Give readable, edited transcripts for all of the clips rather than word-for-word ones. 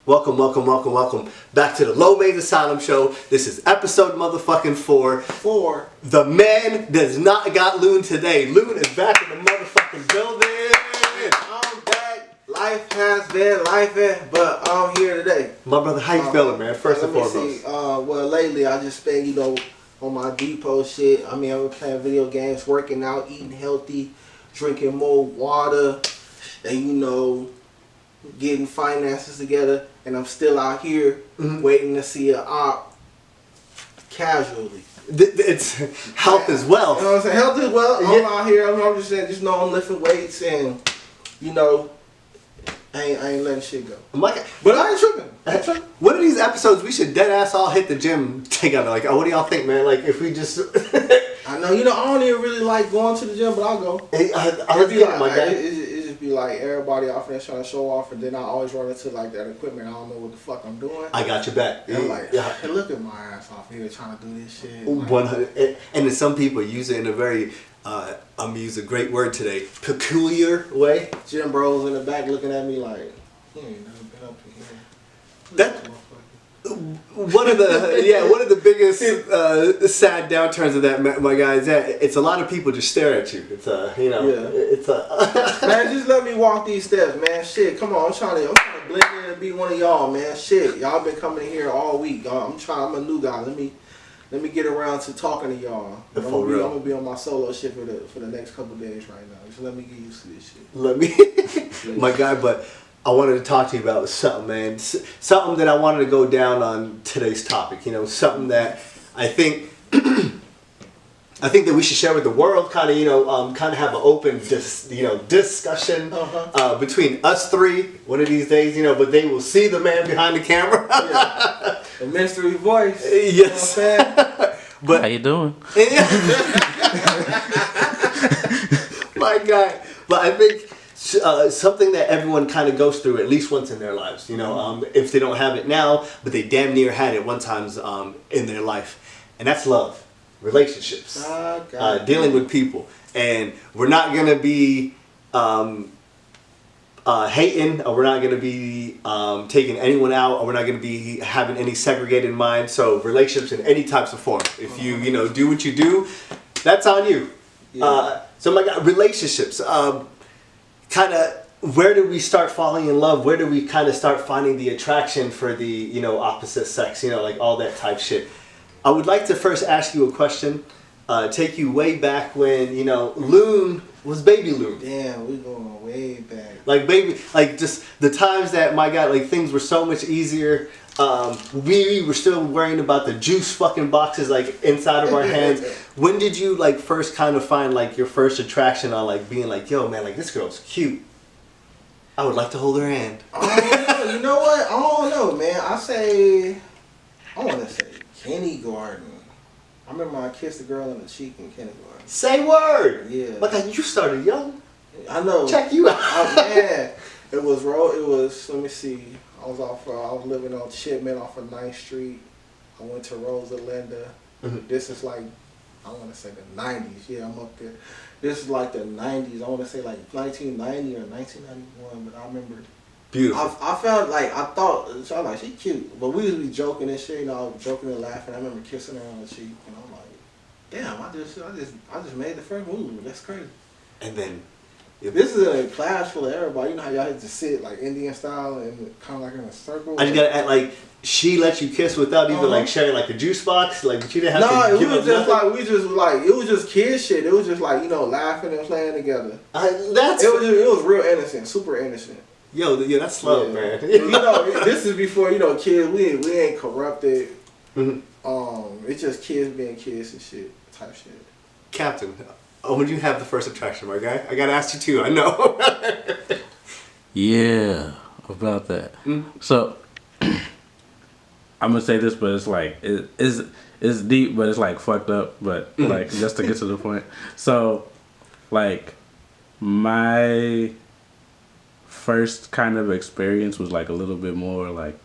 Welcome back to the Loony Asylum show. This is episode motherfucking 4. The man does not got Loon today. Loon is back in the motherfucking building. I'm back. Life has been lifing, but I'm here today. My brother, how you feeling, man? First and foremost. Well, lately I just been, on my depot shit. I mean, I've been playing video games, working out, eating healthy, drinking more water, and getting finances together. And I'm still out here waiting to see a op casually. It's health as well. You know what I'm saying? Health as well. I'm out here. I'm just saying, I'm lifting weights and, I ain't letting shit go. But I ain't tripping. One of these episodes, we should dead ass all hit the gym together. Like, what do y'all think, man? Like, if we just... I know, I don't even really like going to the gym, but I'll go. I'll get it, my guy. It just be like everybody off there trying to show off, and then I always run into like that equipment. I don't know what the fuck I'm doing. I got your back. And I'm like, hey, look at my ass off here trying to do this shit. 100. And then some people use it in a very, I'm going to use a great word today, peculiar way. Gym bros in the back looking at me like, you ain't never been up in here. That... One of the biggest sad downturns of that, my guy, is that it's a lot of people just stare at you. It's man, just let me walk these steps, man. Shit, come on, I'm trying to blend in and be one of y'all, man. Shit, y'all been coming here all week. I'm a new guy. Let me get around to talking to y'all. I'm gonna be on my solo shit for the next couple days right now. Just let me get used to this shit. My guy, but I wanted to talk to you about something, man. Something that I wanted to go down on today's topic. Something that I think that we should share with the world. Kind of have an open, discussion between us three. One of these days, but they will see the man behind the camera. The mystery voice. Yes. You know what I'm saying? But how you doing? My guy, but I think. Something that everyone kind of goes through at least once in their lives, if they don't have it now, but they damn near had it one time in their life, and that's love, relationships, dealing with people, and we're not gonna be hating, or we're not gonna be taking anyone out, or we're not gonna be having any segregated mind. So relationships in any types of form. If you do what you do, that's on you. Yeah. So my God, relationships. Kind of, where do we start falling in love? Where do we kind of start finding the attraction for the, opposite sex? Like all that type shit. I would like to first ask you a question. Take you way back when, Loon was baby Loon. Damn, we going way back. Like just the times that, my God, like things were so much easier. We were still worrying about the juice fucking boxes like inside of our hands. When did you like first kind of find like your first attraction on like being like, yo man, like this girl's cute, I would like to hold her hand? You know what? I don't know, man. I want to say kindergarten. I remember I kissed a girl on the cheek in kindergarten. Say word. Yeah. But like you started young. I know. Check you out. Oh man, it was. Let me see. I was living on Shipman off of 9th Street. I went to Rosa Linda. Mm-hmm. This is like, I want to say the 90s. Yeah, I'm up there. This is like the 90s. I want to say like 1990 or 1991, but I remember. Beautiful. I felt like, I thought, so I'm like, she cute. But we would be joking and shit, joking and laughing. I remember kissing her on the cheek, and I'm like, damn, I just made the first move. That's crazy. And then. This is a class full of everybody. You know how y'all had to sit like Indian style and kind of like in a circle? I just gotta act like she let you kiss without even like sharing like a juice box. Like you didn't have to give up nothing. It was just kid shit. It was just like, laughing and playing together. It was real innocent, super innocent. Yo, that's love, man. This is before, kids, we ain't corrupted. Mm-hmm. It's just kids being kids and shit, type shit. Captain, when you have the first attraction, my guy? I gotta ask you too, I know. Yeah, about that. So, I'm gonna say this, but it's like, it's deep, but it's like fucked up, but like, just to get to the point. So, like, my first kind of experience was like a little bit more like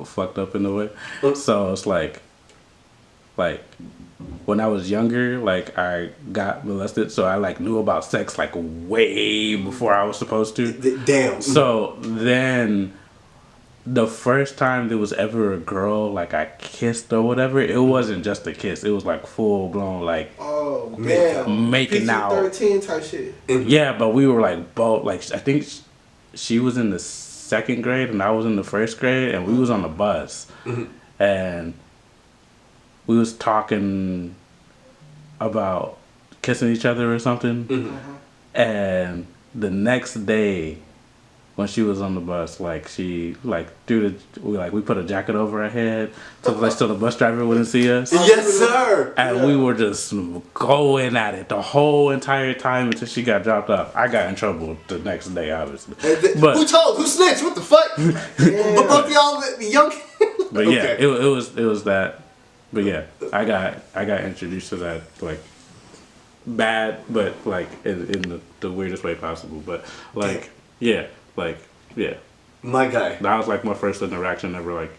fucked up in a way. So it's like when I was younger, like I got molested, so I like knew about sex like way before I was supposed to. Damn. So then the first time there was ever a girl like I kissed or whatever, it wasn't just a kiss. It was like full blown like Oh damn, making out. PG-13 type shit. Yeah, but we were like both like I think she was in the second grade and I was in the first grade, and we was on the bus, and we was talking about kissing each other or something, and the next day when she was on the bus, like she like we put a jacket over her head so the bus driver wouldn't see us. Yes, sir. And we were just going at it the whole entire time until she got dropped off. I got in trouble the next day, obviously. But who told? Who snitched? What the fuck? But both y'all young. But yeah, it was that. But yeah, I got introduced to that like bad, but like in the weirdest way possible. But like yeah. My guy. That was like my first interaction ever, like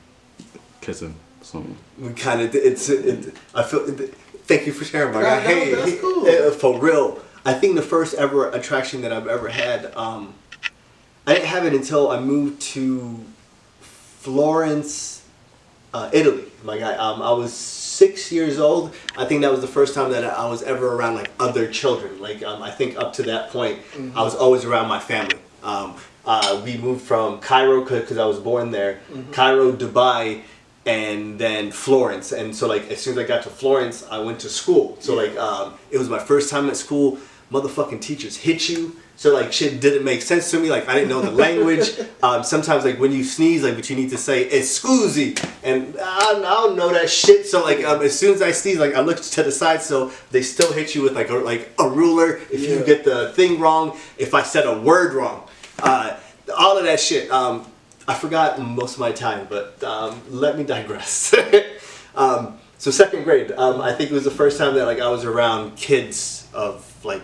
kissing someone. We kind of. I feel. Thank you for sharing, my guy. Hey, that's cool. For real. I think the first ever attraction that I've ever had. I didn't have it until I moved to Florence, Italy. My guy. I was 6 years old. I think that was the first time that I was ever around like other children. Like I think up to that point, I was always around my family. We moved from Cairo because I was born there, Cairo, Dubai, and then Florence. And so like as soon as I got to Florence, I went to school. So like it was my first time at school. Motherfucking teachers hit you. So like shit didn't make sense to me. Like I didn't know the language. Sometimes like when you sneeze, like what you need to say is "scusi," and I don't know that shit. So like as soon as I sneeze, like I look to the side, so they still hit you with like a ruler if you get the thing wrong. If I said a word wrong. All of that shit. I forgot most of my time, but let me digress. So second grade, I think it was the first time that like I was around kids of like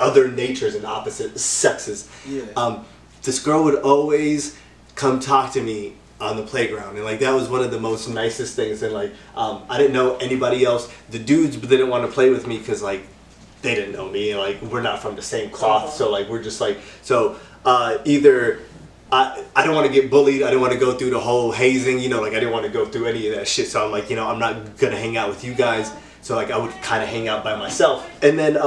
other natures and opposite sexes. This girl would always come talk to me on the playground, and like that was one of the most nicest things. And like I didn't know anybody else. The dudes didn't want to play with me because like they didn't know me, and like we're not from the same cloth, so like we're just like either I don't want to get bullied, I don't want to go through the whole hazing, like I didn't want to go through any of that shit, so I'm like, I'm not gonna hang out with you guys, so like I would kind of hang out by myself. And then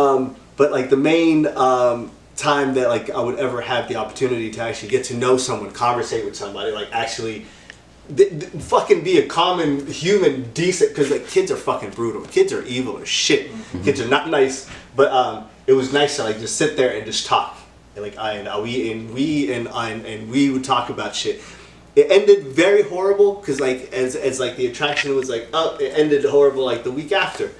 but like the main time that like I would ever have the opportunity to actually get to know someone, conversate with somebody, like actually fucking be a common human, decent, because like kids are fucking brutal, kids are evil as shit, kids are not nice, but it was nice to like just sit there and just talk, and like we would talk about shit. It ended very horrible because like as like the attraction was like up, it ended horrible like the week after.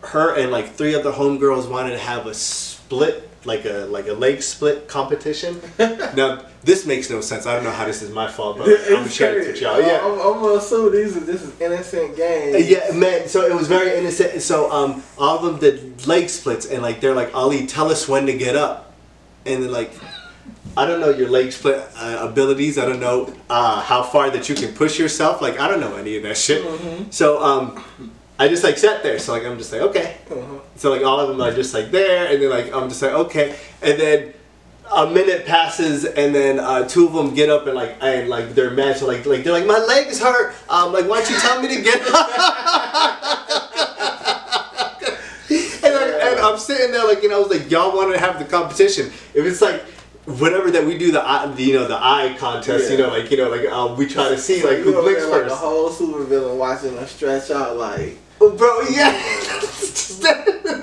Her and like 3 other homegirls wanted to have a split, like a leg split competition. Now this makes no sense. I don't know how this is my fault, but I'm sharing it with y'all. Yeah, I'm gonna assume this is innocent game. Yeah, man. So it was very innocent. So all of them did leg splits, and like they're like, Ali, tell us when to get up, and then like, I don't know your leg split abilities. I don't know how far that you can push yourself. Like I don't know any of that shit. So I just like sat there. So like I'm just like okay. So like all of them are just like there, and then like I'm just like okay, and then a minute passes, and then 2 of them get up and like they're mad. So like they're like, my legs hurt. Like why don't you tell me to get up? and I'm sitting there like I was like, y'all want to have the competition? If it's like whenever that we do the eye contest, we try to see like who blinks first. Like a whole supervillain watching them stretch out like. Bro, yeah.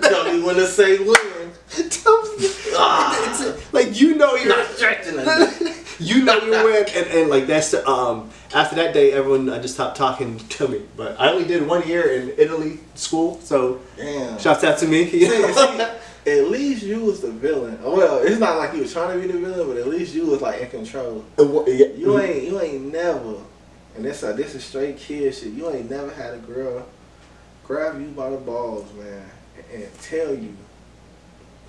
Tell me when to say when. It's like you're not stretching it. you're wearing, and like that's the after that day everyone just stopped talking to me. But I only did 1 year in Italy school, so damn. Shouts out to me. See, at least you was the villain. Well, it's not like you was trying to be the villain, but at least you was like in control. You ain't never, and this is straight kid shit. You ain't never had a girl grab you by the balls, man, and tell you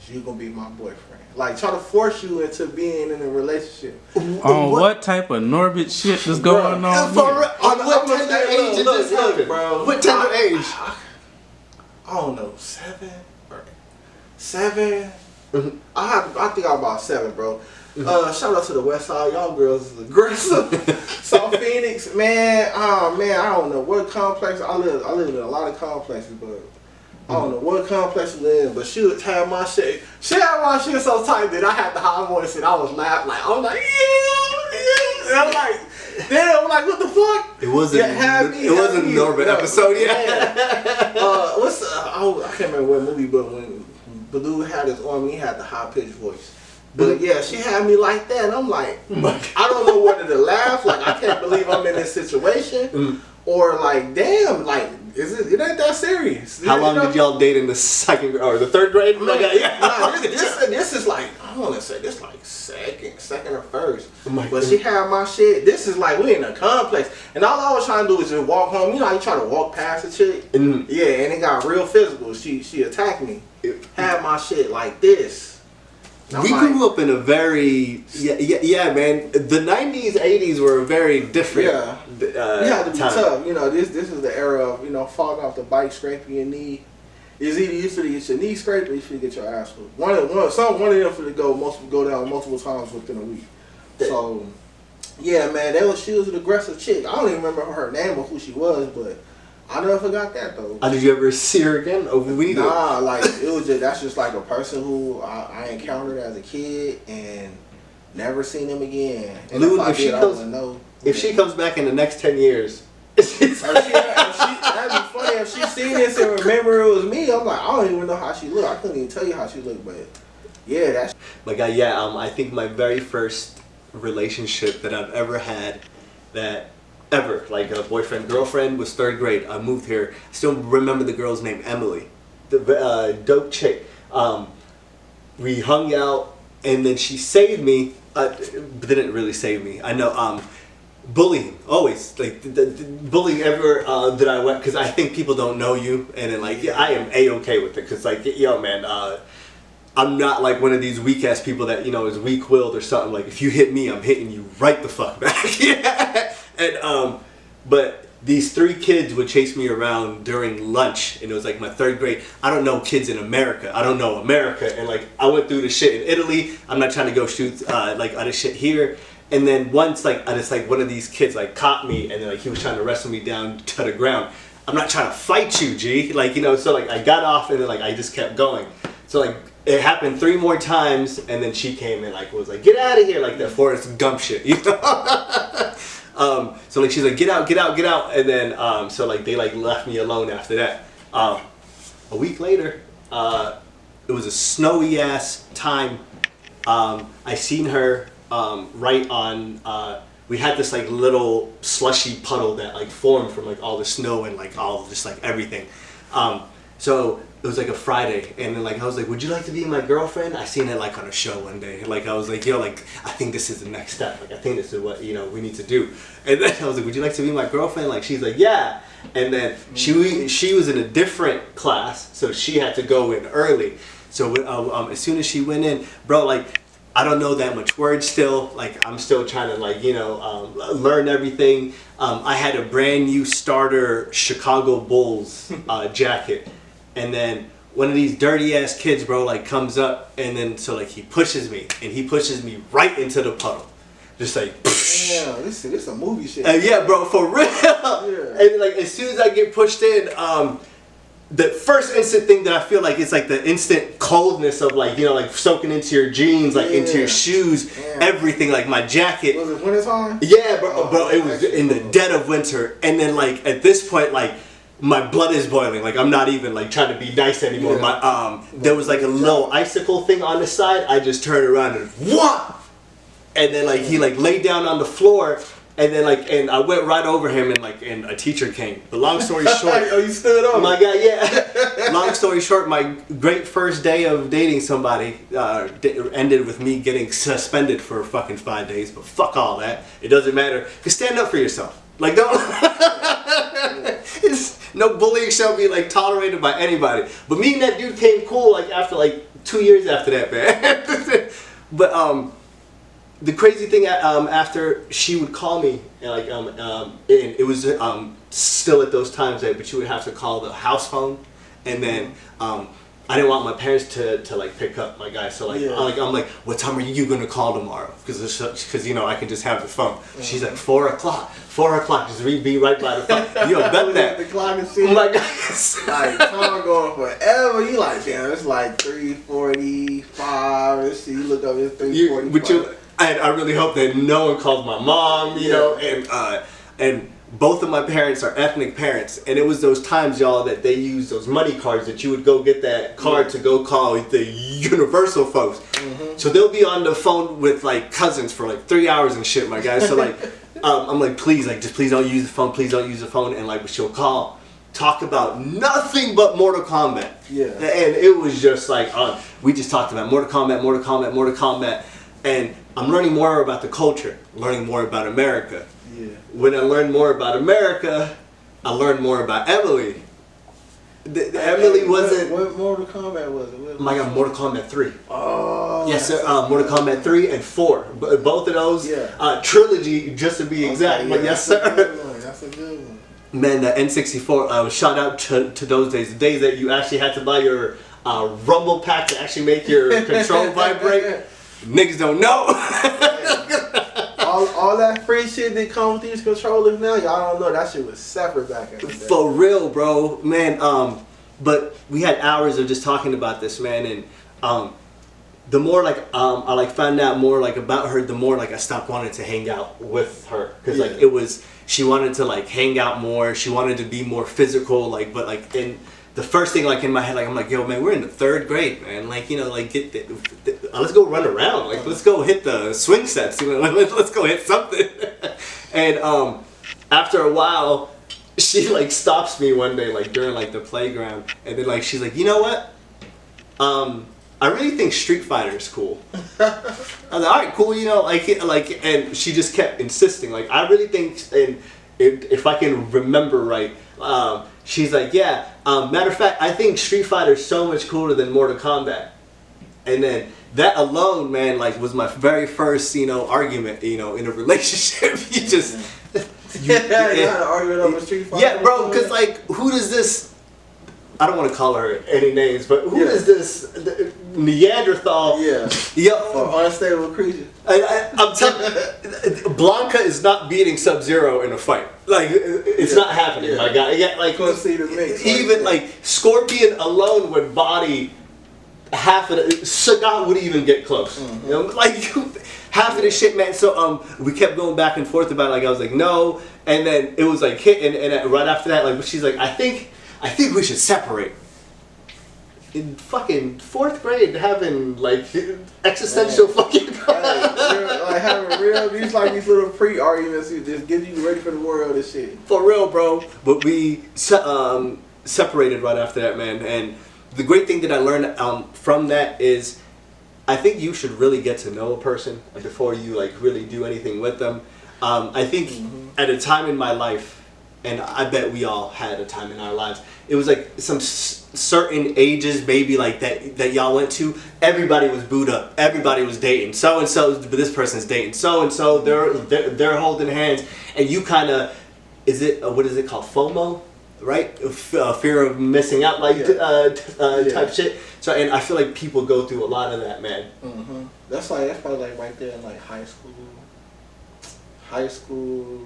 you gonna be my boyfriend. Like try to force you into being in a relationship. What type of Norbit shit is going on? What tender age did this happen, bro? What tender age? I don't know, 7. I think I'm about 7, bro. Shout out to the West Side. Y'all girls is aggressive. South Phoenix, man. Oh man, I don't know what complex. I live in a lot of complexes, but I don't know what complex we in. But she would have my shit. She had my shit so tight that I had the high voice and I was laughing like, I'm like, yeah. And I'm like, damn, I'm like, what the fuck? It wasn't. It wasn't Norbert episode yet. I can't remember what movie, but when Baloo had his arm, he had the high pitched voice. But yeah, she had me like that, and I'm like, I don't know whether to laugh, like I can't believe I'm in this situation, or like, damn, like it ain't that serious. How long did y'all date in the second or the third grade? This is like, I want to say this like second or first. But she had my shit. This is like we in a complex, and all I was trying to do was just walk home. You know how you try to walk past a chick? Yeah, and it got real physical. She attacked me. Had my shit like this. We grew up in a very yeah man. The 90s, 80s were a very different. Yeah, you had to be tough. You know, this is the era of falling off the bike, scraping your knee. It's either you finna get your knee scraped or you finna get your ass whooped. One of them finna go down multiple times within a week. So yeah, man, she was an aggressive chick. I don't even remember her name or who she was, but I never forgot that though. Did you ever see her again? Nah, like it was that's just like a person who I encountered as a kid and never seen him again. And Lou, if she comes back in the next 10 years, that'd be funny if she seen this and remember it was me. I'm like, I don't even know how she looked. I couldn't even tell you how she looked, but yeah, that's like I think my very first relationship that I've ever had like a boyfriend, girlfriend, was third grade. I moved here. I still remember the girl's name, Emily. The dope chick. We hung out, and then she saved me, but didn't really save me. I know, bullying, always. Like, the bullying everywhere that I went, because I think people don't know you, and then, like, I am A-okay with it, because, like, yo, man, I'm not like one of these weak-ass people that, is weak-willed or something. Like, if you hit me, I'm hitting you right the fuck back. Yeah. And but these 3 kids would chase me around during lunch, and it was like my third grade. I don't know kids in America. I don't know America, and like I went through the shit in Italy. I'm not trying to go shoot like other shit here. And then once one of these kids like caught me, and then like he was trying to wrestle me down to the ground. I'm not trying to fight you, G. Like so like I got off, and then like I just kept going. So like it happened 3 more times, and then she came and like was like, get out of here, like that Forrest Gump shit, So like she's like, get out, and then so like they like left me alone after that. A week later, it was a snowy ass time. I seen her right on. We had this like little slushy puddle that like formed from like all the snow and like all just like everything. So it was like a Friday, and then like I was like, would you like to be my girlfriend? I seen it like on a show one day. Like I was like, yo, like I think this is the next step. Like I think this is what we need to do. And then I was like, would you like to be my girlfriend? Like she's like, yeah. And then she was in a different class, so she had to go in early. So as soon as she went in, bro, like I don't know that much words still. Like I'm still trying to like learn everything. I had a brand new starter Chicago Bulls jacket. And then one of these dirty ass kids, bro, like comes up, and then so like he pushes me right into the puddle, just like. Yeah, this is a movie shit. Yeah, bro, for real. Yeah. And like as soon as I get pushed in, the first instant thing that I feel like it's like the instant coldness of like like soaking into your jeans, like into your shoes, everything, like my jacket. Was it winter time? Yeah, bro, it was in the dead of winter, and then like at this point, like. My blood is boiling. Like I'm not even like trying to be nice anymore. Yeah. There was like a little icicle thing on the side. I just turned around and what? And then like he like laid down on the floor, and then like I went right over him, and a teacher came. But long story short, oh, you stood up. My guy, yeah. Long story short, my great first day of dating somebody ended with me getting suspended for fucking 5 days. But fuck all that. It doesn't matter. Just stand up for yourself. Like don't. No bullying shall be like tolerated by anybody. But me and that dude came cool like after like 2 years after that, man. But the crazy thing after she would call me and like and it was still at those times that but you would have to call the house phone, and then I didn't want my parents to like pick up my guy. So like, Yeah. I'm like, what time are you gonna call tomorrow? Because you know I can just have the phone. She's like 4 o'clock. 4 o'clock. Just be right by the phone. Yo, bet that. The clock and shit. Oh my God. Like time going forever. You like, damn, it's like 3:45. Let's see, you look up, it's 3:45. I really hope that no one calls my mom. You know, and both of my parents are ethnic parents, and it was those times, y'all, that they used those money cards that you would go get that card to go call the universal folks. So they'll be on the phone with like cousins for like 3 hours and shit, my guy. So like, I'm like, please, like, just please don't use the phone. Please don't use the phone. And like, she'll call, talk about nothing but Mortal Kombat. Yeah. And it was just like, we just talked about Mortal Kombat, and I'm learning more about the culture, learning more about America. Yeah. When I learned more about America, I learned more about Emily. Emily wasn't. What Mortal Kombat was it? Oh my God, Mortal Kombat 3. Oh. Yes, sir. Mortal Kombat 3 and 4. Both of those. Yeah. Trilogy, just to be exact. Okay, But yes, sir. That's a good one. Man, the N64, shout out to those days. The days that you actually had to buy your rumble pack to actually make your control vibrate. Niggas don't know. all that free shit that comes with these controllers now, y'all don't know. That shit was separate back in the day. For real, bro. Man, but we had hours of just talking about this, man, and the more like I like found out more like about her, the more like I stopped wanting to hang out with her, because like it was, she wanted to like hang out more, she wanted to be more physical, like, but like in the first thing like in my head, like I'm like, yo man, we're in the 3rd grade, man, like, you know, like let's go run around, like let's go hit the swing sets, you know, let's go hit something. And after a while, she like stops me one day like during like the playground, and then like she's like, you know what, I really think Street Fighter is cool. I was like, all right, cool, you know, like, and she just kept insisting, like, I really think, and if I can remember right, she's like, yeah, matter of fact, I think Street Fighter is so much cooler than Mortal Kombat. And then that alone, man, like, was my very first, you know, argument, you know, in a relationship. You just, you had an argument over Street Fighter. Yeah, bro, because like, who does this? I don't want to call her any names, but who is this Neanderthal? Yeah. Yo, For unstable creature. I'm telling, Blanca is not beating Sub-Zero in a fight. Like, it's not happening, my guy. Yeah, like, See the mix, even like Scorpion alone would body half of the. Sagat would even get close. You know, like half of the shit, man. So we kept going back and forth about it. Like I was like, no, and then it was like hit, and right after that, like she's like, I think we should separate. In fucking 4th grade, having like existential fucking. Like having real these little pre-arguments who just get you ready for the world and shit. For real, bro. But we separated right after that, man. And the great thing that I learned from that is, I think you should really get to know a person before you like really do anything with them. I think at a time in my life, and I bet we all had a time in our lives, it was like some certain ages maybe like that y'all went to, everybody was booed up, everybody was dating so and so, but this person's dating so and so, they're holding hands, and you kind of, what is it called, FOMO, right? Fear of missing out, like type shit. So, and I feel like people go through a lot of that, man. That's probably like right there in like high school.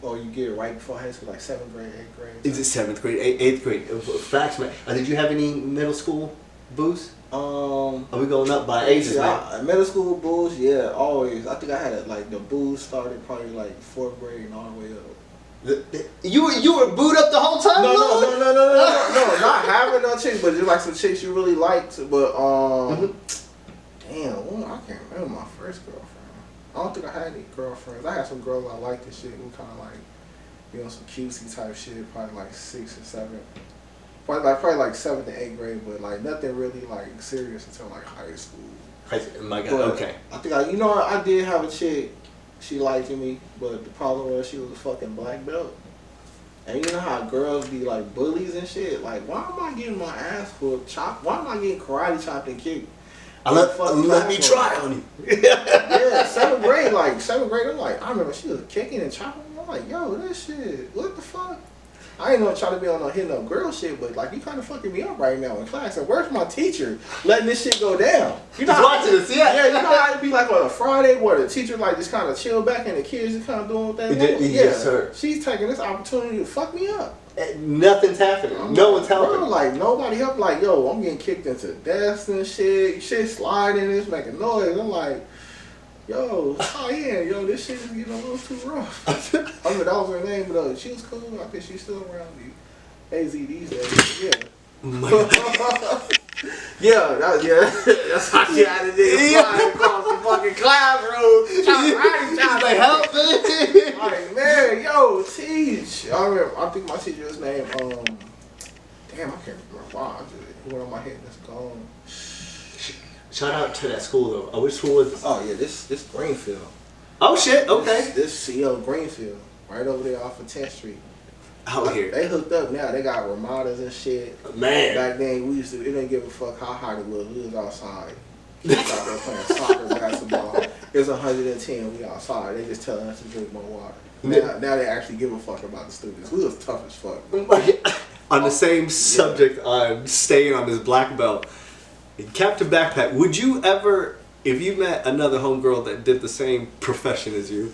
Or you get it right before high school, like 7th grade, 8th grade. Is it 7th grade, 8th grade? Facts, man. Did you have any middle school booze? Are we going up by ages, man? Middle school booze, yeah, always. I think I had like the booze started probably like 4th grade and all the way up. You were booed up the whole time? No, not having no chicks, but just like some chicks you really liked. But damn, I can't remember my first girlfriend. I don't think I had any girlfriends. I had some girls I liked and shit. We kind of like, you know, some cutesy type shit. Probably like 6th or 7th. Probably like 7th and 8th grade, but like nothing really like serious until like high school. My God, but okay. I think I did have a chick. She liked me, but the problem was she was a fucking black belt. And you know how girls be like bullies and shit. Like, why am I getting my ass chopped? Why am I getting karate chopped and kicked? Let me try on you. Yeah, 7th grade, I'm like, I remember she was kicking and chopping. I'm like, yo, this shit, what the fuck? I ain't no trying to be on no hitting up girl shit, but like you kind of fucking me up right now in class. And where's my teacher letting this shit go down? You know, He's watching this, yeah. Yeah, you know how it'd be like on a Friday where the teacher like just kind of chill back and the kids just kind of doing what they want. Yes, sir. She's taking this opportunity to fuck me up. Nothing's happening. No one's helping. Bro, like nobody help. Like yo, I'm getting kicked into desks and shit. Shit sliding, it's making noise. I'm like, yo, oh yeah, yo, this shit is getting a little too rough. I mean, that was her name, but she was cool. I think she's still around the AZ these days. Yeah. Yeah, that's how she had to do flying across the fucking classroom. Trying to help me. Like, man, yo, teach. I think my teacher's name, damn, I can't remember why. It went on my head, that's gone. Shout out to that school though. Which school was this? Oh yeah, this Greenfield. Oh shit, okay. This CEO Greenfield, right over there off of 10th Street. Out here. They hooked up now. They got Ramadas and shit. Man. Back then, we it didn't give a fuck how hot it was. We was outside. We was out there playing soccer, basketball. It's 110. We outside. They just telling us to drink more water. Now they actually give a fuck about the students. We was tough as fuck. On the same subject, I'm staying on this black belt. Captain Backpack, would you ever, if you met another homegirl that did the same profession as you,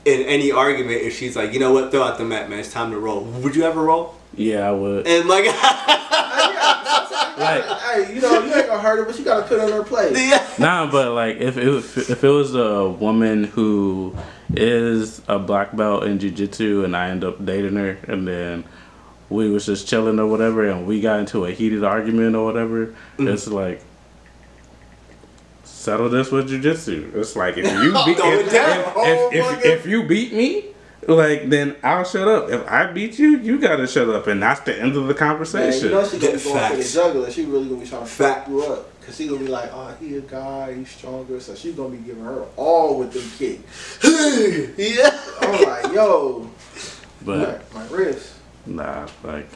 in any argument, if she's like, you know what, throw out the mat, man, it's time to roll. Would you ever roll? Yeah, I would. And like, hey, you know, you ain't gonna hurt her, but you gotta put her on her place. Nah, but like if it was a woman who is a black belt in jiu-jitsu and I end up dating her and then we was just chilling or whatever and we got into a heated argument or whatever, it's like, settle this with jiu-jitsu. It's like if you beat me, like then I'll shut up. If I beat you, you gotta shut up, and that's the end of the conversation. Man, you know she gonna be going for the juggler. She really gonna be trying to fuck you up, cause she gonna be like, oh, he a guy, he's stronger, so she's gonna be giving her all with them kicks. yeah. I'm like, yo, But my wrist. Nah, like,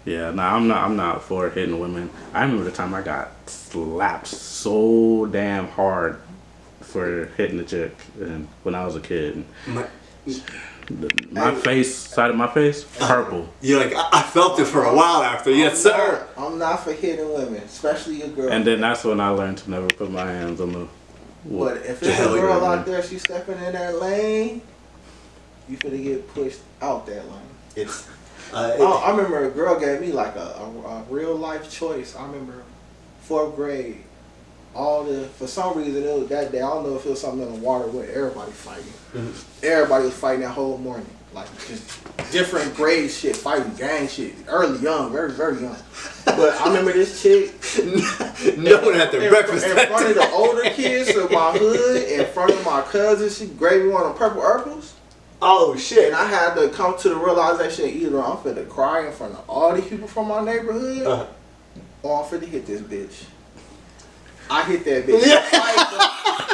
yeah, nah, I'm not for hitting women. I remember the time I got slapped so damn hard for hitting a chick, and when I was a kid, my face, side of my face, purple. You're like, I felt it for a while after. Yes, sir. I'm not for hitting women, especially a girl. And then that's when I learned to never put my hands on the. But if it's a girl out there, she's stepping in that lane, you finna get pushed out that lane. It's. I remember a girl gave me like a real life choice. I remember 4th grade. For some reason it was that day. I don't know if it was something in the water where everybody fighting. Mm-hmm. Everybody was fighting that whole morning. Like just different grade shit, fighting gang shit. Early, young, very, very young. But I remember this chick. No one had their breakfast. In front of the older kids of my hood, in front of my cousins, she gave me one of purple Urkels. Oh shit! And I had to come to the realization either I'm finna cry in front of all these people from my neighborhood, or I'm finna hit this bitch. I hit that bitch.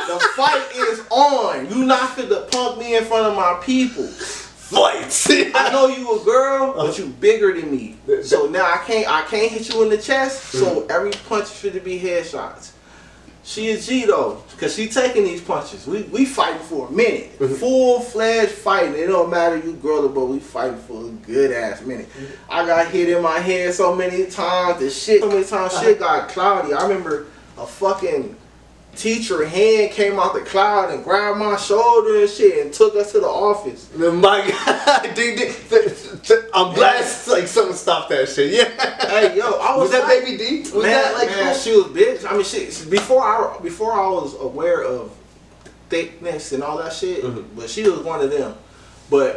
The fight is on. You not finna punk me in front of my people. Fight. I know you a girl, but you bigger than me. So now I can't hit you in the chest. So every punch is finna be headshots. She is G though, cause she taking these punches. We fighting for a minute, full-fledged fighting. It don't matter you girl or boy, we fighting for a good ass minute. I got hit in my head so many times. Shit got cloudy. I remember a fucking teacher hand came out the cloud and grabbed my shoulder and shit and took us to the office. My God, I'm glad like someone stopped that shit. Yeah. Hey yo, was that Baby D? Was that like man, she was bitch. I mean, shit. Before I was aware of thickness and all that shit, but she was one of them. But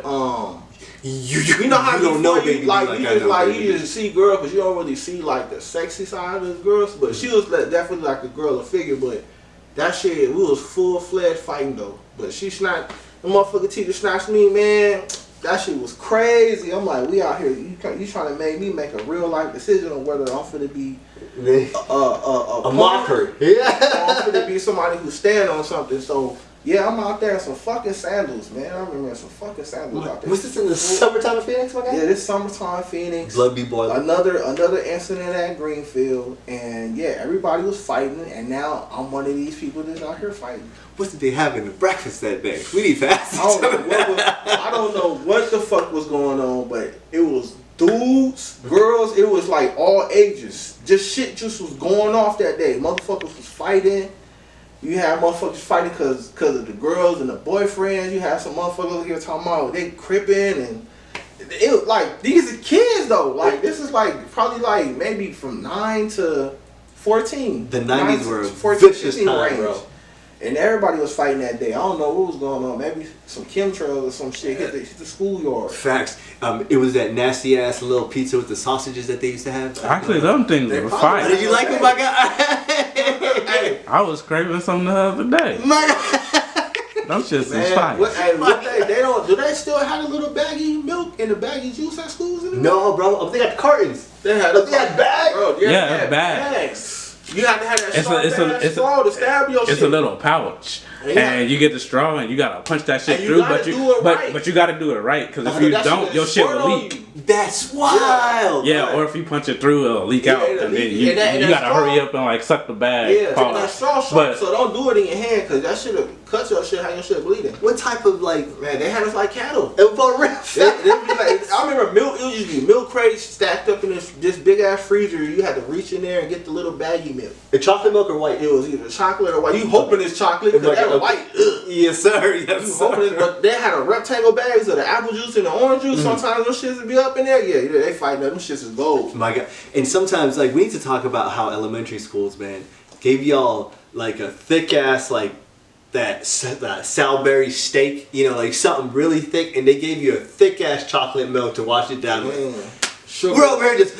you know how you don't know Baby D you just see girls, but you don't really see like the sexy side of the girls. But she was definitely like a girl of figure, but. That shit, we was full-fledged fighting though. But the motherfucking teacher snatched me, man. That shit was crazy. I'm like, we out here, you trying to make me make a real life decision on whether I'm finna be a mocker. Yeah. Or I'm finna be somebody who stand on something. So Yeah, I'm out there in some fucking sandals, man. I remember some fucking sandals out there. Was this in the summertime of Phoenix, my guy? Yeah, this summertime Phoenix. Blood be boiling. Another incident at Greenfield, and yeah, everybody was fighting, and now I'm one of these people that's out here fighting. What did they have in the breakfast that day? We need to ask. I don't know what the fuck was going on, but it was dudes, girls, it was like all ages. Just shit just was going off that day. Motherfuckers was fighting. You had motherfuckers fighting because of the girls and the boyfriends. You had some motherfuckers here talking about they cripping, and it was like, these are kids though. Like, this is like probably like maybe from 9 to 14. The 90s were 14, vicious 15 time, range. bro. And everybody was fighting that day. I don't know what was going on. Maybe some chemtrails or some shit hit the schoolyard. Facts. It was that nasty ass little pizza with the sausages that they used to have. Actually, them things were fire. Did you like them, my guy? Hey, I was craving some the other day. My guy. Them shits is man, fire. do they still have a little baggy milk and the baggy juice at schools anymore? No, bro. They got the cartons. They had bags. Bro, Yeah, they had bags. You have to have that It's straw to stab your shit. It's a little pouch, Yeah. and you get the straw, and you gotta punch that shit And you through. gotta But do it right. but you gotta do it right, because if you That don't, shit your shit squirt will on leak. you. That's wild. Yeah, Right. or if you punch it through, it'll leak out, it'll and then leak. you And that gotta straw- hurry up and like suck the bag. Yeah, pause. that straw But- so don't do it in your hand, because that shit'll cut your shit, have your shit bleeding. What type of like? Man, they had us like cattle. It was for real. They'd be like, I remember milk. It used to be milk crates stacked up in this big ass freezer. You had to reach in there and get the little baggy milk. The chocolate milk or white? It was either chocolate or white. You hoping it's chocolate because that was white. Ugh. Yes, sir. You Yes, hoping it's, sir. but they had a rectangle bags of the apple juice and the orange juice. Sometimes those shits would be up in there. Yeah, they fighting them. Them shits is gold. My God. And sometimes, like, we need to talk about how elementary schools, man, gave y'all like a thick ass like that Salisbury steak, you know, like something really thick, and they gave you a thick ass chocolate milk to wash it down with. Sugar. We're over here just.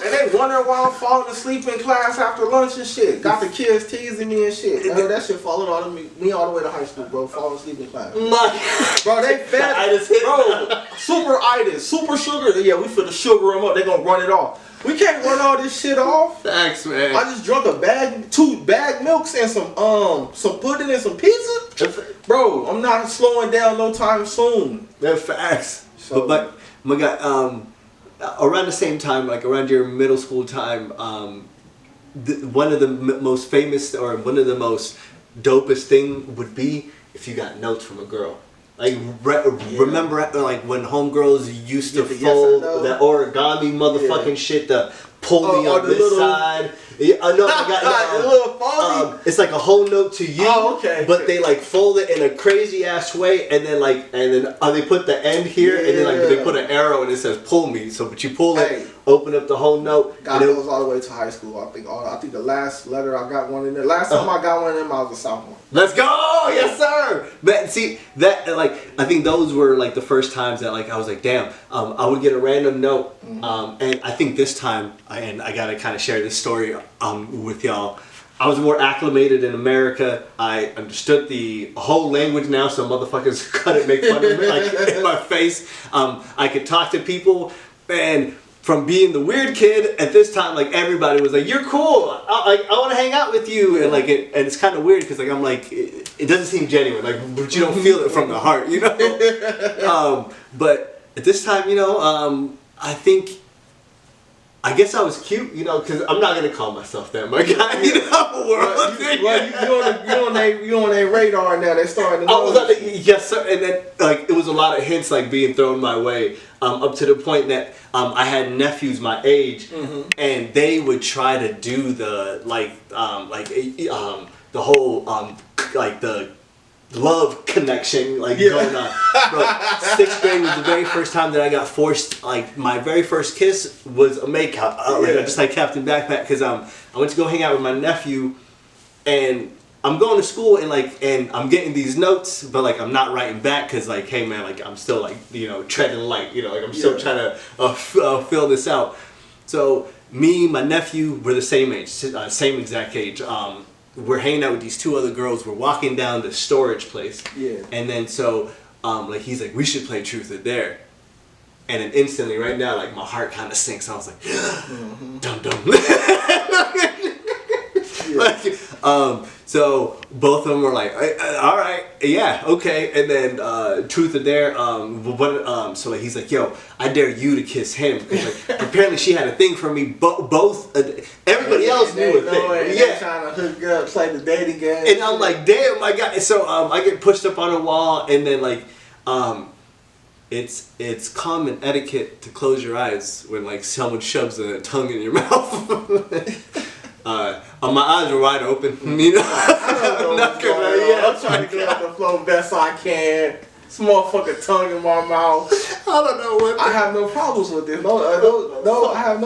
And they wondering why I'm falling asleep in class after lunch and shit. Got the kids teasing me and shit. Man, that shit followed me all the way to high school, bro. Falling asleep in class. Bro, they fed itis hit. bro. Super itis, super sugar. Yeah, we finna sugar them up. They gonna run it off. We can't run all this shit off. Thanks, man. I just drunk two bag milks and some pudding and some pizza. Bro, I'm not slowing down no time soon. They're facts. So- But my God, around the same time, like around your middle school time, one of the most famous or one of the most dopest thing would be if you got notes from a girl. Like remember like when homegirls used to Yeah, fold yes, I know. that origami motherfucking shit to pull me on the this little- side. Yeah, I know. I got The little folding. it's like a whole note to you. Oh, okay. But they like fold it in a crazy ass way, and then they put the end here, and then like they Yeah. put an arrow, and it says "pull me." So, but you pull Hey. it, open up the whole note. Got and it- those all the way to high school. I think the last letter I got one in there. Last time I got one in them, I was a sophomore. Let's go! Yes, sir. But see that like I think those were like the first times that like I was like, damn. I would get a random note, and I think this time, and I gotta kind of share this story with y'all. I was more acclimated in America. I understood the whole language now, so motherfuckers couldn't make fun of me like in my face. I could talk to people, and from being the weird kid at this time, like everybody was like, "You're cool. I want to hang out with you," and like and it's kind of weird because like I'm like it doesn't seem genuine, like but you don't feel it from the heart, you know. But at this time, you know, I guess I was cute, you know, because I'm not gonna call myself that, my guy. You know, You on their radar now. They starting to I know. was like, yes, sir. And then, like, it was a lot of hints, like, being thrown my way, up to the point that I had nephews my age, and they would try to do the, the whole, like, the love connection, like, going on. Bro, 6th grade was the very first time that I got forced, like, my very first kiss was a make-out, just like Captain Backpack, because I went to go hang out with my nephew, and I'm going to school and I'm getting these notes, but like I'm not writing back because like, hey man, like I'm still like, you know, treading light, you know, like I'm still trying to fill this out. So me, my nephew, we're the same age, same exact age. We're hanging out with these two other girls. We're walking down the storage place. Yeah. And then so like he's like, we should play truth or dare. And then instantly, right now, like my heart kind of sinks. I was like, dum dum. Like, so, both of them were like, all right, yeah, okay. And then truth or dare, so like he's like, yo, I dare you to kiss him. 'Cause, like, apparently she had a thing for me. Both everybody else knew a thing. Yeah, trying to hook up, play the dating game. And I'm like, damn, my God. So I get pushed up on a wall, and then like, it's common etiquette to close your eyes when like someone shoves a tongue in your mouth. My eyes were wide open. You know, I'm trying to get off the floor best I can. This motherfucking tongue in my mouth. I don't know what. I have no problems with this. No, I have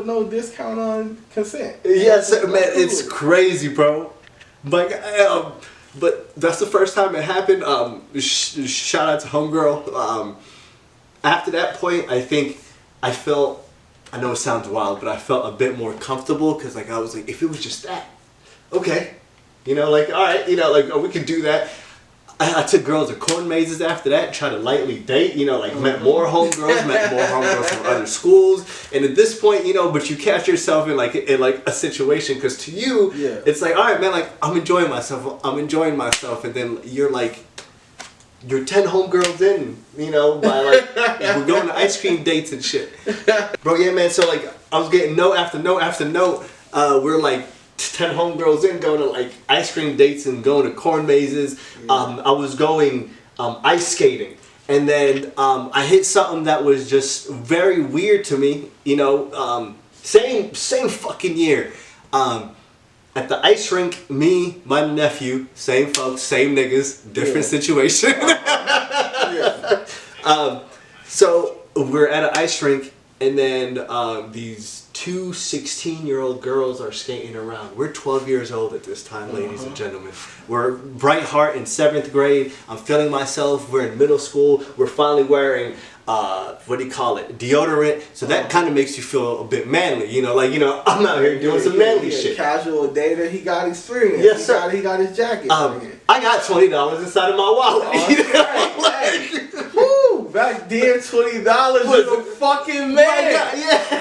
no discount on consent. Yes, man, it's crazy, bro. But that's the first time it happened. Shout out to homegirl. After that point, I think I felt. I know it sounds wild, but I felt a bit more comfortable because, like, I was like, if it was just that, okay, you know, like, all right, you know, like, we could do that. I took girls to corn mazes after that, tried to lightly date, you know, like, met more homegirls from other schools, and at this point, you know, but you catch yourself in a situation because to you, it's like, all right, man, like, I'm enjoying myself, and then you're like. You're 10 homegirls in, you know, by like, we're going to ice cream dates and shit. Bro, yeah, man, so like, I was getting note after note after note. We're like 10 homegirls in going to like ice cream dates and going to corn mazes. I was going ice skating. And then I hit something that was just very weird to me, you know, same fucking year. At the ice rink, me, my nephew, same folks, same niggas, different situation. So we're at an ice rink, and then these two 16-year-old girls are skating around. We're 12 years old at this time, ladies and gentlemen. We're bright heart in 7th grade. I'm feeling myself. We're in middle school. We're finally wearing deodorant. So that kind of makes you feel a bit manly, you know, like, you know, I'm out here doing some manly shit. Casual dater, he got experience. Yes, sir. He got his jacket. I got $20 inside of my wallet. Woo! Back then, $20 was a fucking man.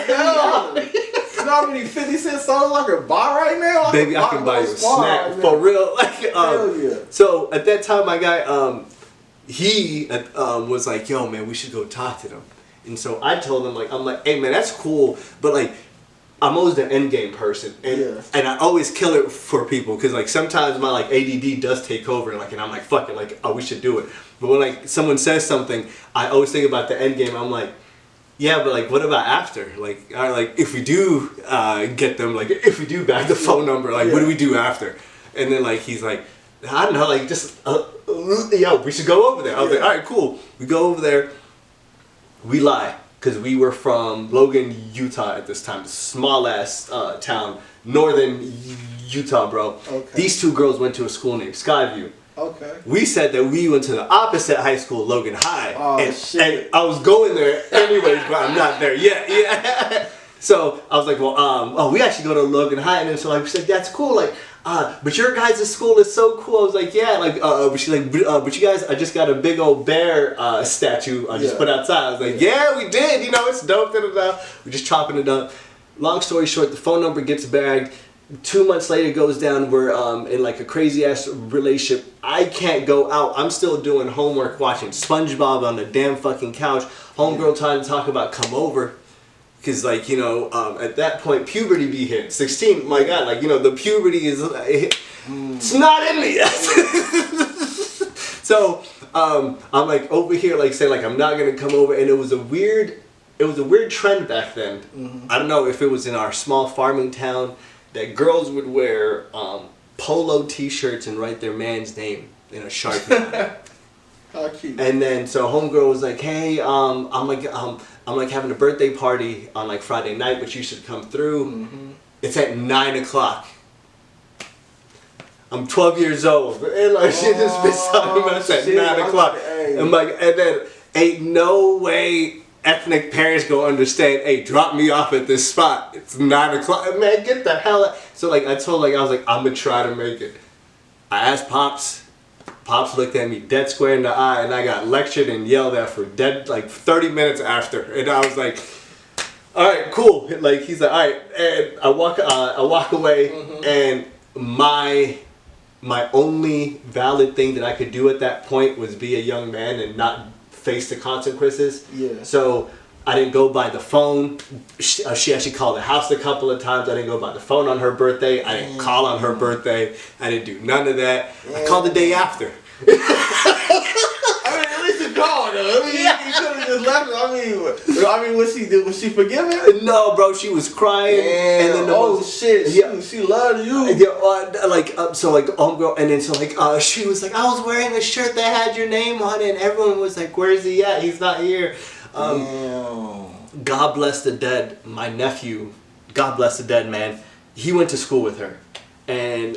You know how many 50 cent songs I could buy right now? Baby, I can buy you a snack for real. Hell yeah. So at that time, my guy, he was like, yo, man, we should go talk to them. And so I told him, like, I'm like, hey, man, that's cool, but like, I'm always the end game person, and I always kill it for people because like sometimes my like ADD does take over, and I'm like, fuck it, like, oh, we should do it. But when like someone says something, I always think about the end game. I'm like, yeah, but like, what about after? Like, if we do get them, like, if we do back the phone number, like, what do we do after? And then like he's like, I don't know, like, just yo, we should go over there. I was like, all right, cool. We go over there. We lie. Because we were from Logan, Utah at this time. Small ass town. Northern Utah, bro. Okay. These two girls went to a school named Skyview. Okay. We said that we went to the opposite high school, Logan High. Oh, shit. And I was going there anyways, but I'm not there yet. Yeah. So I was like, well, we actually go to Logan High. And then so like, we said, that's cool. Like, but your guys' school is so cool. I was like, yeah, like, but she's like, but you guys, I just got a big old bear statue I just put outside. I was like, yeah, we did. You know, it's dope. Da-da-da. We're just chopping it up. Long story short, the phone number gets bagged. 2 months later goes down. We're in like a crazy ass relationship. I can't go out. I'm still doing homework, watching SpongeBob on the damn fucking couch. Homegirl trying to talk about come over. Because, like, you know, at that point, puberty be hit. 16, my God, like, you know, the puberty is, it's not in me yet. So, I'm, like, over here, like, saying, like, I'm not going to come over. And it was a weird trend back then. Mm-hmm. I don't know if it was in our small farming town that girls would wear polo t-shirts and write their man's name in a Sharpie. How cute. And then, so homegirl was like, hey, I'm like having a birthday party on like Friday night, but you should come through. Mm-hmm. It's at 9 o'clock. I'm 12 years old. And like, she just been talking about it's at 9 o'clock. I'm like, and then ain't no way ethnic parents gonna understand, hey, drop me off at this spot. It's 9 o'clock. Man, get the hell out. So like, I was like, I'm gonna try to make it. I asked Pops. Pops looked at me dead square in the eye, and I got lectured and yelled at for like 30 minutes after. And I was like, all right, cool. Like, he's like, all right. And I walk away, and my only valid thing that I could do at that point was be a young man and not face the consequences. Yeah. So I didn't go by the phone. She actually called the house a couple of times. I didn't go by the phone on her birthday. I didn't call on her birthday. I didn't do none of that. I called the day after. I mean, at least you called though. I mean, you could have just left it. I mean, what she did? Was she forgiving? No, bro. She was crying. Damn. And then shit. Yeah. She loved you. Yeah, so like homegirl, and then so like she was like, I was wearing a shirt that had your name on it, and everyone was like, where's he at? He's not here. Damn. God bless the dead. My nephew, God bless the dead, man. He went to school with her. And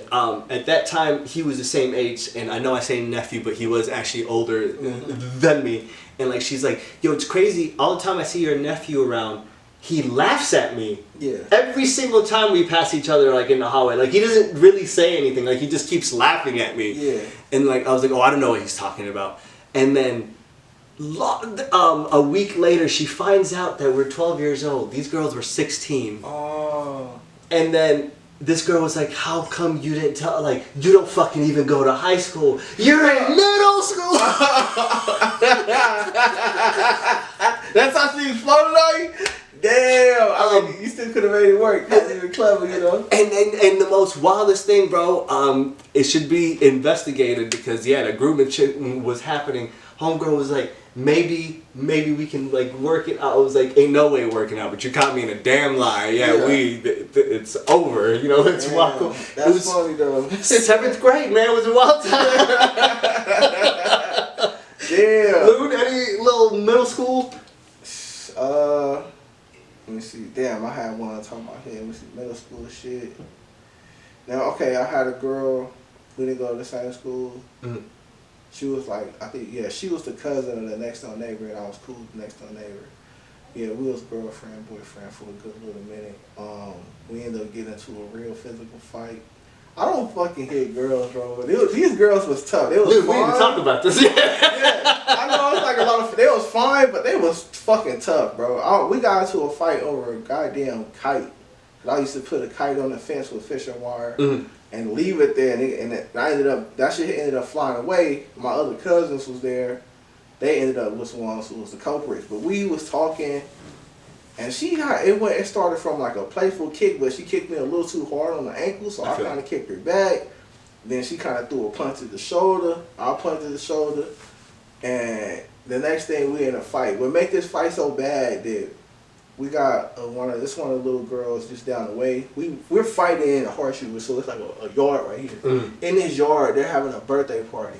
at that time, he was the same age. And I know I say nephew, but he was actually older than me. And like, she's like, yo, it's crazy. All the time I see your nephew around, he laughs at me. Yeah. Every single time we pass each other, like in the hallway. Like, he doesn't really say anything. Like, he just keeps laughing at me. Yeah. And like, I was like, oh, I don't know what he's talking about. And then a week later, she finds out that we're 12 years old. These girls were 16. Oh. And then this girl was like, how come you didn't tell, like, you don't fucking even go to high school. You're in middle school. That's how she was floating on you? Damn. I mean, you still could have made it work. That's even clever, you know? And the most wildest thing, bro, it should be investigated because, yeah, the grooming shit was happening. Homegirl was like, maybe we can like work it out. I was like, ain't no way working out, but you caught me in a damn lie. Yeah. It's over. You know, let's walk. That's funny though. 7th grade, man, was a wild time. Damn. Loon, any little middle school? Let me see. Damn, I had one talking about here. Let me see, middle school shit. Now, okay, I had a girl. We didn't go to the same school. Mm-hmm. She was like, I think, yeah, she was the cousin of the next door neighbor, and I was cool with the next door neighbor. Yeah, we was girlfriend, boyfriend for a good little minute. We ended up getting into a real physical fight. I don't fucking hit girls, bro. But these girls was tough. They was Dude, fine. we need to talk about this. Yeah, I know it's like a lot of. They was fine, but they was fucking tough, bro. We got into a fight over a goddamn kite. I used to put a kite on the fence with fishing wire. Mm-hmm. And leave it there, and that shit ended up flying away. My other cousins was there. They ended up with the ones who was the culprits. But we was talking, and it started from like a playful kick, but she kicked me a little too hard on the ankle, so I kind of kicked her back. Then she kind of threw a punch to the shoulder. I punched to the shoulder, and the next thing we in a fight. What make this fight so bad that we got one of the little girls just down the way. We're fighting in a horseshoe, so it's like a yard right here. Mm. In this yard, they're having a birthday party,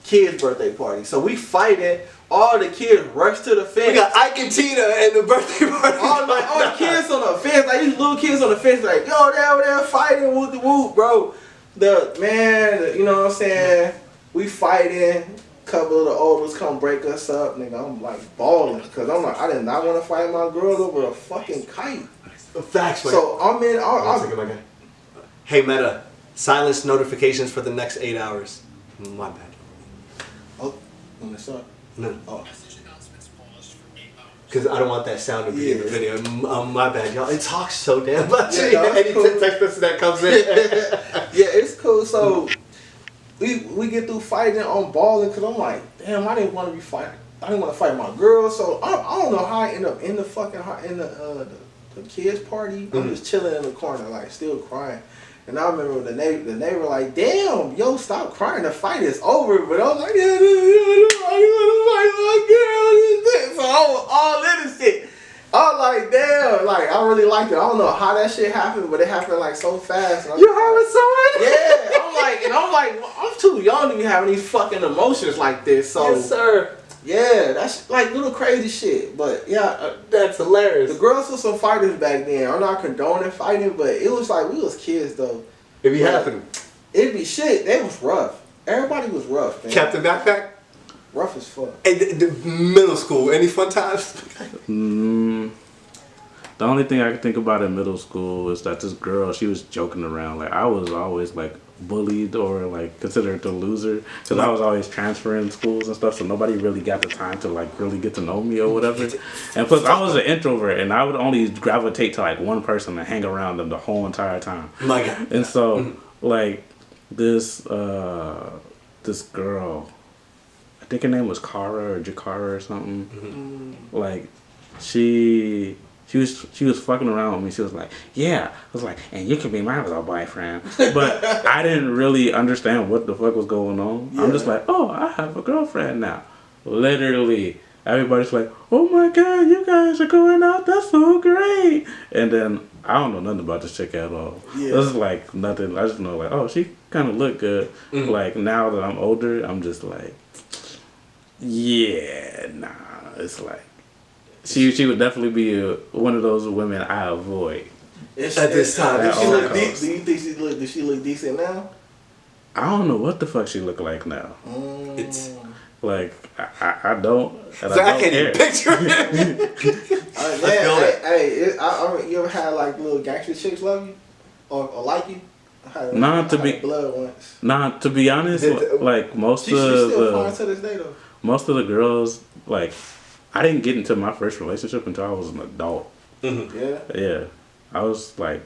kids' birthday party. So we fighting. All the kids rush to the fence. We got Ike and Tina and the birthday party. All the kids on the fence, like these little kids on the fence, like yo, they're over there fighting, whoop the whoop, bro. You know what I'm saying? We fighting. Couple of the oldest come break us up, nigga. I'm like balling because I'm like, I did not want to fight my girl over a fucking kite. Facts, man. So I'm in. Hey Meta, silence notifications for the next 8 hours. My bad. Oh, on the sun. No. Oh. Because I don't want that sound to be in the video. My bad, y'all. It talks so damn much. Yeah, any cool. Text message that comes in. Yeah, it's cool. So. We get through fighting on balling because I'm like, damn, I didn't want to be fighting. I didn't want to fight my girl, so I don't know how I end up in the fucking the kids party. Mm-hmm. I'm just chilling in the corner, like still crying. And I remember the neighbor like, damn, yo, stop crying. The fight is over. But I was like, yeah, I want to fight my girl. So I was all in this shit. I was like, damn, like I really liked it. I don't know how that shit happened, but it happened like so fast. You having someone? Yeah, I'm like, I'm too young to be having these fucking emotions like this. So yes, sir. Yeah, that's like little crazy shit. But yeah, that's hilarious. The girls were some fighters back then. I'm not condoning fighting, but it was like we was kids though. It be happening. It be shit. They was rough. Everybody was rough, man. Captain Backpack? Rough as fuck. And the middle school, any fun times? The only thing I can think about in middle school is that this girl, she was joking around. Like, I was always, like, bullied or, like, considered a loser. Because I was always transferring schools and stuff, so nobody really got the time to, like, really get to know me or whatever. And plus, I was an introvert, and I would only gravitate to, like, one person and hang around them the whole entire time. My God. And so... like this this girl, I think her name was Kara or Jakara or something. Mm-hmm. Like she was fucking around with me. She was like, yeah. I was like, and you can be my little boyfriend. But I didn't really understand what the fuck was going on. Yeah. I'm just like, oh, I have a girlfriend now. Literally, everybody's like, oh my god, you guys are going out. That's so great. And then I don't know nothing about this chick at all. Yeah. This is like nothing. I just know like, oh, she kind of looked good. Mm-hmm. Like now that I'm older, I'm just like, yeah, nah. It's like, she would definitely be one of those women I avoid. At this time, do you think she look decent now? I don't know what the fuck she look like now. It's like I don't. And so I can't even picture it. You ever had like little gangster chicks love you or like you? Blood once. Nah, to be honest, like most of still fine to this day though. Most of the girls like. I didn't get into my first relationship until I was an adult. Mm-hmm. Yeah? Yeah. I was like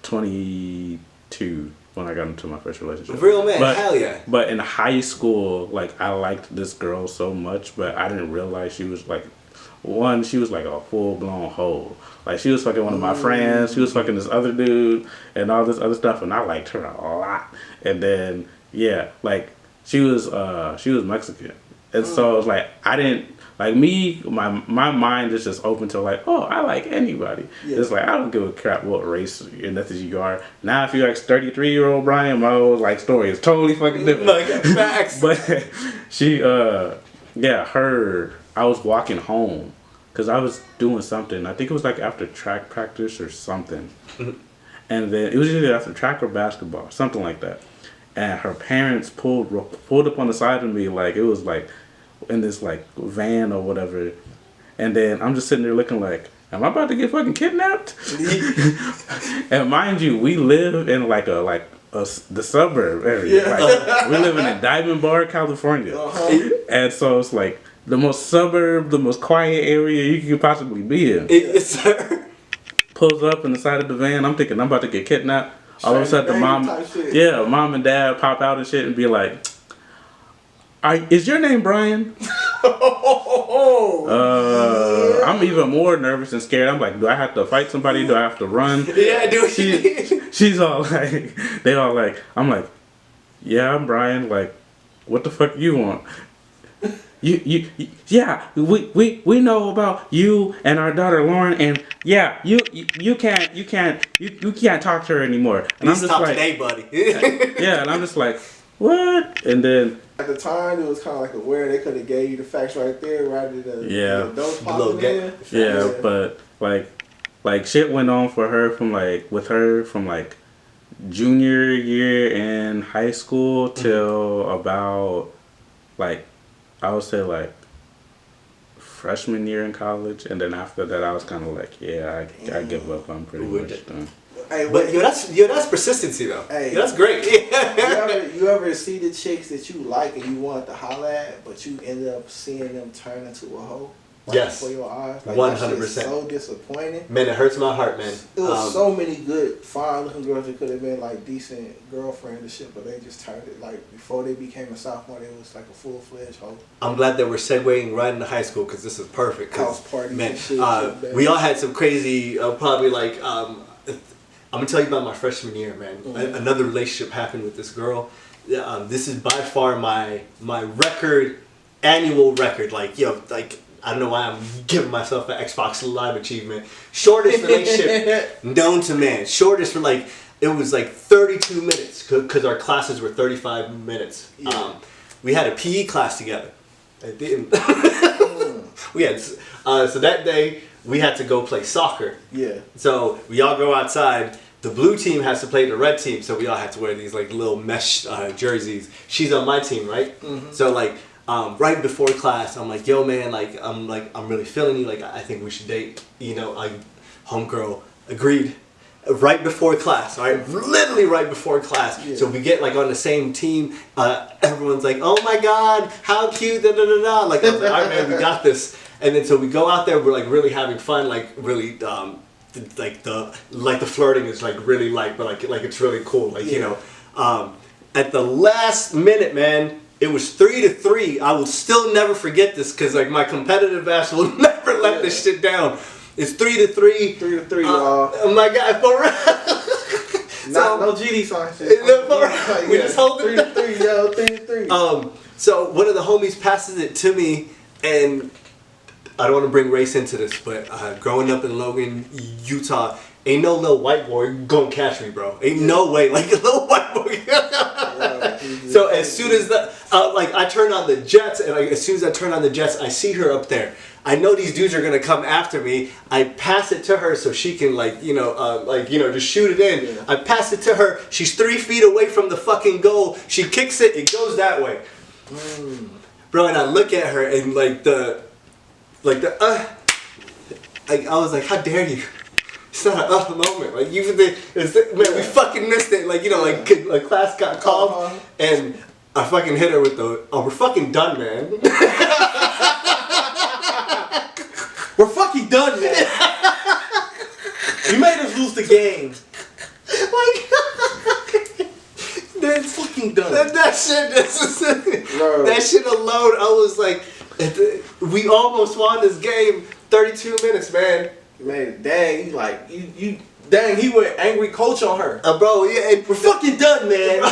22 when I got into my first relationship. Real man, hell yeah. But in high school, like, I liked this girl so much, but I didn't realize she was like, she was like a full-blown hoe. Like, she was fucking one of my friends, she was fucking this other dude, and all this other stuff, and I liked her a lot. And then, yeah, like, she was Mexican. And so it was like, I didn't, like me, my mind is just open to like, oh, I like anybody. Yeah. It's like, I don't give a crap what race and ethnicity you are. Now, if you're like 33-year-old Brian, my whole like story is totally fucking different. Like, facts. But she, I was walking home because I was doing something. I think it was like after track practice or something. Mm-hmm. And then it was either after track or basketball, something like that. And her parents pulled up on the side of me like it was like in this like van or whatever. And then I'm just sitting there looking like, am I about to get fucking kidnapped? And mind you, we live in like the suburb area. Yeah. Like, we live in Diamond Bar, California. Uh-huh. And so it's like the most quiet area you could possibly be in. Yes, sir. Pulls up in the side of the van. I'm thinking I'm about to get kidnapped. All of a sudden, mom and dad pop out and shit and be like, is your name Brian? I'm even more nervous and scared. I'm like, do I have to fight somebody? Do I have to run? Yeah, dude. She's all like, they all like, I'm like, yeah, I'm Brian. Like, what the fuck you want? Yeah, we know about you and our daughter Lauren, and yeah, you can't talk to her anymore. And I'm just like, today, buddy. Yeah, and I'm just like, what? And then at the time, it was kind of like aware they could have gave you the facts right there, rather than those popping in. Yeah, but like shit went on for her from like junior year in high school till about like, I would say like freshman year in college, and then after that I was kind of like, yeah, I give up. I'm pretty much done. Hey, but that's persistency though. Hey, that's great. you ever see the chicks that you like and you want to holler at, but you ended up seeing them turn into a hoe? Yes. Before your eyes. 100%. So disappointing. Man, it hurts my heart, man. It was so many good, fine-looking girls that could have been like decent girlfriend and shit, but they just turned it like before they became a sophomore, they was like a full-fledged hoe. I'm glad that we're segueing right into high school because this is perfect. House parties, man. Shit, we all had some crazy, probably like. I'm gonna tell you about my freshman year, man. Mm-hmm. Another relationship happened with this girl. This is by far my annual record. Like, like. I don't know why I'm giving myself an Xbox Live achievement. Shortest relationship known to man. Shortest for like, it was like 32 minutes because our classes were 35 minutes. Yeah. We had a PE class together. I didn't. We had, so that day we had to go play soccer. Yeah. So we all go outside. The blue team has to play the red team. So we all had to wear these like little mesh jerseys. She's on my team, right? Mm-hmm. So like, right before class, I'm like, yo, man, I'm really feeling you. Like, I think we should date. Homegirl agreed. Right before class, all right? Literally right before class. Yeah. So we get like on the same team. Everyone's like, oh my God, how cute, da da da da. Like, I was like, all right, man, we got this. And then so we go out there, we're like really having fun, like really the flirting is like really light, but like it's really cool. Like you know, at the last minute, man, it was 3-3. I will still never forget this because like my competitive ass will never let this shit down. It's 3-3. 3-3, y'all. Oh my God, for real. No GD sign shit. We just hold it 3-3, yo, 3-3. So one of the homies passes it to me, and I don't want to bring race into this, but growing up in Logan, Utah, ain't no little white boy gonna catch me, bro. Ain't no way, like a little white boy. So as soon as I turn on the jets, and as soon as I turn on the jets, I see her up there. I know these dudes are gonna come after me. I pass it to her so she can just shoot it in. Yeah. I pass it to her. She's 3 feet away from the fucking goal. She kicks it. It goes that way. Bro, and I look at her and I was like, how dare you? It's not an moment. Like we fucking missed it. Like like class got called and I fucking hit her with we're fucking done, man. We're fucking done, man. You made us lose the game. They're fucking done. That shit alone, I was like, we almost won this game. 32 minutes, man. Man, dang, dang, he went angry coach on her. Bro, yeah, we're fucking done, man.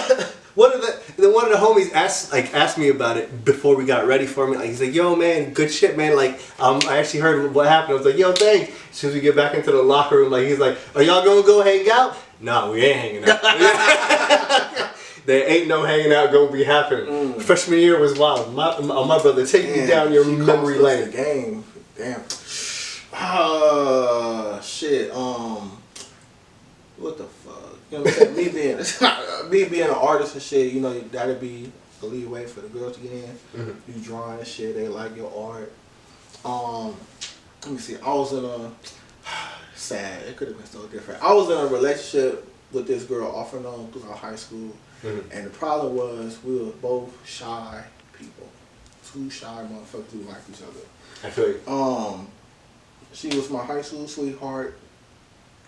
One of the homies asked me about it before we got ready for me. Like, he's like, yo, man, good shit, man. Like, I actually heard what happened. I was like, yo, thanks. As soon as we get back into the locker room, like, he's like, are y'all gonna go hang out? No, we ain't hanging out. There ain't no hanging out gonna be happening. Freshman year was wild. My brother, take me down your memory lane. The game, damn. Shit. What the fuck? You know what I'm saying? me being an artist and shit, you know, that'd be a leeway for the girls to get in. You drawing and shit, they like your art. Let me see. I was in a sad. It could have been so different. I was in a relationship with this girl off and on throughout high school, and the problem was we were both shy people. 2 shy motherfuckers who like each other. I feel you. She was my high school sweetheart.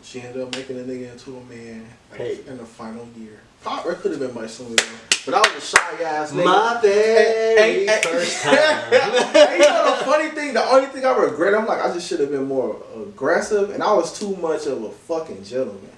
She ended up making a nigga into a man in the final year. Probably could have been much sooner though. But I was a shy ass nigga. My very first time. And you know the funny thing, the only thing I regret, I'm like, I just should have been more aggressive, and I was too much of a fucking gentleman.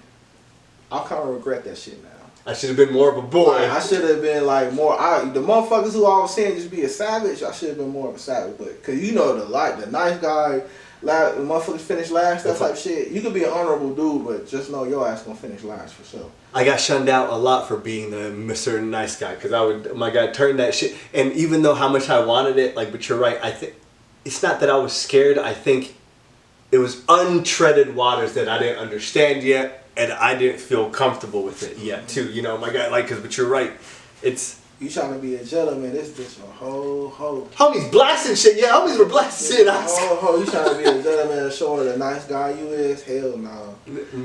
I kind of regret that shit now. I should have been more of a boy. Like, I should have been like more. The motherfuckers who I was saying just be a savage, I should have been more of a savage. But cause you know the nice guy. The motherfuckers finish last, that type of shit. You could be an honorable dude, but just know your ass gonna finish last for sure. I got shunned out a lot for being the Mr. Nice Guy because my God, turn that shit. And even though how much I wanted it, like, but you're right. I think it's not that I was scared. I think it was untreaded waters that I didn't understand yet, and I didn't feel comfortable with it yet too. You know, my God, like, but you're right. It's. You trying to be a gentleman, this bitch a whole hoe. Homies blasting shit, yeah, homies were blasting shit. You trying to be a gentleman and showing the nice guy you is? Hell no.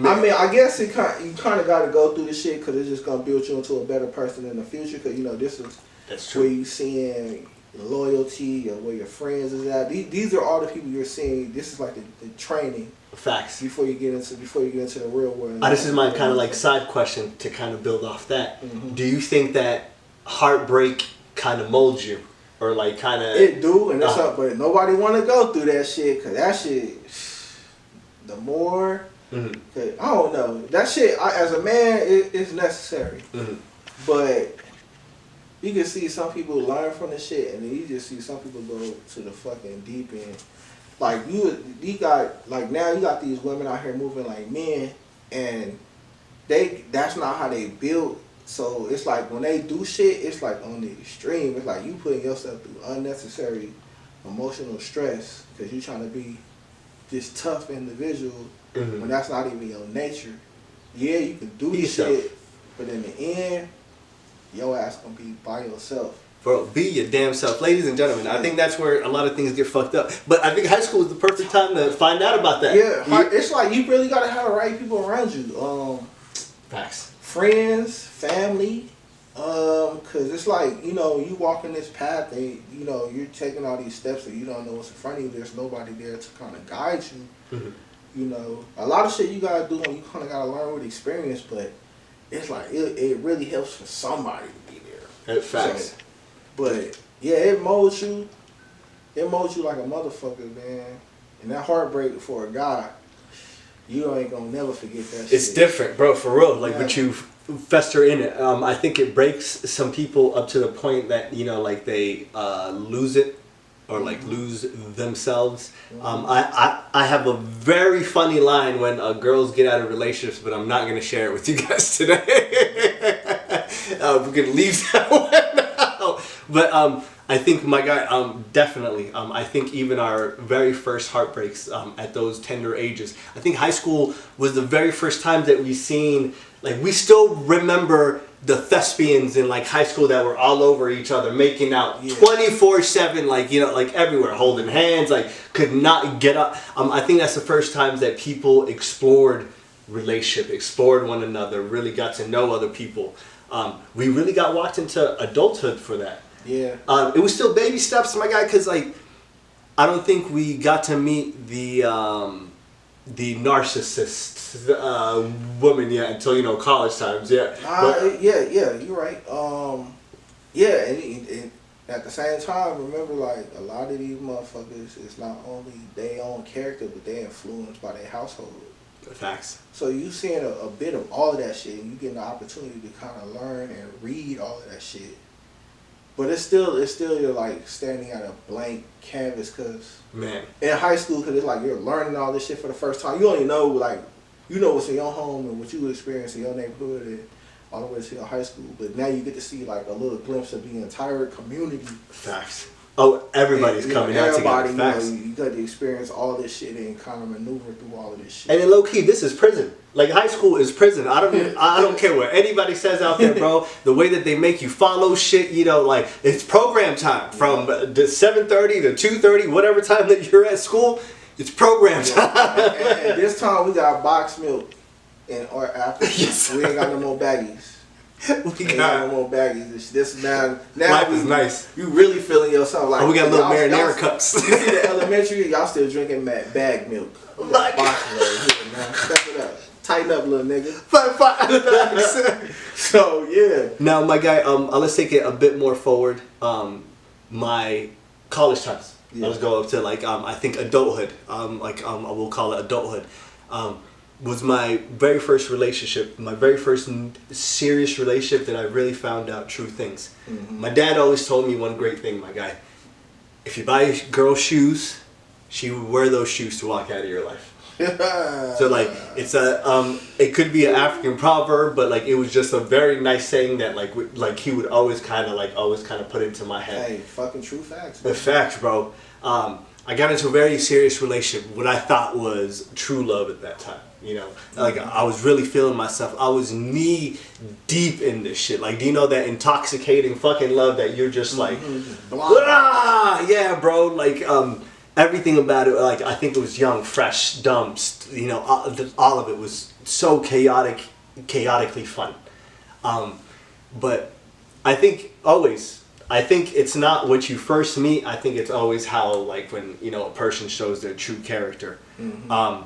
I mean, I guess you kind of got to go through the shit because it's just going to build you into a better person in the future because, you know, this is where you seeing loyalty or where your friends is at. These are all the people you're seeing. This is like the training. Facts. Before you get into the real world. This is my kind of like side question to kind of build off that. Do you think that Heartbreak kind of molds you, or like kind of it do, and it's up, but nobody want to go through that shit because that shit. The more, I don't know, that shit as a man it's necessary, but you can see some people learn from the shit, and then you just see some people go to the fucking deep end. Like you got like now you got these women out here moving like men, and that's not how they build. So it's like when they do shit, it's like on the extreme. It's like you putting yourself through unnecessary emotional stress because you trying to be this tough individual when that's not even your nature. Yeah, you can do this shit, but in the end, your ass gonna be by yourself. Bro, be your damn self. Ladies and gentlemen, I think that's where a lot of things get fucked up. But I think high school is the perfect time to find out about that. Yeah, it's like you really gotta have the right people around you. Facts. Friends, family, cause it's like, you know, you walk in this path and, you know, you're taking all these steps and you don't know what's in front of you. There's nobody there to kind of guide you. You know, a lot of shit you gotta do and you kind of gotta learn with experience, but it's like it really helps for somebody to be there. Facts. So, but yeah, it molds you. It molds you like a motherfucker, man. And that heartbreak for a guy, you ain't gonna never forget that shit. It's different, bro, for real. Like, but you fester in it. I think it breaks some people up to the point that, you know, like they lose it or like lose themselves. I have a very funny line when girls get out of relationships, but I'm not going to share it with you guys today. We're going to leave that one out. But I think, my guy, definitely. I think even our very first heartbreaks at those tender ages. I think high school was the very first time that we seen, like, we still remember the thespians in like high school that were all over each other, making out 24/7, like, you know, like everywhere, holding hands, like could not get up. I think that's the first times that people explored relationship, explored one another, really got to know other people. We really got walked into adulthood for that. Yeah. It was still baby steps, my guy, because like I don't think we got to meet the narcissist woman yet until, you know, college times. Yeah. You're right. And at the same time, remember, like, a lot of these motherfuckers is not only their own character, but they're influenced by their household. Facts. So you seeing a bit of all of that shit, and you getting the opportunity to kind of learn and read all of that shit. But it's still you're like standing at a blank canvas, cause man, in high school, cause it's like you're learning all this shit for the first time. You only know, like, you know what's in your home and what you experience in your neighborhood and all the way to your high school. But now you get to see like a little glimpse of the entire community. Facts. Oh, everybody's coming out together. Facts. You got to experience all this shit and kind of maneuver through all of this shit. And then low key, this is prison. Like, high school is prison. I don't care what anybody says out there, bro. The way that they make you follow shit, you know, like, it's program time from the 7:30 to 2:30, whatever time that you're at school. It's program time. And this time we got box milk or apples. Yes. We ain't got no more baggies. We got no more baggies. This now life is nice. You really feeling yourself like. Oh, we got little marinara cups. You see the elementary, y'all still drinking bag milk. Like, box milk now. Step it up. Tighten up, little nigga. Facts. So yeah. Now, my guy, let's take it a bit more forward. My college times. Yeah. Let's go up to like I think adulthood. I will call it adulthood. Was my very first relationship, my very first serious relationship that I really found out true things. Mm-hmm. My dad always told me one great thing, my guy. If you buy a girl shoes, she would wear those shoes to walk out of your life. So like it's it could be an African proverb, but like it was just a very nice saying that like he would always kind of put into my head. Hey, fucking true facts. The facts, bro. I got into a very serious relationship, what I thought was true love at that time. You know, like I was really feeling myself. I was knee deep in this shit. Like, do you know that intoxicating fucking love that you're just like, yeah, bro. Like, everything about it. Like, I think it was young, fresh, dumb. You know, all of it was so chaotically fun. But I think it's not what you first meet. I think it's always how, like, when, you know, a person shows their true character. Mm-hmm.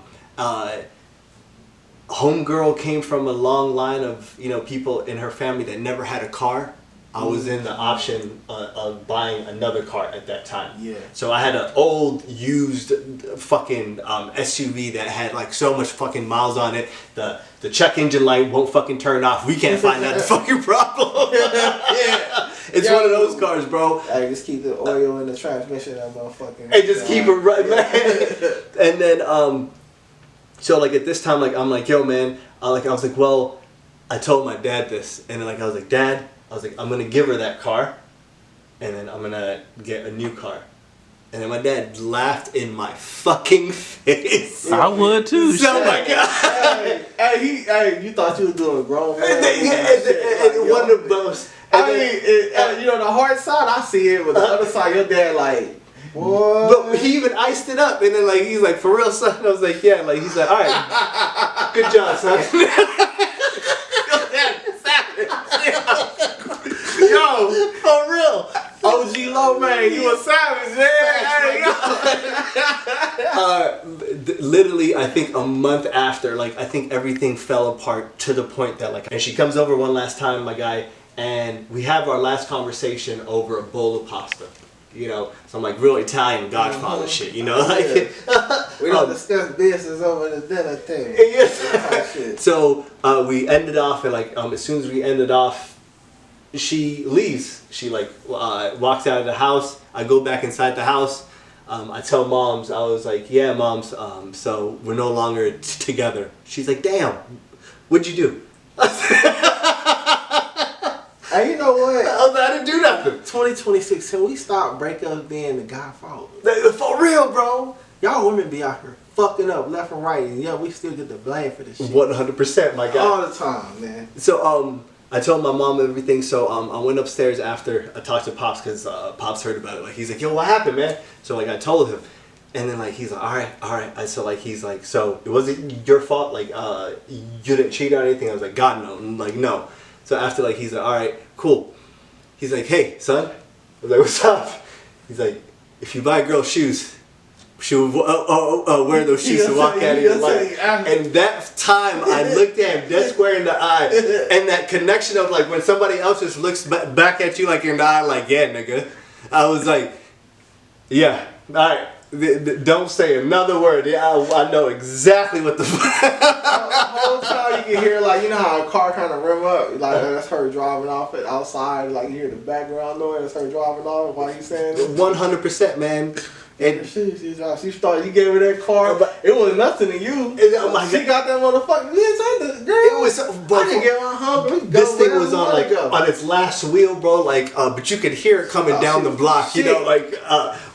Homegirl came from a long line of, you know, people in her family that never had a car. I was in the option of buying another car at that time. Yeah. So I had an old, used fucking SUV that had like so much fucking miles on it. The check engine light won't fucking turn off. We can't find out the fucking problem. Yeah. It's one of those cars, bro. Hey, just keep the oil in the transmission, that motherfucking. Hey, just keep it right, man. And then, so like at this time, like I'm like, yo, man, I was like, well, I told my dad this, and then like I was like, Dad, I was like, I'm gonna give her that car, and then I'm gonna get a new car. And then my dad laughed in my fucking face. I would too. Oh my god! Hey, you thought you was doing a grown man? And one of those. You know, the hard side, I see it, but the other side, your dad like. What? But he even iced it up, and then like he's like, for real, son. I was like, yeah. Like he's like, all right, good job, son. Yo, for real. OG Low Man, you a savage, man. literally, I think a month after, like, I think everything fell apart to the point that, like, and she comes over one last time, my guy, and we have our last conversation over a bowl of pasta. You know, so I'm like real Italian Godfather shit, you know? Like, we don't discuss business over the dinner table. Yes. So we ended off, and like as soon as we ended off, she leaves. She like walks out of the house. I go back inside the house. I tell moms, I was like, yeah, moms, so we're no longer together. She's like, damn, what'd you do? And you know what? I didn't do nothing. 2026, till we stop breakups being the guy fault. For real, bro. Y'all women be out here fucking up left and right, and yeah, we still get the blame for this shit. 100%, my guy. All the time, man. So, I told my mom everything, so I went upstairs after I talked to Pops, because Pops heard about it. Like, he's like, yo, what happened, man? So, like, I told him. And then, like, he's like, all right. So, like, he's like, so, it wasn't your fault? Like, you didn't cheat or anything? I was like, God, no. I'm like, no. So, after, like, he's like, all right, cool. He's like, hey, son. I was like, what's up? He's like, if you buy a girl shoes, she'll wear those shoes to walk out of your life. And that time I looked at him dead square in the eye. And that connection of like when somebody else just looks back at you like in the eye like, yeah, nigga. I was like, yeah, all right. Don't say another word. I know exactly what the fuck. The whole time you can hear, like, you know how a car kind of rev up, like that's her driving off it outside, like you hear the background noise, that's her driving off while you saying it. 100%, man. And she started, you gave her that car, but it was nothing to you. She got that motherfucker. It was, but I didn't get my hump. This thing was on like on its last wheel, bro. Like, but you could hear it coming down the block, you know, like,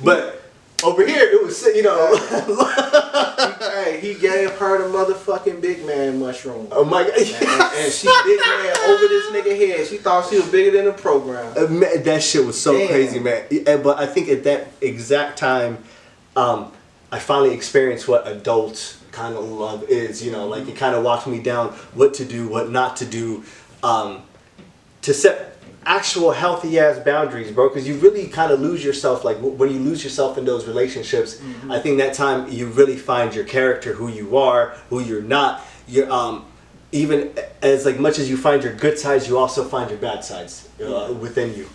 but. Over here, it was, you know. Hey, he gave her the motherfucking big man mushroom. Oh my God. And she big man over this nigga head. She thought she was bigger than the program. Man, that shit was so crazy, man. But I think at that exact time, I finally experienced what adult kind of love is, you know. Like, it kind of walked me down what to do, what not to do, to set actual healthy ass boundaries, bro, because you really kind of lose yourself. Like when you lose yourself in those relationships, I think that time you really find your character, who you are, who you're not. You're even as like much as you find your good sides, you also find your bad sides within you.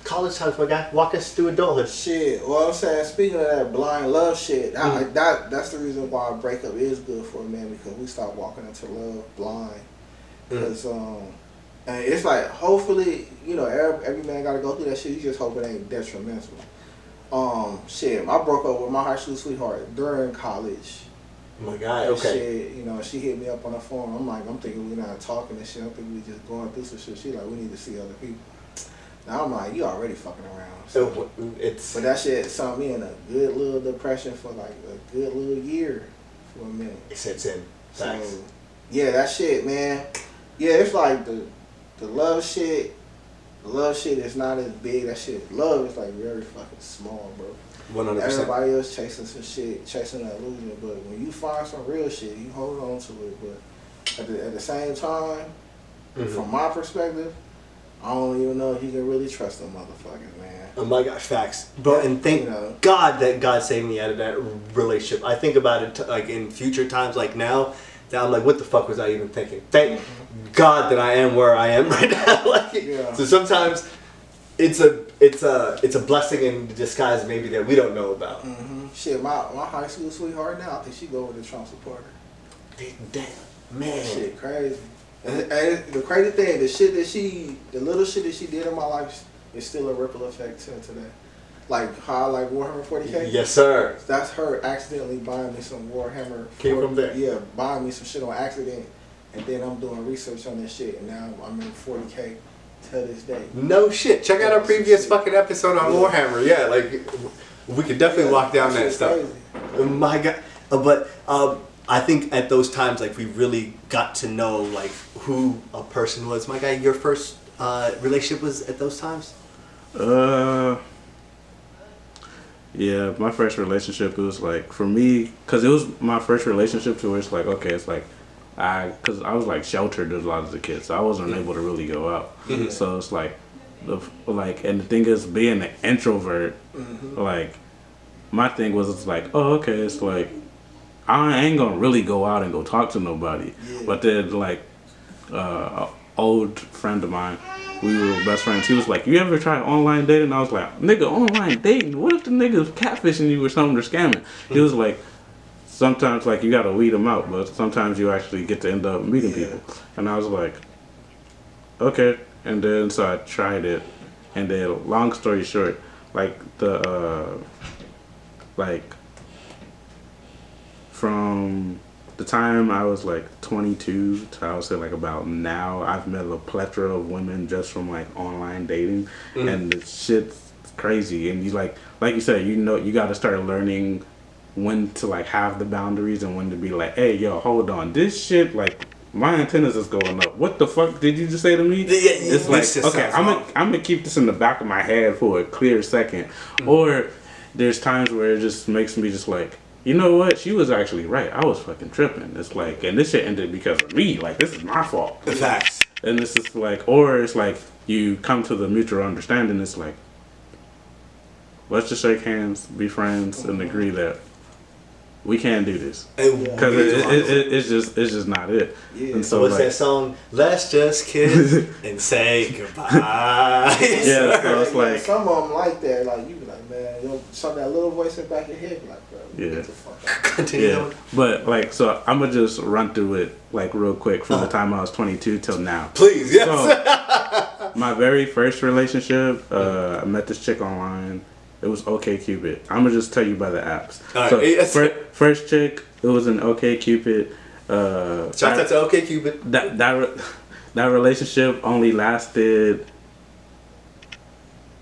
College times, my guy, walk us through adulthood. Shit, well, I'm saying, speaking of that blind love shit, that's the reason why a breakup is good for a man, because we start walking into love blind. Because and it's like, hopefully, you know, every man got to go through that shit. You just hope it ain't detrimental. Shit, I broke up with my high school sweetheart during college. Oh my God, okay. Shit, you know, she hit me up on the phone. I'm thinking we're not talking and shit. I'm thinking we just going through some shit. She like, we need to see other people. Now I'm like, you already fucking around. So, but that shit sunk me in a good little depression for like a good little year for a minute. It sets in. Thanks. So, yeah, that shit, man. Yeah, it's like the love shit is not as big. That shit, love is like very fucking small, bro. 100%. Everybody else chasing some shit, chasing that illusion. But when you find some real shit, you hold on to it. But at the same time, from my perspective, I don't even know if you can really trust them motherfuckers, man. Oh my God, facts. Bro, and thank God that God saved me out of that relationship. I think about it like in future times, like now, that I'm like, what the fuck was I even thinking? Thank God that I am where I am right now. Like, so sometimes it's a blessing in disguise maybe that we don't know about. Shit, my high school sweetheart now, I think she go with the Trump supporter. Damn, man. That shit crazy. And the crazy thing, the little shit that she did in my life is still a ripple effect to today. Like how I like Warhammer 40K. Yes, sir. That's her accidentally buying me some Warhammer. Came from there. Yeah, buying me some shit on accident, and then I'm doing research on this shit, and now I'm in 40K to this day. No shit. Check out our previous fucking episode on Warhammer. Yeah, like we could definitely walk down that stuff. Crazy. Oh my God. But I think at those times, like, we really got to know like who a person was. My guy, your first relationship was at those times? Yeah, my first relationship, it was like, for me, because it was my first relationship to where it's like, okay, it's like, because I was like sheltered a lot as a kid, so I wasn't able to really go out. So it's like, and the thing is, being an introvert, like, my thing was, it's like, oh, okay, it's like, I ain't gonna really go out and go talk to nobody. Yeah. But then like an old friend of mine, we were best friends. He was like, "You ever try online dating?" I was like, "Nigga, online dating? What if the nigga's catfishing you or something or scamming?" He was like, "Sometimes like you gotta weed them out, but sometimes you actually get to end up meeting people." And I was like, "Okay." And then so I tried it, and then long story short, like from the time I was like 22 to I would say like about now, I've met a plethora of women just from like online dating, and the shit's crazy. And you like you said, you know, you got to start learning when to like have the boundaries and when to be like, hey, yo, hold on, this shit like. My antennas is going up. What the fuck did you just say to me? It's like, okay, I'm gonna keep this in the back of my head for a clear second. Or there's times where it just makes me just like, you know what? She was actually right. I was fucking tripping. It's like, and this shit ended because of me. Like, this is my fault. The facts. And this is like, or it's like you come to the mutual understanding. It's like, let's just shake hands, be friends, and agree that we can't do this, because it's just not it. Yeah. And so what's like, that song? Let's just kiss and say goodbye. Yeah, so it's like some of them like that. Like you be like, man, you know, some that little voice in the back of your head be like, bro, Yeah. get the fuck out. Continue. yeah, but like, so I'm gonna just run through it like real quick from the time I was 22 till now. Please, yes. So, my very first relationship, I met this chick online. It was OkCupid. I'm gonna just tell you by the apps. All So right, yes. first chick, it was an OkCupid. Shout out to OkCupid. That relationship only lasted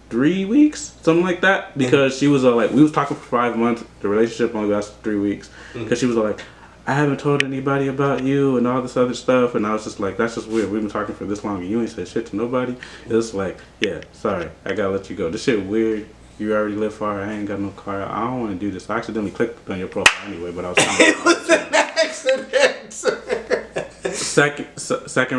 3 weeks, something like that, because she was like, we was talking for 5 months. The relationship only lasted 3 weeks because she was like, I haven't told anybody about you and all this other stuff. And I was just like, that's just weird. We've been talking for this long and you ain't said shit to nobody. It was like, yeah, sorry, I gotta let you go. This shit weird. You already live far. I ain't got no car. I don't want to do this. I accidentally clicked on your profile anyway, but I was trying to. It was an accident. Second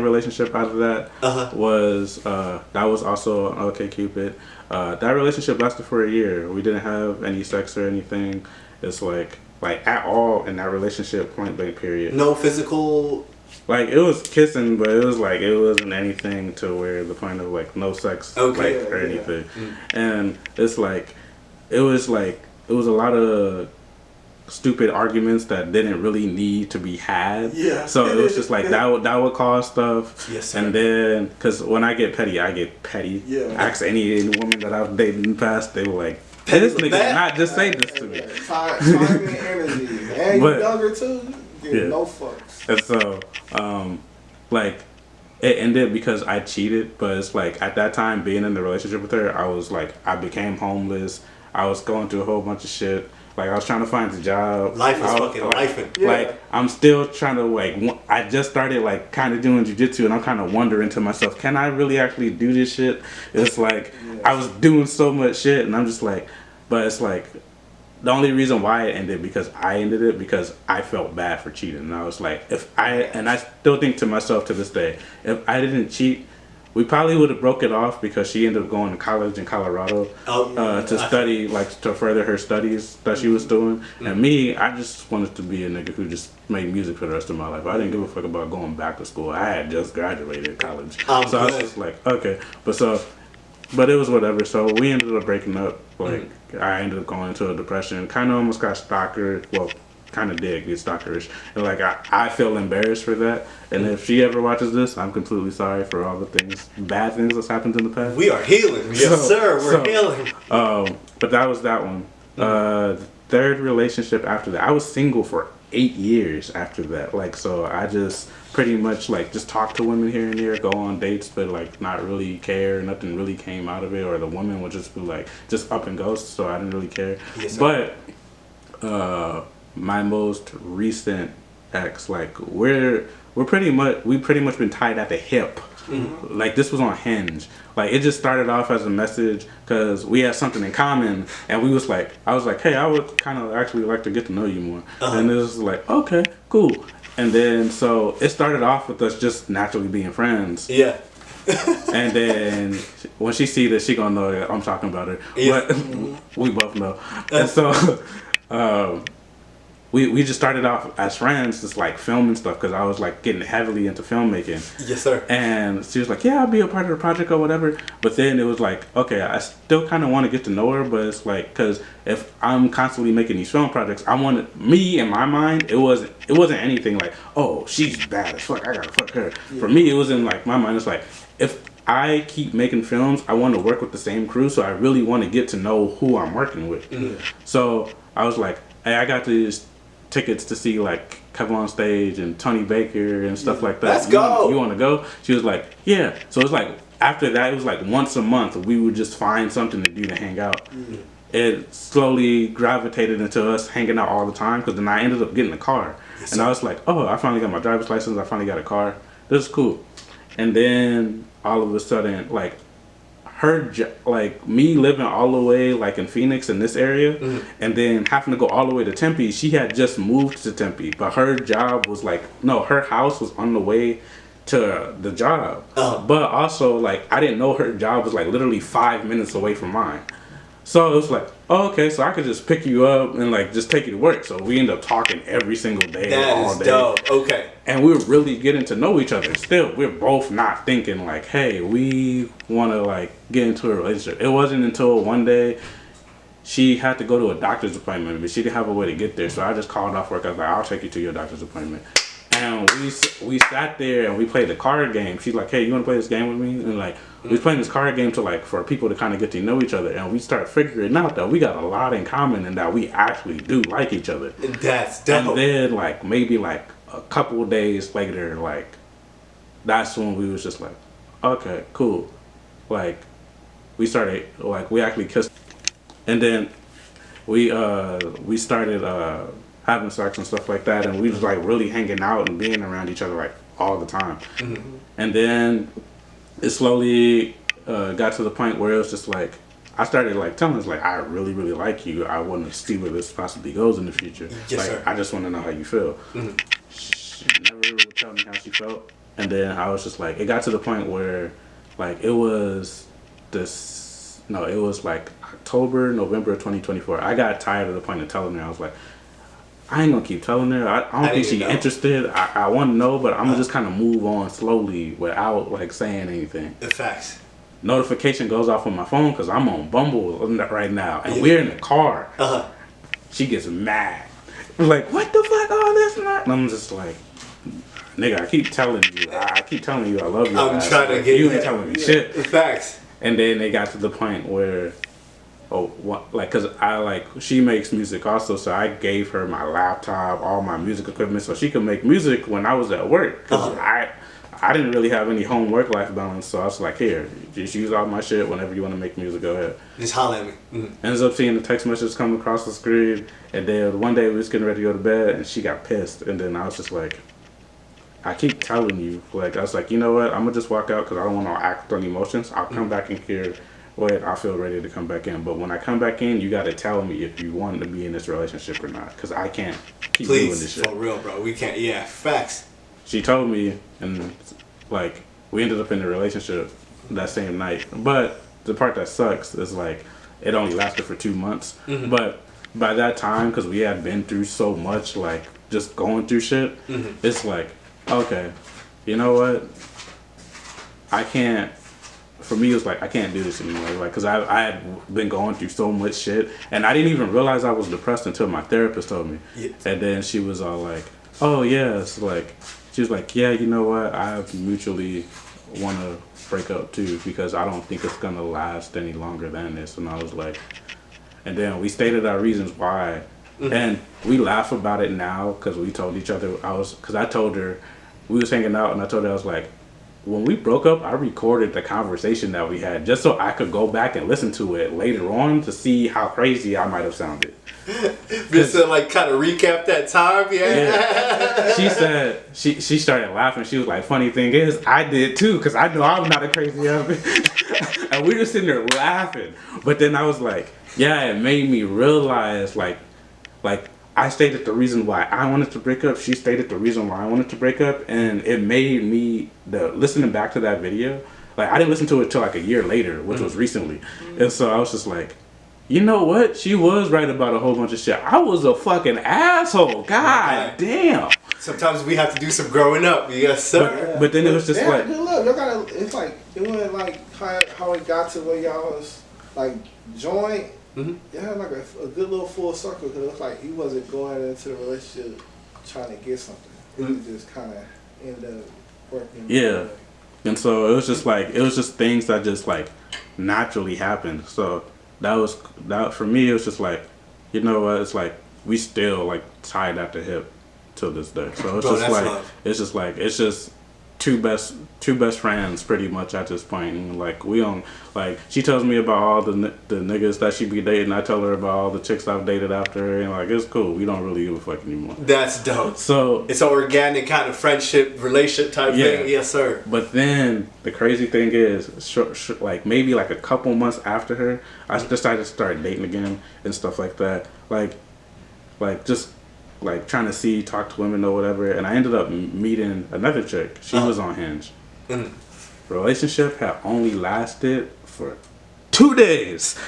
relationship out of that was that was also an OkCupid. That relationship lasted for a year. We didn't have any sex or anything. It's like at all in that relationship, point blank period. No physical. Like, it was kissing, but it was like, it wasn't anything to where the point of like no sex or anything. And it's like, it was a lot of stupid arguments that didn't really need to be had. Yeah. So it was just like that would cause stuff. Yes, sir. And then, because when I get petty, I get petty. Yeah. Ask any woman that I've dated in the past, they were like, hey, this nigga did not just say this to me. Time and energy. And you younger too. Yeah. No fucks. And so, like, it ended because I cheated, but it's like, at that time, being in the relationship with her, I was like, I became homeless. I was going through a whole bunch of shit. Like, I was trying to find a job. Life is fucking like, lifing. Like, I'm still trying to, like, I just started, like, kind of doing jiu-jitsu, and I'm kind of wondering to myself, can I really actually do this shit? It's like, I was doing so much shit, and I'm just like, but it's like, the only reason why it ended because I felt bad for cheating. And I was like, and I still think to myself to this day, if I didn't cheat, we probably would have broke it off because she ended up going to college in Colorado to study, like, to further her studies that she was doing. And me, I just wanted to be a nigga who just made music for the rest of my life. I didn't give a fuck about going back to school. I had just graduated college. So I was just like, okay. But it was whatever. So we ended up breaking up. Like, I ended up going into a depression. Kind of almost got stalker. Well, kind of did get stalkerish. And like, I feel embarrassed for that. And if she ever watches this, I'm completely sorry for all the bad things that's happened in the past. We are healing. Yes, sir. We're healing. But that was that one. Third relationship after that, I was single for 8 years after that. Like, so I just pretty much like just talk to women here and there, go on dates, but like not really care. Nothing really came out of it, or the woman would just be like just up and ghost. So I didn't really care. Yes, but my most recent ex, like we pretty much been tied at the hip. Like, this was on Hinge. Like, it just started off as a message because we had something in common, and I was like, hey, I would kind of actually like to get to know you more. And it was like, okay, cool. And then so it started off with us just naturally being friends. Yeah. And then when she see this, she gonna know that I'm talking about her. Yeah. But we both know. And so we just started off as friends, just like filming stuff, because I was like getting heavily into filmmaking. Yes, sir. And she was like, yeah, I'll be a part of the project or whatever. But then it was like, okay, I still kind of want to get to know her, but it's like, because if I'm constantly making these film projects, I wanted, me in my mind, it wasn't anything like, oh, she's bad as fuck, I gotta fuck her. Yeah. For me, it was in like my mind, it's like, if I keep making films, I want to work with the same crew, so I really want to get to know who I'm working with. Mm-hmm. So I was like, hey, I got these tickets to see like Kevin on Stage and Tony Baker and stuff like that. Let's go. You want to go? She was like, yeah. So it's like after that, it was like once a month we would just find something to do to hang out. Mm-hmm. It slowly gravitated into us hanging out all the time, because then I ended up getting a car. Yes, and I was like, oh, I finally got my driver's license. I finally got a car. This is cool. And then all of a sudden, like, like me living all the way like in Phoenix in this area, mm-hmm. and then having to go all the way to Tempe. She had just moved to Tempe, but her job was like, no, her house was on the way to the job. But also, like, I didn't know her job was like literally 5 minutes away from mine. So it was like, oh, okay, so I could just pick you up and like just take you to work. So we end up talking every single day, all day. Dope. Okay. And we're really getting to know each other. Still, we're both not thinking like, hey, we want to like get into a relationship. It wasn't until one day she had to go to a doctor's appointment, but she didn't have a way to get there. So I just called off work. I was like, I'll take you to your doctor's appointment. And we sat there and we played the card game. She's like, hey, you want to play this game with me? And like, we was playing this card game to like, for people to kind of get to know each other. And we start figuring out that we got a lot in common and that we actually do like each other. That's dope. And then like, maybe like a couple of days later, like, that's when we was just like, okay, cool. Like, we started, like, we actually kissed. And then we started having sex and stuff like that, and we was like really hanging out and being around each other like all the time. Mm-hmm. And then it slowly got to the point where it was just like, I started like telling us like, I really, really like you. I want to see where this possibly goes in the future. Yes, like, sir. I just want to know how you feel. Mm-hmm. She never would tell me how she felt. And then I was just like, it got to the point where like it was like October, November of 2024. I got tired of the point of telling her. I was like, I ain't gonna keep telling her. I don't think she's interested. I want to know, but I'm gonna just kind of move on slowly without like saying anything. The facts. Notification goes off on my phone because I'm on Bumble right now, and we're in the car. She gets mad. Like, what the fuck, all this and that? And I'm just like, nigga, I keep telling you I love you. I'm trying to get you ain't telling me shit. The facts. And then they got to the point where, cause she makes music also, so I gave her my laptop, all my music equipment, so she could make music when I was at work. Cause I didn't really have any home work life balance, so I was like, here, just use all my shit. Whenever you want to make music, go ahead. Just holler at me. Mm-hmm. Ends up seeing the text message come across the screen, and then one day we was getting ready to go to bed, and she got pissed, and then I was just like, I keep telling you, like, I was like, you know what, I'm gonna just walk out because I don't want to act on emotions. I'll come back in here when I feel ready to come back in. But when I come back in, you got to tell me if you want to be in this relationship or not, because I can't keep doing this shit. For real, bro. We can't. Yeah, facts. She told me, and like, we ended up in a relationship that same night. But the part that sucks is like, it only lasted for 2 months. Mm-hmm. But by that time, because we had been through so much, like, just going through shit, mm-hmm. It's like, okay, you know what? I can't. For me, it was like, I can't do this anymore. Like, cause I had been going through so much shit, and I didn't even realize I was depressed until my therapist told me. Yes. And then she was all like, "Oh yes," like, she was like, "Yeah, you know what? I mutually want to break up too because I don't think it's gonna last any longer than this." And I was like, and then we stated our reasons why, mm-hmm. and we laugh about it now because we told each other. Cause I told her, we was hanging out, and I told her, I was like, when we broke up, I recorded the conversation that we had just so I could go back and listen to it later on to see how crazy I might have sounded. Just to like kind of recap that time, yeah. She said she started laughing. She was like, "Funny thing is, I did too, because I know I'm not a crazy ass bitch." And we were sitting there laughing. But then I was like, yeah, it made me realize like I stated the reason why I wanted to break up. She stated the reason why I wanted to break up, and it made me listening back to that video. Like, I didn't listen to it till like a year later, which was recently, and so I was just like, you know what? She was right about a whole bunch of shit. I was a fucking asshole. God damn. Sometimes we have to do some growing up. Yes, sir. But then it was just like, good luck. Y'all gotta. It's like it wasn't like how it got to where y'all was like joined. Mm-hmm. It had like a good little full circle because it was like he wasn't going into the relationship trying to get something. It just kind of ended up working. yeah. And so it was just things that just like naturally happened. So that for me, it was just like, you know what? It's like we still like tied at the hip till this day. So it's it's just two best friends pretty much at this point. And like we don't like, she tells me about all the niggas that she be dating. I tell her about all the chicks I've dated after her, and like it's cool. We don't really give a fuck anymore. That's dope. So it's an organic kind of friendship, relationship type thing. Yes, sir. But then the crazy thing is, like maybe like a couple months after her, I decided to start dating again and stuff like that. Like just like trying to talk to women or whatever, and I ended up meeting another chick. She was on Hinge. Relationship had only lasted for 2 days.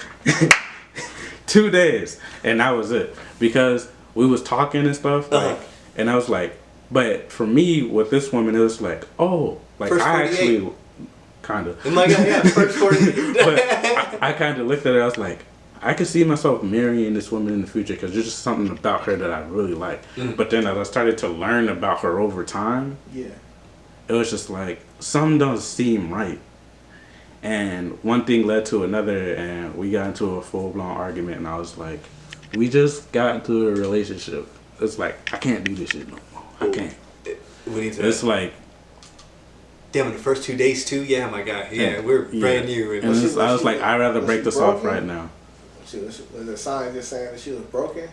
2 days, and that was it, because we was talking and stuff, like, and I was like, but for me with this woman, it was like, oh, like first I 48. actually kind of, first 48. but I kind of looked at it. I was like, I could see myself marrying this woman in the future because there's just something about her that I really like. But then as I started to learn about her over time, it was just like, something doesn't seem right. And one thing led to another, and we got into a full-blown argument, and I was like, we just got into a relationship. It's like, I can't do this shit no more. I can't. It's like, damn, in the first 2 days too? Yeah, my guy. Yeah, we're brand new. And I was like, I'd rather break this off right now. Was the sign just saying that she was broken?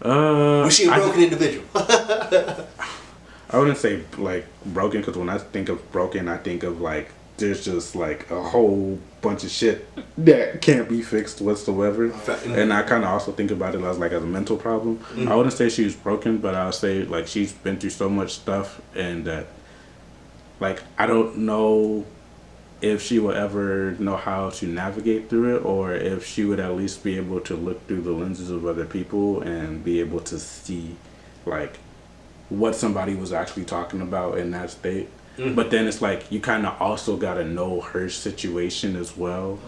Was she a broken individual? I wouldn't say like broken, because when I think of broken, I think of like there's just like a whole bunch of shit that can't be fixed whatsoever. And I kind of also think about it as like as a mental problem. I wouldn't say she was broken, but I would say like she's been through so much stuff, and that like I don't know if she will ever know how to navigate through it, or if she would at least be able to look through the lenses of other people and be able to see like what somebody was actually talking about in that state. But then it's like you kind of also got to know her situation as well,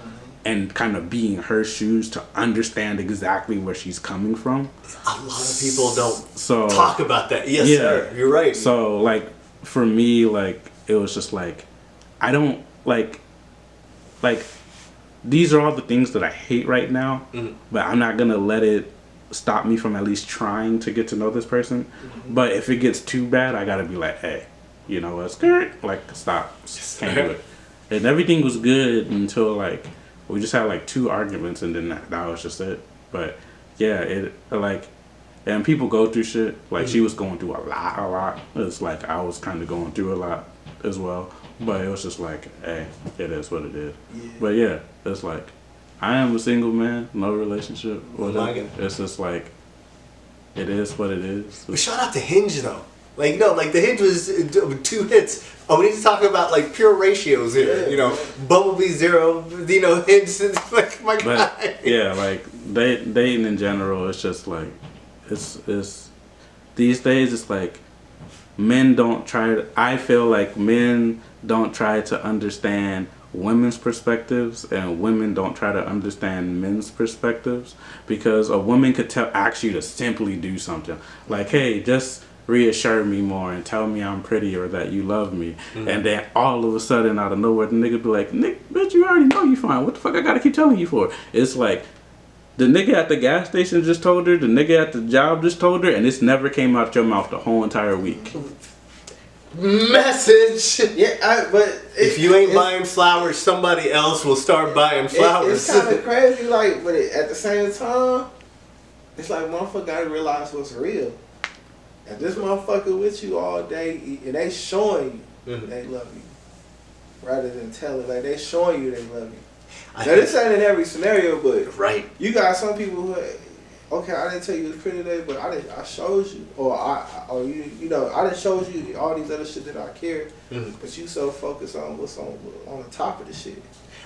and kind of be in her shoes to understand exactly where she's coming from. A lot of people don't talk about that. Yes, sir. You're right. So like for me, like it was just like, I don't like these are all the things that I hate right now, but I'm not gonna let it stop me from at least trying to get to know this person. But if it gets too bad, I gotta be like, hey, you know what, like stop, can't do it. And everything was good until like we just had like 2 arguments, and then that was just it. But yeah, it like, and people go through shit. Like she was going through a lot. It's like I was kind of going through a lot as well. But it was just like, hey, it is what it is. But yeah, it's like, I am a single man, no relationship. It's just like, it is what it is. But shout out to Hinge though. Like, no, like the Hinge was 2 hits. Oh, we need to talk about like pure ratios here. You know, Bumblebee 0, you know, Hinge, like my guy. Yeah, like dating in general, it's just like, it's these days it's like, I feel like men don't try to understand women's perspectives, and women don't try to understand men's perspectives, because a woman could ask you to simply do something like, hey, just reassure me more and tell me I'm pretty or that you love me, and then all of a sudden out of nowhere the nigga be like, Nick, bitch, you already know you fine, what the fuck I gotta keep telling you for? It's like, the nigga at the gas station just told her, the nigga at the job just told her, and it's never came out your mouth the whole entire week. Message. Yeah, but if you ain't buying flowers, somebody else will start buying flowers. It's kind of crazy, like, but at the same time, it's like motherfucker gotta realize what's real. And this motherfucker with you all day, and they showing you they love you, rather than telling, like they showing you they love you. Now this ain't in every scenario, but right, you got some people who okay, I didn't tell you it's pretty today, but I showed you, or I didn't show you all these other shit that I care, but you so focused on what's on the top of the shit.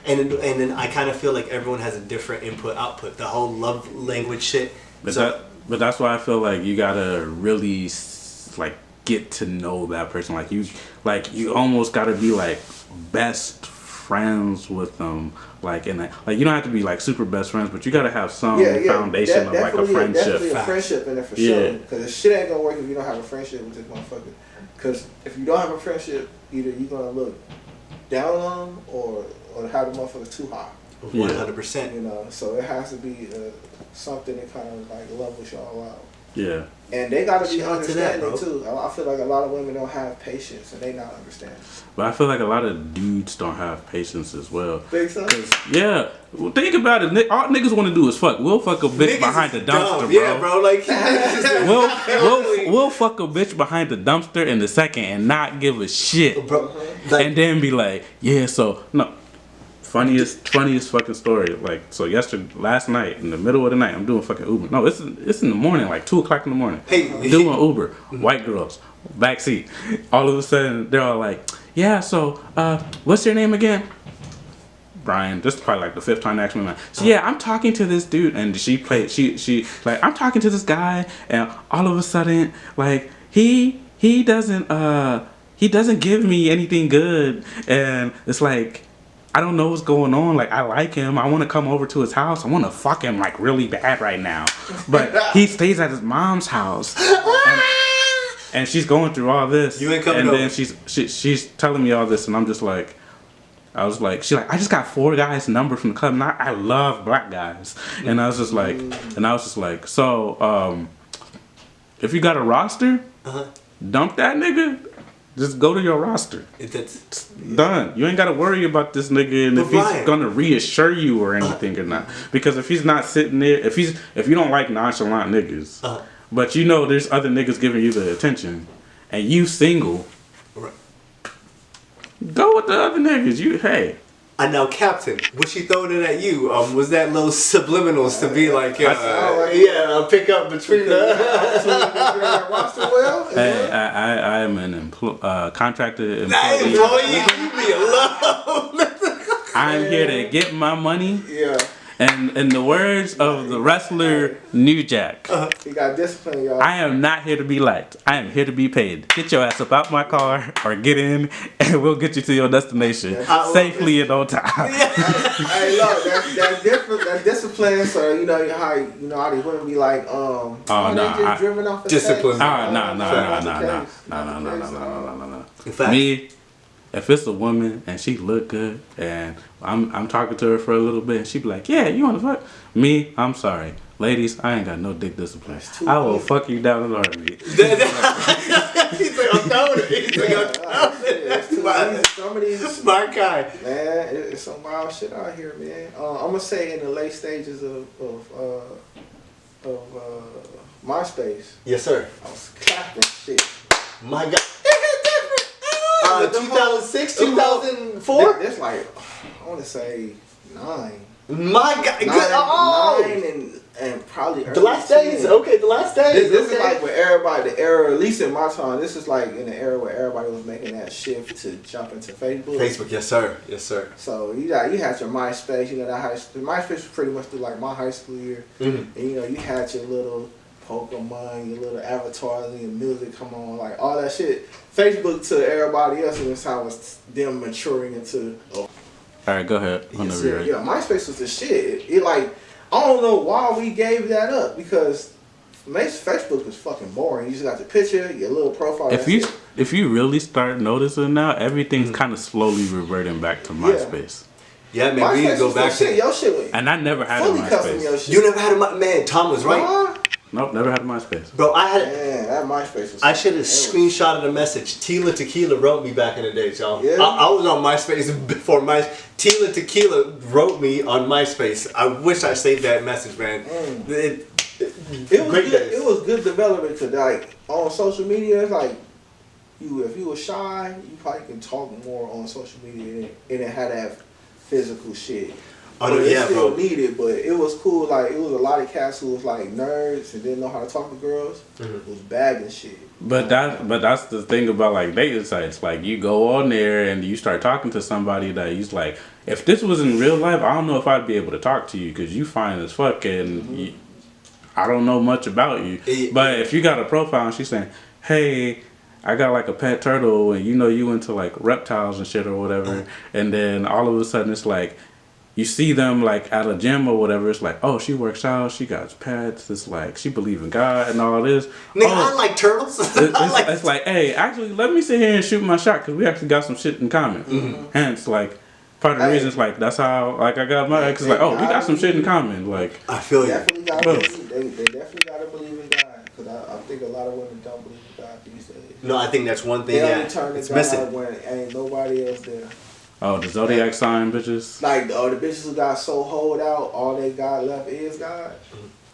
And then I kind of feel like everyone has a different input output. The whole love language shit. But that's why I feel like you gotta really like get to know that person. Like you almost gotta be like best friends with them. Like you don't have to be like super best friends, but you gotta have some foundation of like a friendship. Definitely a friendship in there for sure. Because the shit ain't gonna work if you don't have a friendship with this motherfucker. Because if you don't have a friendship, either you're gonna look down on them or have the motherfucker too high. 100%. You know, so it has to be something that kind of like levels y'all out. Yeah. And they gotta be understanding too. I feel like a lot of women don't have patience and they not understanding. But I feel like a lot of dudes don't have patience as well. Think so? Yeah. Well, think about it. All niggas want to do is fuck. We'll fuck a bitch Niggas behind the dumpster, bro. Yeah, bro. Like we'll fuck a bitch behind the dumpster in the second and not give a shit, bro. And then be like, yeah. So no. Funniest fucking story. Like, so last night, in the middle of the night, I'm doing fucking Uber. No, it's in the morning, like 2 o'clock in the morning. Hey, doing Uber, white girls, back seat. All of a sudden, they're all like, yeah, so, what's your name again? Brian. This is probably like the 5th time they asked me that. So yeah, I'm talking to this dude, and she like, I'm talking to this guy, and all of a sudden, like, he doesn't give me anything good, and it's like, I don't know what's going on. Like, I like him. I want to come over to his house. I want to fuck him like really bad right now. But he stays at his mom's house, and she's going through all this. You ain't coming and over. then she's telling me all this, and I'm just like, I was like, she's like, I just got 4 guys' number from the club. And I love black guys, and I was just like, so if you got a roster, dump that nigga. Just go to your roster. That's done. You ain't got to worry about this nigga and if he's gonna reassure you or anything or not. Because if he's not sitting there, if you don't like nonchalant niggas, but you know there's other niggas giving you the attention, and you single, go with the other niggas. Hey. And now, Captain, was she throwing it at you? Was that little subliminals to be like, pick up between the... Hey, I am an contracted employee. Hey, boy, you leave me alone. I'm here to get my money. Yeah. And in the words of the wrestler New Jack, he got discipline, y'all. I am not here to be liked. I am here to be paid. Get your ass up out my car or get in, and we'll get you to your destination safely and on time. Hey, look, that's different. That's discipline. So you know how they wouldn't be like, driven off the discipline. No. Me. If it's a woman and she look good and I'm talking to her for a little bit and she be like, yeah, you wanna fuck? Me, I'm sorry. Ladies, I ain't got no dick discipline. I will fuck you down in a heartbeat. He's like, I'm down with it. He's like, I'm down with it. Some of these smart guy. Man, it's some wild shit out here, man. I'm gonna say in the late stages of MySpace. Yes, sir. I was clapping shit. My God. 2006, 2004? That's like, I want to say 9. My God. 9 and probably the last days. Okay, the last days. This is like where everybody, the era, at least in my time, this is like in the era where everybody was making that shift to jump into Facebook. Facebook, yes, sir. Yes, sir. So you had your MySpace, MySpace was pretty much through like my high school year. And you had your little Pokemon, your little avatars, and your music come on, like all that shit. Facebook to everybody else in this time was them maturing into. All right, go ahead. Yeah, MySpace was the shit. It like, I don't know why we gave that up because Facebook was fucking boring. You just got the picture, your little profile. If you really start noticing now, everything's kind of slowly reverting back to MySpace. Yeah, man, we need to go back to your shit. And I never had a MySpace. You never had a man? Tom was right. Nope, never had a MySpace. Bro, that MySpace was... I should have screenshotted a message. Tila Tequila wrote me back in the day, y'all. Yeah. I was on MySpace before Tila Tequila wrote me on MySpace. I wish I saved that message, man. It was good development because, like, on social media, it's like, if you were shy, you probably can talk more on social media and it had that physical shit. Oh, but yeah, it still bro. needed, but it was cool. Like, it was a lot of cats who was like nerds and didn't know how to talk to girls. Was bagging shit. But that's the thing about like dating sites. Like you go on there and you start talking to somebody that you's like, if this was in real life, I don't know if I'd be able to talk to you because you fine as fuck and I don't know much about you. But if you got a profile and she's saying, hey, I got like a pet turtle and you into like reptiles and shit or whatever, and then all of a sudden it's like you see them like at a gym or whatever, it's like, oh, she works out, she got pets, it's like she believes in God and all this. Nigga, I like turtles. It's like, hey, actually, let me sit here and shoot my shot because we actually got some shit in common. Hence, like, part of the reasons, like, that's how, like, I got my ex. It's like, oh, we got some shit in common. Like, I feel you. They definitely gotta believe in God, because I think a lot of women don't believe in God these days. No, I think that's one thing. They Yeah, only turn to it's God missing. when ain't nobody else there. oh, the zodiac sign bitches. Like, the bitches who got so hold out, all they got left is God.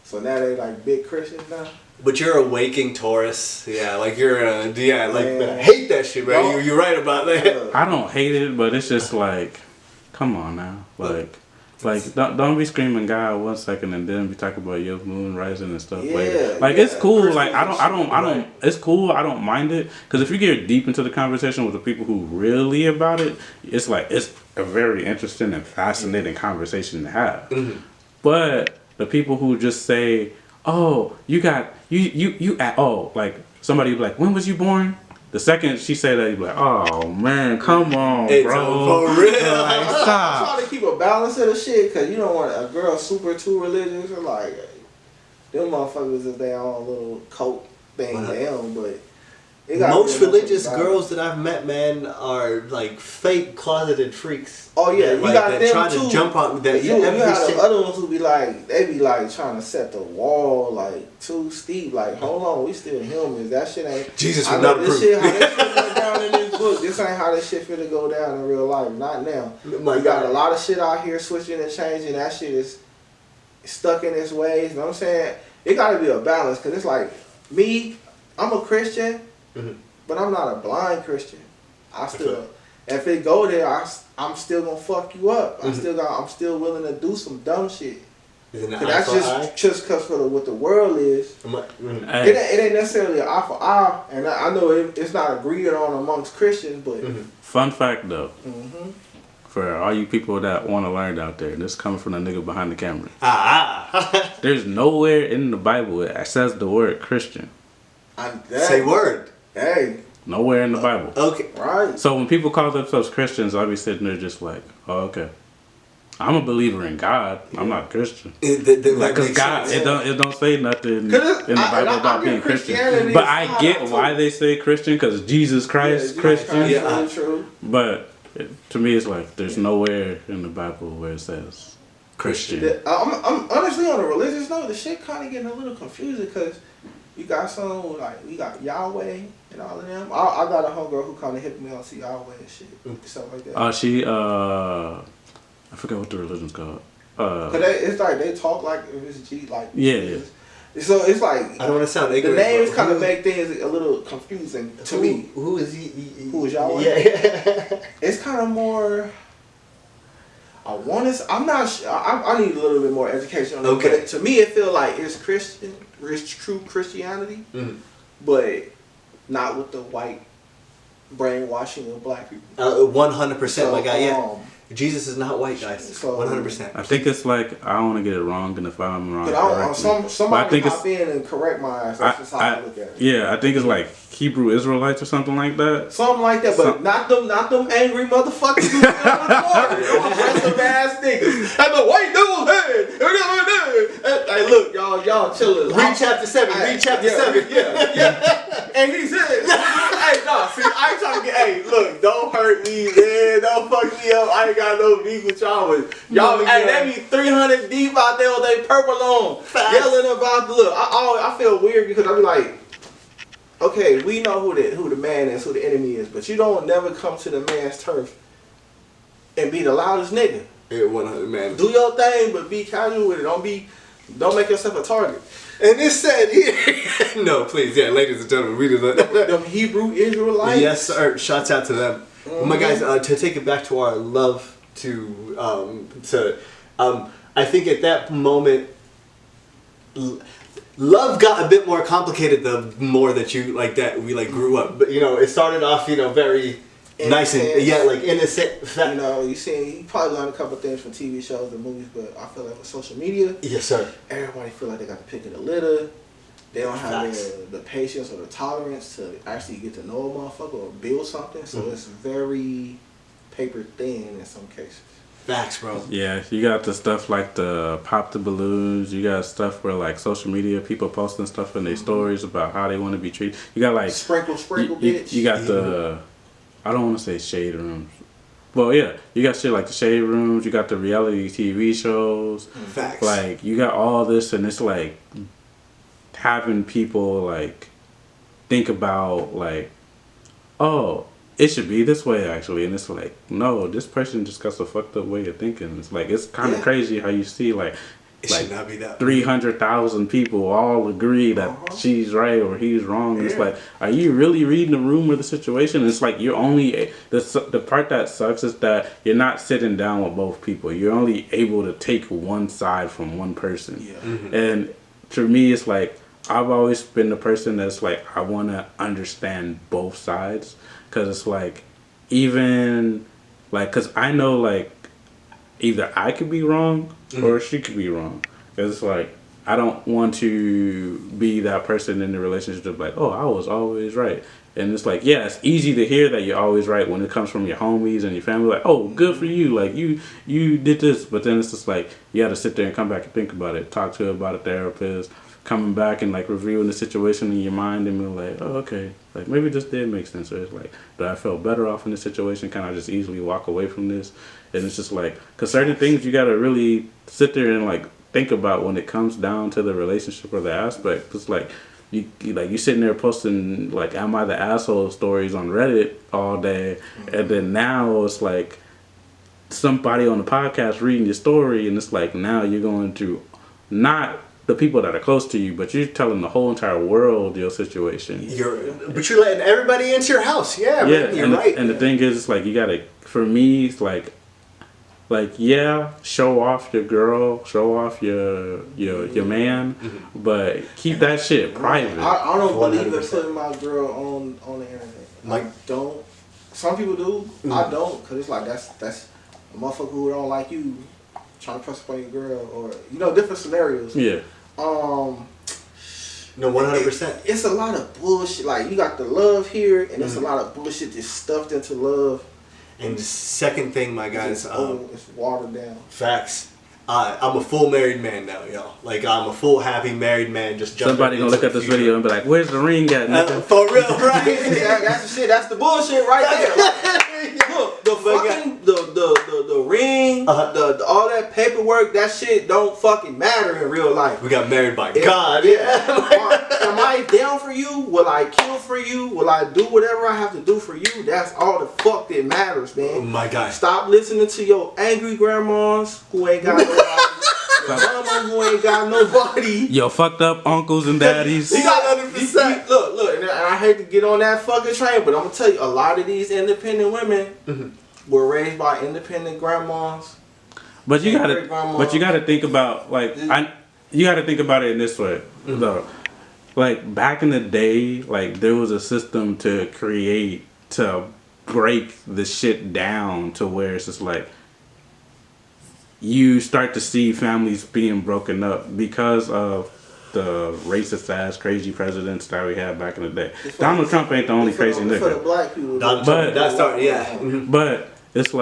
So now they like big Christians now. But you're a waking Taurus. Yeah, like you're a like Man. I hate that shit, bro. No. You're right about that. I don't hate it, but it's just like, come on now, like don't be screaming God 1 second and then be talking about your moon rising and stuff later. Like it's cool. Christmas Like I don't. Right. It's cool. I don't mind it because if you get deep into the conversation with the people who really about it, it's like it's a very interesting and fascinating conversation to have. But the people who just say, "Oh, you got you at oh," like somebody be like, "When was you born?" The second she said that, you be like, "Oh man, come on, It's bro, for real." Like, I'm stop." trying to keep a balance of the shit, because you don't want a girl super too religious. Or like, them motherfuckers is their own little cult thing down, but it gotta Most be a religious balance. girls that I've met, man, are like fake closeted freaks. Oh yeah, that, you like, got that them try too. to jump on that. You every have shit- the other ones who be like, they be like trying to set the wall like too steep. Like, hold on, we still humans. That shit ain't. Jesus I would know not this approve. shit. How this shit went down in this book. This ain't how this shit finna go down in real life. Not now. My We got God. a lot of shit out here switching and changing. That shit is stuck in its ways. You know what I'm saying? It gotta be a balance, because it's like me. I'm a Christian, but I'm not a blind Christian. I still, if it go there, I'm still gonna fuck you up. I'm still willing to do some dumb shit. Is it an 'Cause eye that's for eye? just because for what the world is. Hey. It ain't necessarily an eye for eye, and I know it's not agreed on amongst Christians, but Fun fact though, for all you people that want to learn out there, this coming from the nigga behind the camera. There's nowhere in the Bible it says the word Christian. Say word. Hey, Nowhere in the Bible. Okay. right. So when people call themselves Christians, I'll be sitting there just like, oh, okay. I'm a believer in God. I'm not Christian. Because God, it don't say nothing in the Bible about being Christian. But I get why they say Christian, because Jesus Christ, Christian. Yeah, true. But to me, it's like there's nowhere in the Bible where it says Christian. I'm honestly on a religious note. The shit kind of getting a little confusing, because you got some like we got Yahweh and all of them. I got a homegirl who kind of hit me on see Yahweh and shit, stuff like that. I forgot what the religion's called. Cause it's like they talk like it's G, like Yeah. So it's like I don't want to sound the ignorant. names but kind of who- make things a little confusing to me. Who is he? Who is Yahweh? Yeah. It's kind of more. I'm not sure. I need a little bit more education on it. Okay. But to me, it feels like it's Christian, it's true Christianity, but not with the white brainwashing of black people. 100%, my guy. Yeah. um, Jesus is not white, guys. So- 100%. I think it's like, I don't want to get it wrong, and if I'm wrong, But correct me. But I somebody think hop in and correct my ass. That's just how I look at it. Yeah, I think it's like Hebrew Israelites or something like that. Something like that, but not them angry motherfuckers who aggressive ass niggas. And the white dude, hey, hey, look, y'all chillin'. Read chapter 7. Read chapter 7. Yeah. And he said, hey, no, see, I ain't trying to get, hey, look, don't hurt me, man. Don't fuck me up. I ain't got no beef with y'all. Y'all, hey, they be 300 deep out there with they purple on, yelling about the look. I feel weird because I be like, okay, we know who the man is, who the enemy is, but you don't never come to the man's turf and be the loudest nigga. Yeah, 100, man. Do your thing, but be casual with it. Don't make yourself a target. And it said here. No, please, yeah, ladies and gentlemen, readers. Them Hebrew Israelites. Yes, sir. Shouts out to them. My guys, to take it back to our love to I think at that moment, love got a bit more complicated the more that you like that we like grew up. But it started off very nice and innocent. You probably learned a couple things from TV shows and movies, but I feel like with social media, yes, sir. Everybody feel like they got the pick of the litter. They don't have the patience or the tolerance to actually get to know a motherfucker or build something. So it's very paper thin in some cases. Facts, bro. Yeah, you got the stuff like the pop the balloons. You got stuff where like social media people posting stuff in their stories about how they want to be treated. You got like sprinkle, bitch. You got the I don't want to say shade rooms. Well, yeah, you got shit like the shade rooms. You got the reality TV shows. Facts. Like you got all this, and it's like having people like think about like, oh, it should be this way actually, and it's like, no, this person just got a fucked up way of thinking. It's like it's kind of crazy how you see like it should not be that 300,000 people all agree that she's right or he's wrong. It's like, are you really reading the room or the situation? It's like you're only the part that sucks is that you're not sitting down with both people. You're only able to take one side from one person. And to me, it's like I've always been the person that's like I want to understand both sides. Because it's like, even, like, because I know, like, either I could be wrong or she could be wrong. Because it's like, I don't want to be that person in the relationship like, oh, I was always right. And it's like, yeah, it's easy to hear that you're always right when it comes from your homies and your family. Like, oh, good for you. Like, you did this. But then it's just like, you got to sit there and come back and think about it. Talk to her about a therapist. Coming back and like reviewing the situation in your mind and being like, oh, okay, like maybe this did make sense. Or it's like, but I felt better off in this situation. Can I just easily walk away from this? And it's just like, because certain things you got to really sit there and like think about when it comes down to the relationship or the aspect. It's like you sitting there posting like, am I the asshole stories on Reddit all day, and then now it's like somebody on the podcast reading your story, and it's like now you're going to not the people that are close to you, but you're telling the whole entire world your situation. But you're letting everybody into your house. Yeah, man, you're right. And the thing is, it's like you gotta. For me, it's like yeah, show off your girl, show off your man, but keep that shit private. I don't believe in putting my girl on the internet. I don't. Some people do. I don't, because it's like that's a motherfucker who don't like you trying to press up on your girl, or different scenarios. Yeah. No, 100%. It's a lot of bullshit. Like, you got the love here, and there's a lot of bullshit that's stuffed into love. And the second thing, my guys, it's watered down. Facts. I'm a full married man now, y'all. Like, I'm a full happy married man. Just somebody gonna look at this video and be like, "Where's the ring at, nigga?" For real, right? That's the shit. That's the bullshit right there. Look, the fucking the ring, all that paperwork, that shit don't fucking matter in real life. We got married by God. Yeah. Am I down for you? Will I kill for you? Will I do whatever I have to do for you? That's all the fuck that matters, man. Oh my God. Stop listening to your angry grandmas who ain't got nobody. Your mama who ain't got nobody. Yo, fucked up uncles and daddies. You got 100%. Look, and I hate to get on that fucking train, but I'm gonna tell you, a lot of these independent women were raised by independent grandmas. But you gotta think about you gotta think about it in this way, though. Like back in the day, like there was a system to break the shit down to where it's just like you start to see families being broken up because of the racist ass crazy presidents that we had back in the day. Donald Trump ain't the only crazy nigga. For the black people. But it's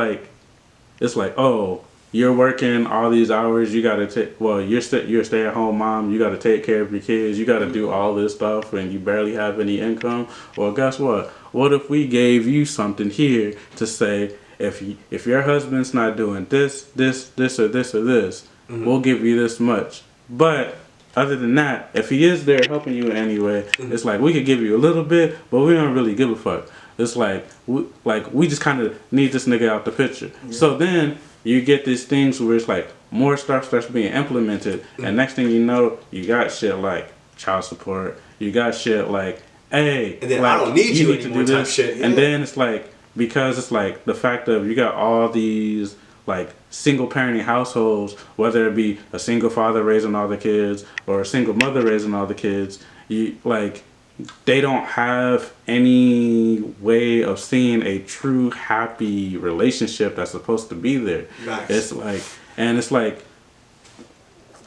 like, oh, you're working all these hours. You gotta take. Well, you're a stay-at-home mom. You gotta take care of your kids. You gotta do all this stuff, and you barely have any income. Well, guess what? What if we gave you something here to say, if your husband's not doing this, or this, we'll give you this much. But other than that, if he is there helping you in any way, it's like we could give you a little bit, but we don't really give a fuck. It's like we just kind of need this nigga out the picture. Yeah. So then you get these things where it's like more stuff starts being implemented, and next thing you know, you got shit like child support. You got shit like, hey, and then like, I don't need you need anymore to do this shit. Yeah. And then it's like, because it's like the fact of you got all these like single parenting households, whether it be a single father raising all the kids or a single mother raising all the kids, they don't have any way of seeing a true happy relationship that's supposed to be there. Nice. It's like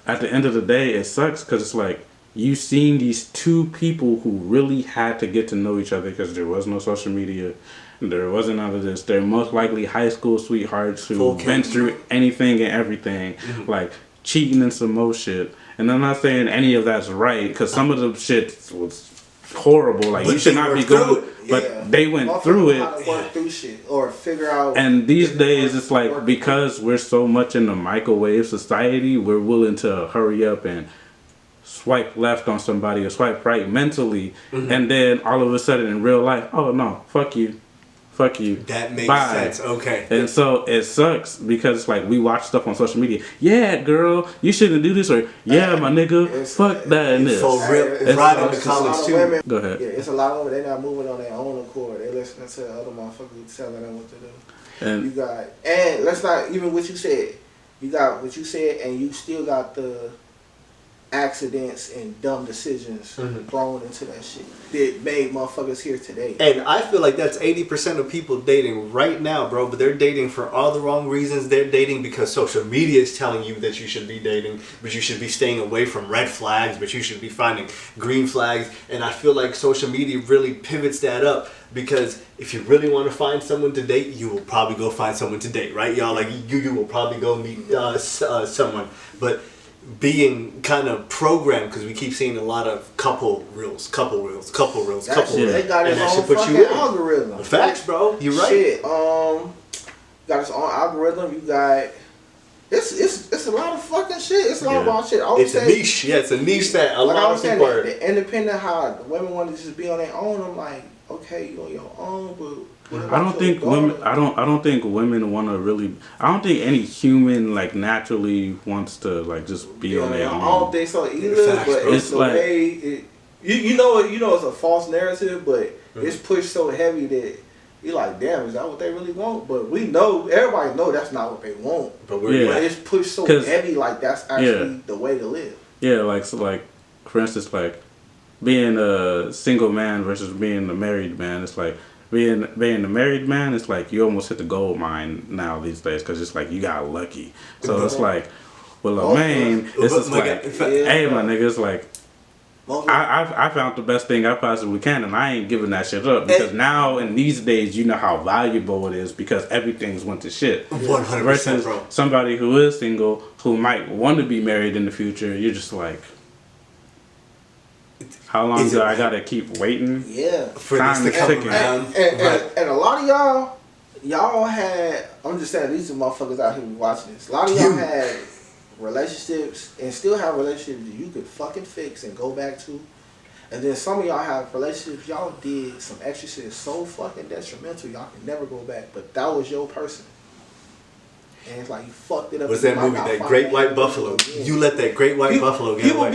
at the end of the day, it sucks because it's like you've seen these two people who really had to get to know each other because there was no social media. There wasn't none of this. They're most likely high school sweethearts who went through anything and everything, like cheating and some more shit. And I'm not saying any of that's right because some of the shit was horrible. Like, you should not be going, but they went through it. How to work through shit or figure out. And these days, it's like because we're so much in the microwave society, we're willing to hurry up and swipe left on somebody or swipe right mentally, and then all of a sudden in real life, oh no, fuck you. That makes Bye. sense. Okay. And so it sucks because it's like we watch stuff on social media. Yeah, girl, you shouldn't do this, or yeah, my nigga, fuck that and this. So it's right on the comments too. Women, Go ahead. Yeah, it's a lot of women. They're not moving on their own accord. They listening to other motherfuckers telling them what to do. And Let's not even what you said. You got what you said, and you still got the accidents and dumb decisions thrown into that shit that made motherfuckers here today. And I feel like that's 80% of people dating right now, bro. But they're dating for all the wrong reasons. They're dating because social media is telling you that you should be dating, but you should be staying away from red flags, but you should be finding green flags. And I feel like social media really pivots that up, because if you really want to find someone to date, you will probably go find someone to date, right, y'all? Like, you will probably go meet someone. But being kind of programmed, because we keep seeing a lot of couple reels. They got and its that own should put fucking you in. algorithm. Facts, bro. You're right. Shit, got its own algorithm. You got it's a lot of fucking shit. It's a lot of shit. It's a niche. Yeah, it's a niche that a lot of people are. The independent, how the women want to just be on their own. I'm like, okay, you on your own, but. I don't think women. I don't think women want to really. I don't think any human like naturally wants to like just be on their own. I don't think so either. Facts, but bro. it's the like, way it. You know it's a false narrative, but it's pushed so heavy that you're like, damn, is that what they really want? But we know, everybody know that's not what they want. But But it's pushed so heavy, like that's actually the way to live. Yeah, like for instance, like being a single man versus being a married man. It's like. Being a married man, it's like you almost hit the gold mine now these days, because it's like you got lucky. So it's like, with a man, it's just like, hey, my nigga, it's like, I found the best thing I possibly can, and I ain't giving that shit up, because now in these days, you know how valuable it is, because everything's went to shit. 100%, versus bro. somebody who is single, who might want to be married in the future, you're just like, how long do I gotta keep waiting? Yeah. For this to come around. And a lot of y'all had, I'm just saying, these are motherfuckers out here watching this. A lot of y'all had relationships and still have relationships that you could fucking fix and go back to. And then some of y'all have relationships, y'all did some extra shit so fucking detrimental, y'all can never go back. But that was your person. And it's like you fucked it up. What's that movie? That Great White Buffalo. You let that Great White Buffalo get away.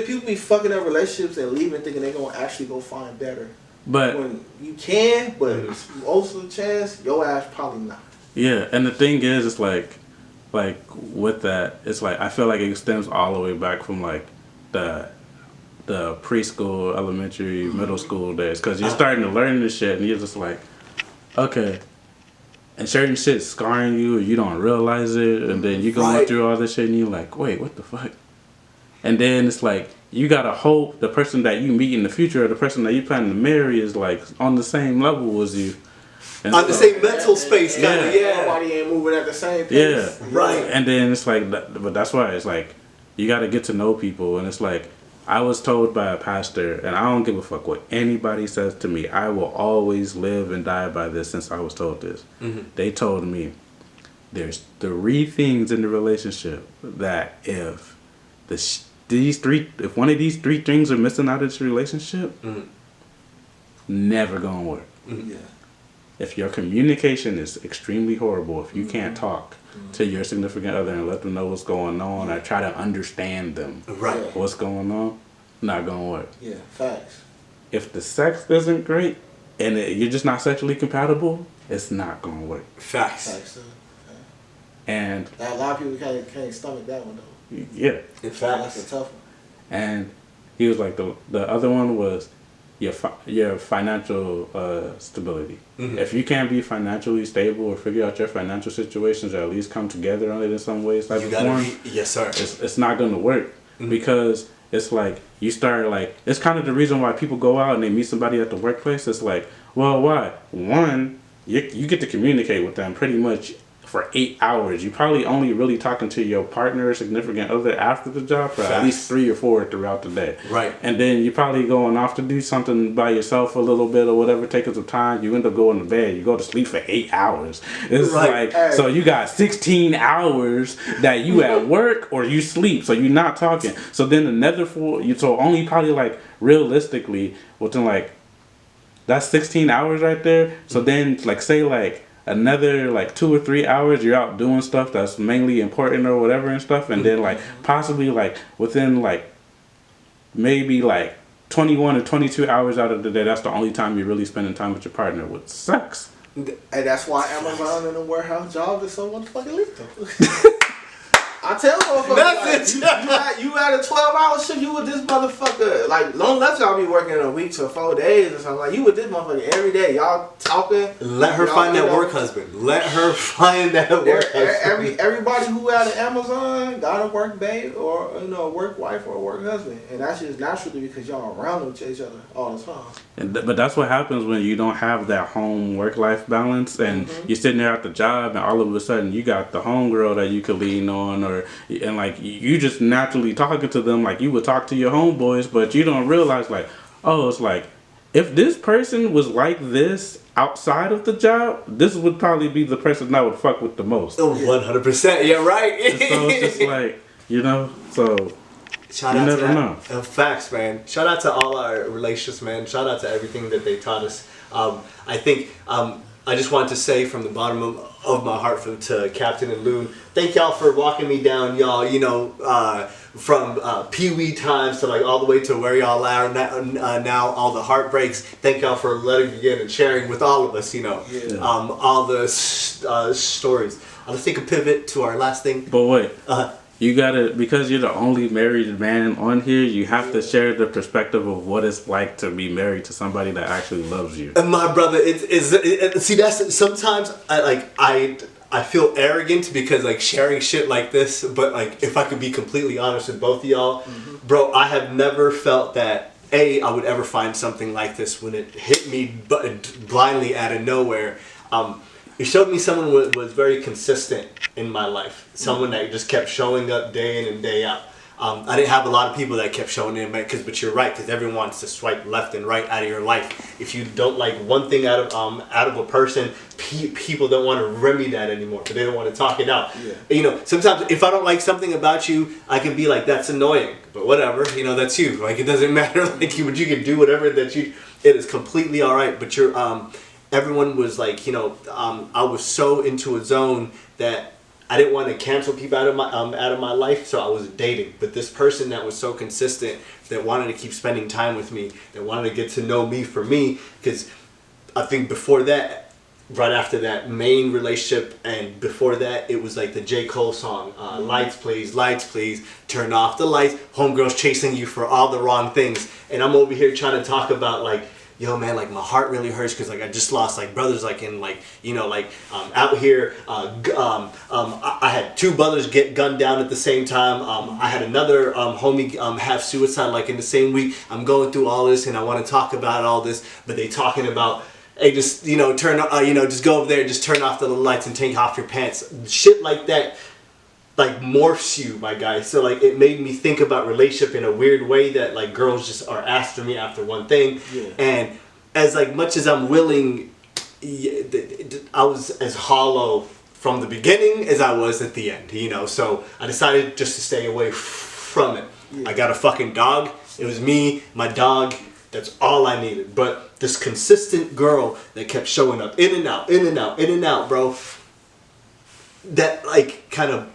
People be fucking up relationships and leaving thinking they're gonna actually go find better. But when you can, but most of the chance, your ass probably not. Yeah, and the thing is, it's like with that, it's like I feel like it stems all the way back from like the preschool, elementary, middle school days, because you're starting to learn this shit, and you're just like, okay. And certain shit's scarring you, or you don't realize it, and then you going through all this shit, and you're like, wait, what the fuck? And then it's like, you gotta hope the person that you meet in the future, or the person that you plan to marry, is like on the same level as you. And on the same mental space, kind of, Everybody ain't moving at the same pace. Yeah, right. And then it's like, but that's why it's like, you gotta get to know people, and it's like, I was told by a pastor, and I don't give a fuck what anybody says to me. I will always live and die by this since I was told this. They told me there's 3 things in the relationship that if one of these 3 things are missing out of this relationship, never gonna work. Yeah. If your communication is extremely horrible, if you can't talk to your significant other and let them know what's going on, or try to understand them, what's going on, not gonna work. Yeah, facts. If the sex isn't great and you're just not sexually compatible, it's not gonna work. Facts. And a lot of people can't stomach that one though. yeah, In fact, That's a tough one. and he was like the other one was your financial stability. Mm-hmm. If you can't be financially stable or figure out your financial situations or at least come together on it in some ways, you gotta be, yes sir. it's not going to work because it's like you start like it's kind of the reason why people go out and they meet somebody at the workplace. It's like, well, why? One, you get to communicate with them pretty much for 8 hours. You probably only really talking to your partner or significant other after the job for at least 3 or 4 throughout the day. Right. And then you're probably going off to do something by yourself a little bit or whatever, taking some time. You end up going to bed. You go to sleep for 8 hours. It's Right. like, so you got 16 hours that you at work or you sleep. So you're not talking. So then another 4, so only probably like realistically within like, that's 16 hours right there. So then like say like, another like 2 or 3 hours you're out doing stuff that's mainly important or whatever and stuff, and then like possibly like within like maybe like 21 or 22 hours out of the day, that's the only time you're really spending time with your partner, which sucks. And that's why Amazon and the warehouse jobs are so motherfucking lethal. I tell motherfuckers, like, you had a 12-hour shift, you with this motherfucker, like, long less y'all be working a week to 4 days or something, like, you with this motherfucker every day, y'all talking. Let her find that work husband. Let her find that work husband. Everybody who had an Amazon got a work babe or, you know, a work wife or a work husband, and that's just naturally because y'all around with each other all the time. But that's what happens when you don't have that home work-life balance, and you're sitting there at the job, and all of a sudden you got the homegirl that you could lean on, and like you just naturally talking to them like you would talk to your homeboys, but you don't realize like, oh, it's like if this person was like this outside of the job, this would probably be the person that would fuck with the most. 100%. Yeah, right. And so it's just like, you know, so Shout you out never to that. know. Facts, man. Shout out to all our relationships, man. Shout out to everything that they taught us. I think I just want to say from the bottom of my heart to Captain and Loon, thank y'all for walking me down, y'all. You know, from Pee-wee times to like all the way to where y'all are now, all the heartbreaks. Thank y'all for letting me in and sharing with all of us, you know, all the stories. Let's take a pivot to our last thing. But wait. You gotta, because you're the only married man on here, you have to share the perspective of what it's like to be married to somebody that actually loves you. And my brother, see, that's sometimes I feel arrogant because like sharing shit like this, but like if I could be completely honest with both of y'all, bro, I have never felt that I would ever find something like this when it hit me blindly out of nowhere. It showed me someone who was very consistent in my life. Someone that just kept showing up day in and day out. I didn't have a lot of people that kept showing in, but you're right, because everyone wants to swipe left and right out of your life. If you don't like one thing out of a person, people don't want to remedy that anymore, but they don't want to talk it out. Yeah. You know, sometimes if I don't like something about you, I can be like, that's annoying, but whatever, you know, that's you. Like, it doesn't matter, like, you can do whatever that you, it is completely all right, but you're, everyone was like, you know, I was so into a zone that I didn't want to cancel people out of my life, so I was dating. But this person that was so consistent, that wanted to keep spending time with me, that wanted to get to know me for me, because I think before that, right after that main relationship, and before that, it was like the J. Cole song, lights please, turn off the lights, homegirl's chasing you for all the wrong things. And I'm over here trying to talk about like, yo man, like my heart really hurts because like I just lost like brothers, like in like, you know, like out here, I had 2 brothers get gunned down at the same time. I had another homie have suicide like in the same week. I'm going through all this and I want to talk about all this, but they talking about, hey, just, you know, just go over there, just turn off the lights and take off your pants. Shit like that, like morphs you, my guy. So like it made me think about relationship in a weird way, that like girls just are after me after one thing. Yeah. And as like much as I'm willing, I was as hollow from the beginning as I was at the end, you know. So I decided just to stay away from it. Yeah. I got a fucking dog. It was me, my dog. That's all I needed. But this consistent girl that kept showing up in and out, bro. That like kind of,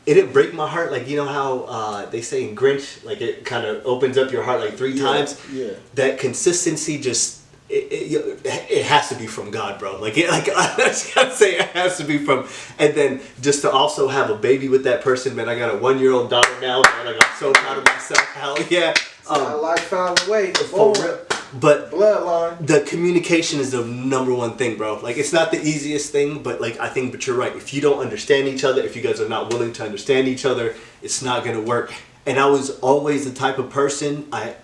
it didn't break my heart, like, you know how they say in Grinch, like it kind of opens up your heart like 3 times. Yeah. That consistency just it has to be from God, bro. Like I just gotta say, it has to be from. And then just to also have a baby with that person, man. I got a 1-year-old daughter now, man. Like, I'm so proud of myself. Hell yeah. Life found a way. But bloodline. The communication is the number one thing, bro. Like, it's not the easiest thing, but like but you're right. If you don't understand each other, if you guys are not willing to understand each other, it's not gonna work. And I was always the type of person I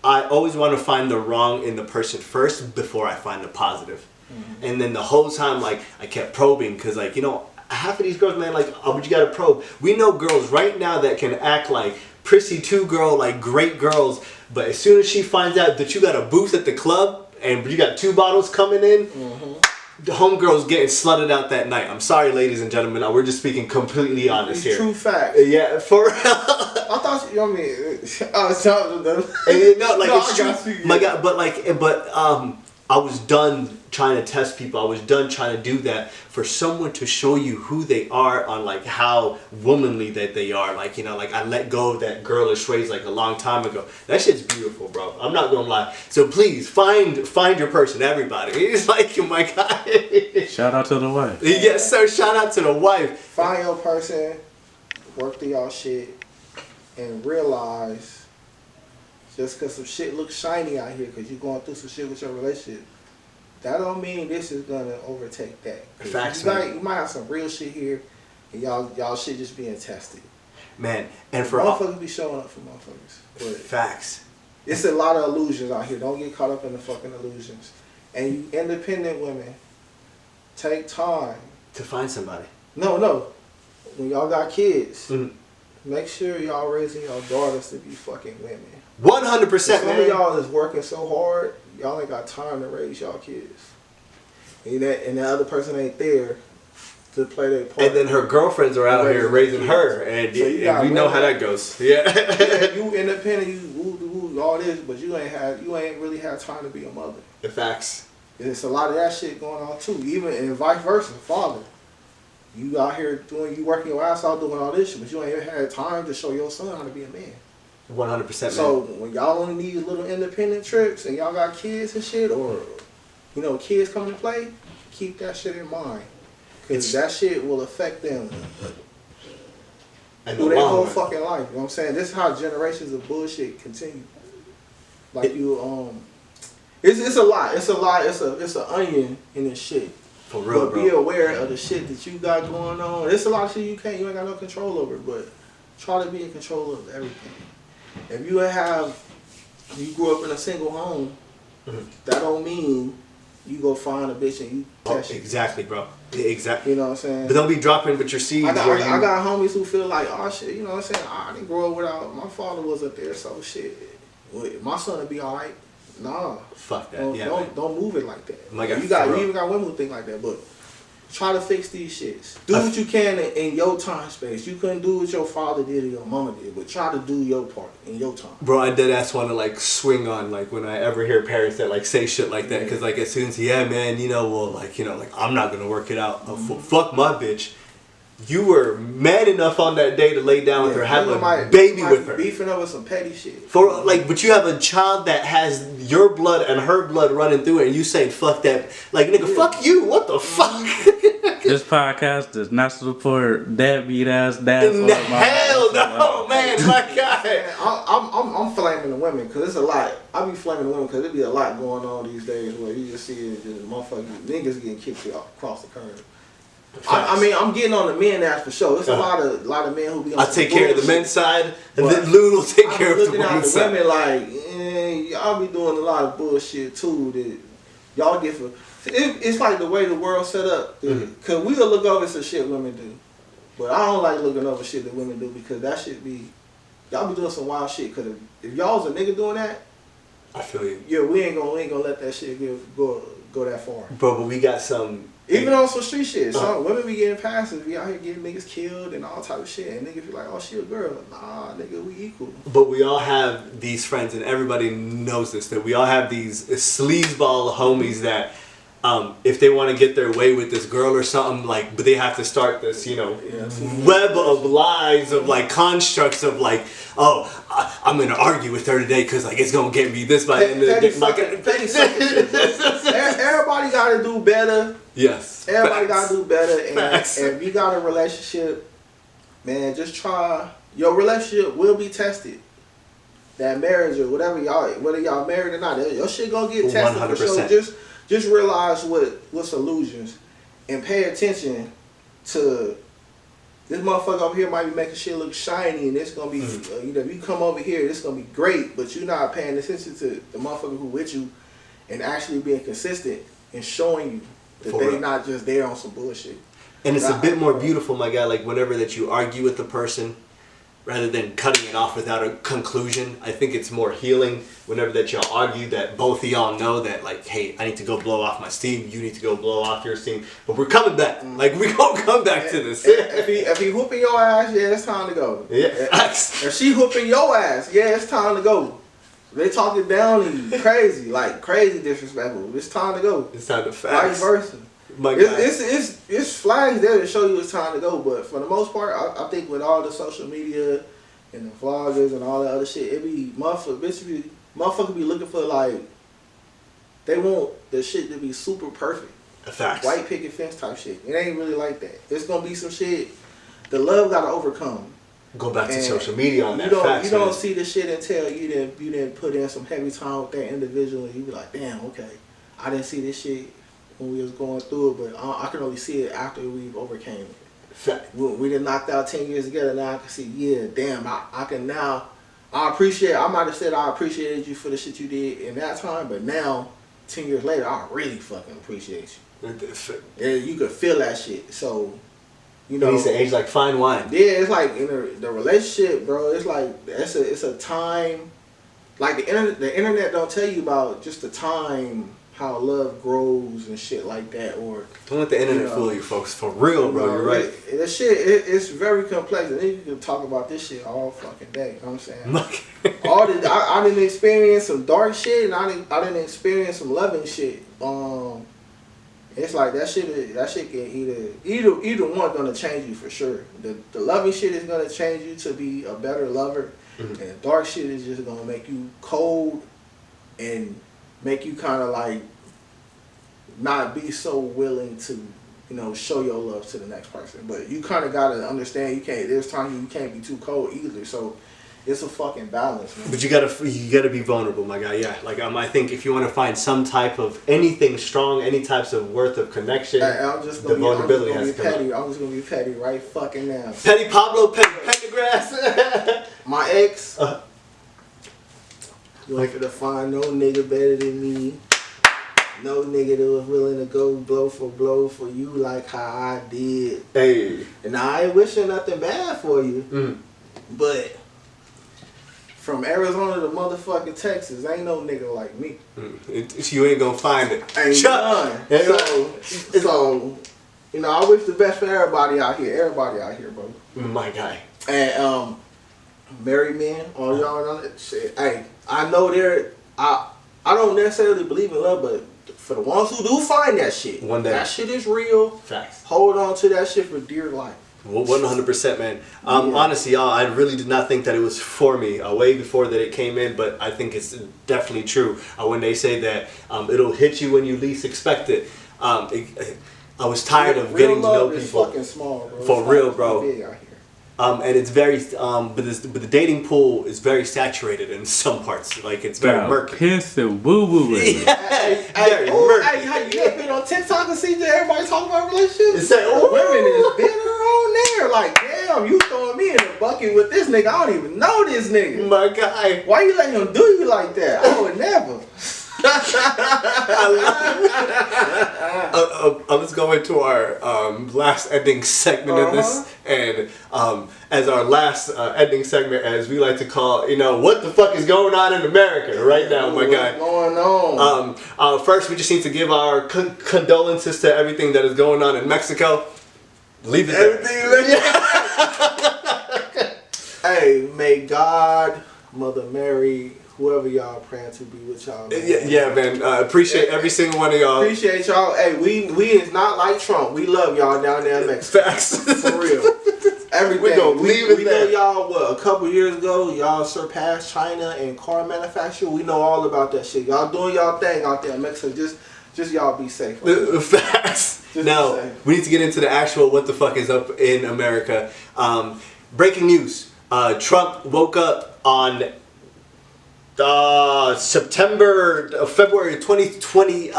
always want to find the wrong in the person first before I find the positive. Mm-hmm. And then the whole time, like, I kept probing because, like, you know, half of these girls, man, like, oh, but you got to probe. We know girls right now that can act like prissy 2-girl, like, great girls. But as soon as she finds out that you got a booth at the club and you got 2 bottles coming in, the homegirl's getting slutted out that night. I'm sorry, ladies and gentlemen. We're just speaking completely honest here. True fact. Yeah, for real. I thought you know what I mean. I was talking to them. No, like, it's true. My God, but I was done trying to test people. I was done trying to do that for someone to show you who they are on, like, how womanly that they are. Like, you know, like, I let go of that girlish ways like a long time ago. That shit's beautiful, bro. I'm not gonna lie. So please find your person, everybody. It's like, oh my God. Shout out to the wife. Yes, sir. Shout out to the wife. Find your person, work through y'all shit, and realize just because some shit looks shiny out here, because you're going through some shit with your relationship, that don't mean this is gonna overtake that. Facts, you might have some real shit here, and y'all shit just being tested. Man, and for motherfuckers be showing up for motherfuckers. But facts. It's a lot of illusions out here. Don't get caught up in the fucking illusions. And you independent women, take time to find somebody. No. When y'all got kids, make sure y'all raising y'all daughters to be fucking women. 100%. Some of y'all is working so hard, y'all ain't got time to raise y'all kids. And the other person ain't there to play their part. And then her girlfriends are out here raising her, and we know how that goes. Yeah. You independent, you woo all this, but you ain't really had time to be a mother. The facts. There's a lot of that shit going on too. Even and vice versa, father. You out here you working your ass out doing all this shit, but you ain't had time to show your son how to be a man. 100%. Man. So when y'all only need little independent trips and y'all got kids and shit, or you know kids coming to play, keep that shit in mind, because that shit will affect them through their whole fucking life. You know what I'm saying? This is how generations of bullshit continue. Like it's a lot. It's an onion in this shit. For real, but be aware of the shit that you got going on. There's a lot of shit you ain't got no control over, but try to be in control of everything. If you grew up in a single home, that don't mean you go find a bitch and you test exactly, bro. Exactly. You know what I'm saying? But don't be dropping with your seeds. I got homies who feel like, oh shit, you know what I'm saying? I didn't grow up without, my father was up there, so shit. My son will be alright. Nah. Fuck that. Don't move it like that. Like you even got women who think like that, but try to fix these shits. Do what you can in your time space. You couldn't do what your father did or your mama did, but try to do your part in your time. Bro, I deadass want to like swing on like when I ever hear parents that like say shit like that, because like as soon as man, I'm not gonna work it out. Fuck my bitch. You were mad enough on that day to lay down with her, have a baby with her. Beefing over some petty shit. But you have a child that has your blood and her blood running through it, and you saying fuck that. Like, nigga, fuck you. What the fuck? This podcast does not support deadbeat ass dads. Hell no, man. My God. I'm flaming the women because it's a lot. I be flaming the women because there be a lot going on these days where you just see motherfucking niggas getting kicked across the curb. I mean, I'm getting on the men ass for sure. There's a lot of men who be on I take care of the men's side, and then Loon will take care of the women's side. Women like, y'all be doing a lot of bullshit too that y'all get for. It's like the way the world's set up. Because we'll look over some shit women do. But I don't like looking over shit that women do because that shit y'all be doing some wild shit. Because if y'all was a nigga doing that, I feel you. Yeah, we ain't gonna let that shit go that far. Bro, but we got some. Even on some street shit, some women be getting passes. We out here getting niggas killed and all type of shit. And niggas be like, oh, she a girl. Nah, nigga, we equal. But we all have these friends, and everybody knows this, that we all have these sleazeball homies that if they want to get their way with this girl or something, like, but they have to start this, you know, web of lies, of like constructs of like, oh, I'm gonna argue with her today because like it's gonna get me this by the end of the day. Everybody gotta do better. Yes. Everybody Facts. gotta do better. And Facts. if you got a relationship, man, just try. Your relationship will be tested. That marriage or whatever whether y'all married or not, your shit gonna get tested 100%. for sure. Just realize what's illusions and pay attention to this motherfucker over here might be making shit look shiny and it's gonna be you know, if you come over here it's gonna be great, but you're not paying attention to the motherfucker who with you and actually being consistent and showing you that they not just there on some bullshit. And it's a bit more beautiful, my guy, like whenever that you argue with the person, rather than cutting it off without a conclusion. I think it's more healing whenever that y'all argue that both of y'all know that like, hey, I need to go blow off my steam, you need to go blow off your steam, but we're coming back. Like, we gonna come back to this. If he whooping your ass, yeah, it's time to go. Yeah. If she whooping your ass, yeah, it's time to go. They talking down to you, crazy, like crazy disrespectful. It's time to go. It's time to Vice versa. It's flags there to show you it's time to go, but for the most part, I think with all the social media and the vloggers and all that other shit, it be motherfuckers be looking for like, they want the shit to be super perfect. Facts. White picket fence type shit. It ain't really like that. It's gonna be some shit. The love gotta overcome. Go back to social media on that. You don't see the shit until you didn't put in some heavy time with that individual, and you be like, damn, okay, I didn't see this shit when we was going through it, but I can only see it after we've overcame it. Fact. We done knocked out 10 years together. Now I can see, yeah, damn, I can now. I might have said I appreciated you for the shit you did in that time, but now 10 years later, I really fucking appreciate you. And you could feel that shit. So, you know, He said age like fine wine. yeah, it's like in the relationship, bro. It's like it's a time. Like the internet don't tell you about just the time how love grows and shit like that. Or Don't let the internet fool you, folks. For real, bro. You're right. That shit, it's very complex. And then you can talk about this shit all fucking day. You know what I'm saying? I didn't experience some dark shit, and I didn't experience some loving shit. It's like that shit can either one gonna change you for sure. The loving shit is gonna change you to be a better lover, and the dark shit is just gonna make you cold and make you kind of like not be so willing to, you know, show your love to the next person. But you kind of gotta understand there's times you can't be too cold either. So it's a fucking balance, man. But you gotta be vulnerable, my guy. Yeah, like I think if you want to find some type of anything strong, any types of worth of connection, I'm just gonna be petty. I'm just gonna be petty right fucking now. Petty Pablo, Petty Pendergrass. My ex. Like to find no nigga better than me. No nigga that was willing to go blow for you like how I did. Hey. And I ain't wishing nothing bad for you. But from Arizona to motherfucking Texas, ain't no nigga like me. You ain't gonna find it. Ain't none. So, you know, I wish the best for everybody out here. Everybody out here, bro. My guy. And married men, all y'all know that shit. Hey, I know I don't necessarily believe in love, but for the ones who do find that shit, one day that shit is real. Facts. Hold on to that shit for dear life. 100%, man. Honestly, y'all, I really did not think that it was for me way before that it came in, but I think it's definitely true when they say that it'll hit you when you least expect it. I was tired of getting to know people. Is fucking small, bro. For real, bro. Big out here. And it's very, but the dating pool is very saturated in some parts. Like it's very murky. Piss and woo woo. Hey, how you ever been on TikTok and see that everybody talking about relationships? It's like, women is bitter on there. Like, damn, you throwing me in the bucket with this nigga. I don't even know this nigga. My guy. Why you letting him do you like that? I would never. Let's go into our last ending segment of this, and as our last ending segment, as we like to call, you know, what the fuck is going on in America right now, my guy? What's going on? First, we just need to give our condolences to everything that is going on in Mexico. Leave it there. Hey, may God, Mother Mary, whoever y'all praying to be with y'all. Man. Yeah, man. Appreciate every single one of y'all. Appreciate y'all. Hey, we is not like Trump. We love y'all down there in Mexico. Facts. For real. Everything. We gonna leave it we there. know y'all, a couple years ago, y'all surpassed China in car manufacturing. We know all about that shit. Y'all doing y'all thing out there in Mexico. Just y'all be safe. Facts. Just Now, be safe. we need to get into the actual what the fuck is up in America. Breaking news. Trump woke up on February 2020,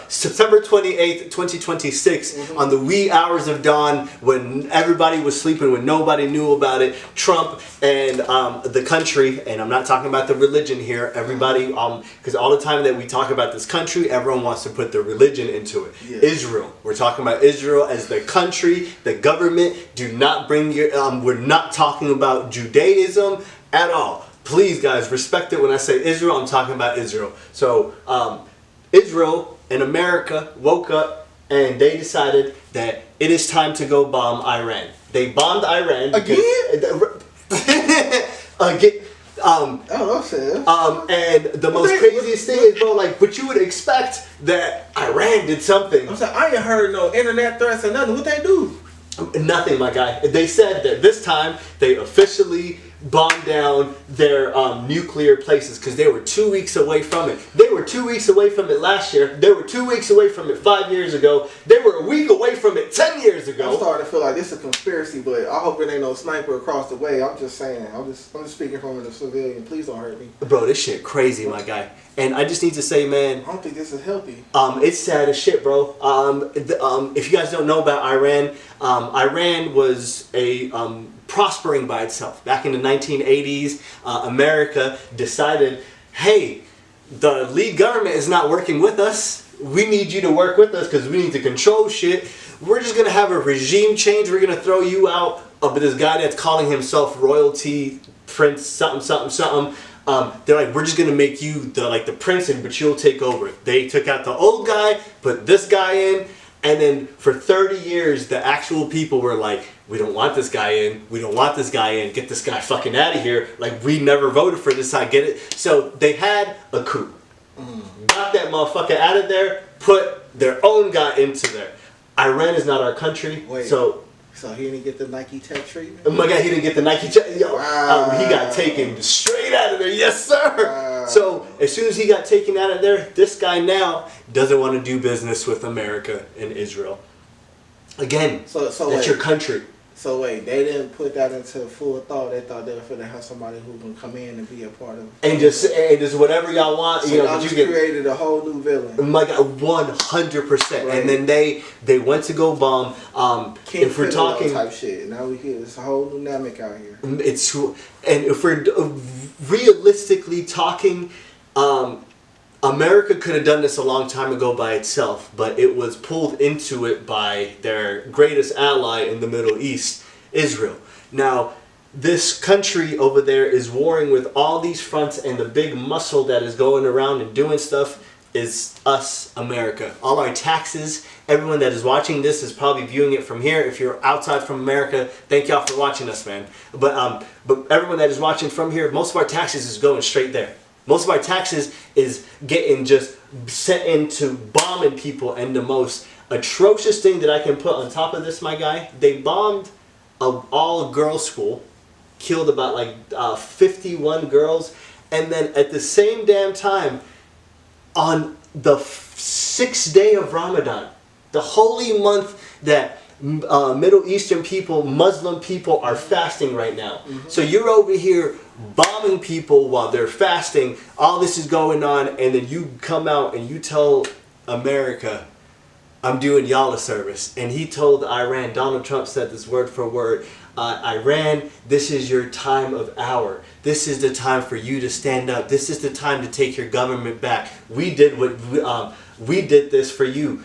September 28th, 2026, on the wee hours of dawn when everybody was sleeping, when nobody knew about it. Trump and the country, and I'm not talking about the religion here, everybody, because all the time that we talk about this country, everyone wants to put their religion into it. Yeah. Israel. We're talking about Israel as the country, the government. Do not bring your, we're not talking about Judaism at all. Please, guys, respect it. When I say Israel, I'm talking about Israel. So, Israel and America woke up and they decided that it is time to go bomb Iran. They bombed Iran. Again? And the most craziest thing is, bro, like, but you would expect that Iran did something. I'm saying, I ain't heard no internet threats or nothing. What they do? Nothing, my guy. They said that this time they officially bombed down their nuclear places because they were 2 weeks away from it. They were 2 weeks away from it last year. They were 2 weeks away from it 5 years ago. They were a week away from it 10 years ago. I'm starting to feel like this is a conspiracy, but I hope it ain't no sniper across the way. I'm just saying. I'm just speaking from a civilian. Please don't hurt me. Bro, this shit crazy, my guy. And I just need to say, man, I don't think this is healthy. It's sad as shit, bro. If you guys don't know about Iran, Iran was a prospering by itself. Back in the 1980s, America decided, hey, the lead government is not working with us. We need you to work with us because we need to control shit. We're just going to have a regime change. We're going to throw you out of this guy that's calling himself royalty, prince, something, something, something. They're like, we're just going to make you the prince, but you'll take over. They took out the old guy, put this guy in, and then for 30 years, the actual people were like, we don't want this guy in. We don't want this guy in. Get this guy fucking out of here. Like, we never voted for this guy. Get it? So they had a coup. Got that motherfucker out of there. Put their own guy into there. Iran is not our country. Wait. So he didn't get the Nike Tech treatment? Oh my God, he didn't get the Nike check. Yo, Wow. He got taken straight out of there. Yes, sir. Wow. So as soon as he got taken out of there, this guy now doesn't want to do business with America and Israel. Again, So that's your country. So wait, they didn't put that into full thought. They thought they were going to have somebody who can come in and be a part of it. And just whatever y'all want, So y'all just created a whole new villain. Like 100%. Right. And then they went to go bomb. King if we're talking type shit, now we hear it's a whole dynamic out here. It's true. And if we're realistically talking, America could have done this a long time ago by itself, but it was pulled into it by their greatest ally in the Middle East, Israel. Now, this country over there is warring with all these fronts, and the big muscle that is going around and doing stuff is us, America. All our taxes, everyone that is watching this is probably viewing it from here. If you're outside from America, thank y'all for watching us, man. But everyone that is watching from here, most of our taxes is going straight there. Most of our taxes is getting just sent into bombing people. And the most atrocious thing that I can put on top of this, my guy, they bombed an all-girls school, killed about 51 girls, and then at the same damn time, on the 6th day of Ramadan, the holy month that Middle Eastern people, Muslim people are fasting right now. Mm-hmm. So you're over here bombing people while they're fasting. All this is going on, and then you come out and you tell America, I'm doing y'all a service. And he told Iran, Donald Trump said this word for word, Iran, this is your time of hour. This is the time for you to stand up. This is the time to take your government back. We did we did this for you.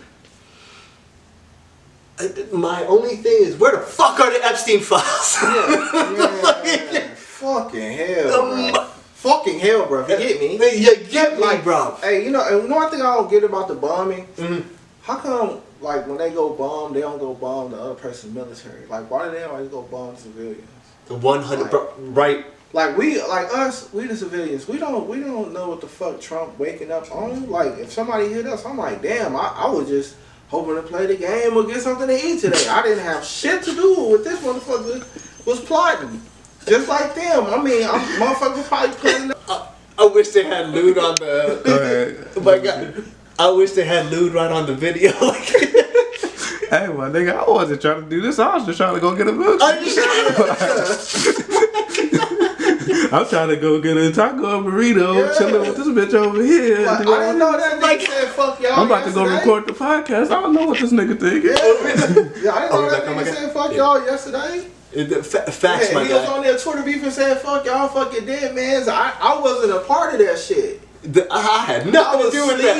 My only thing is, where the fuck are the Epstein files? Yeah. Fucking hell, bro. Fucking hell, bro. If you get me. You get me, bro. Hey, and one thing I don't get about the bombing, Mm-hmm. how come, when they go bomb, they don't go bomb the other person's military? Why do they always go bomb civilians? 100, right. Like us, we the civilians. We don't know what the fuck Trump waking up on. Like if somebody hit us, I'm like, damn. I was just hoping to play the game or get something to eat today. I didn't have shit to do with this motherfucker was plotting. Just like them. I mean, motherfucker probably putting. I wish they had lewd on the. Go ahead. Oh my god. I wish they had lewd right on the video. Hey, my nigga, I wasn't trying to do this. I was just trying to go get a milk. I'm trying to go get a taco burrito, chilling with this bitch over here. Like, I didn't know that nigga said fuck y'all. I'm about to go record the podcast. I don't know what this nigga thinking. Yeah, I didn't know that nigga said fuck y'all yesterday. Facts, my he guy. was on there Twitter beef and said fuck y'all, fuck your dead mans. I wasn't a part of that shit. I had nothing to do with that.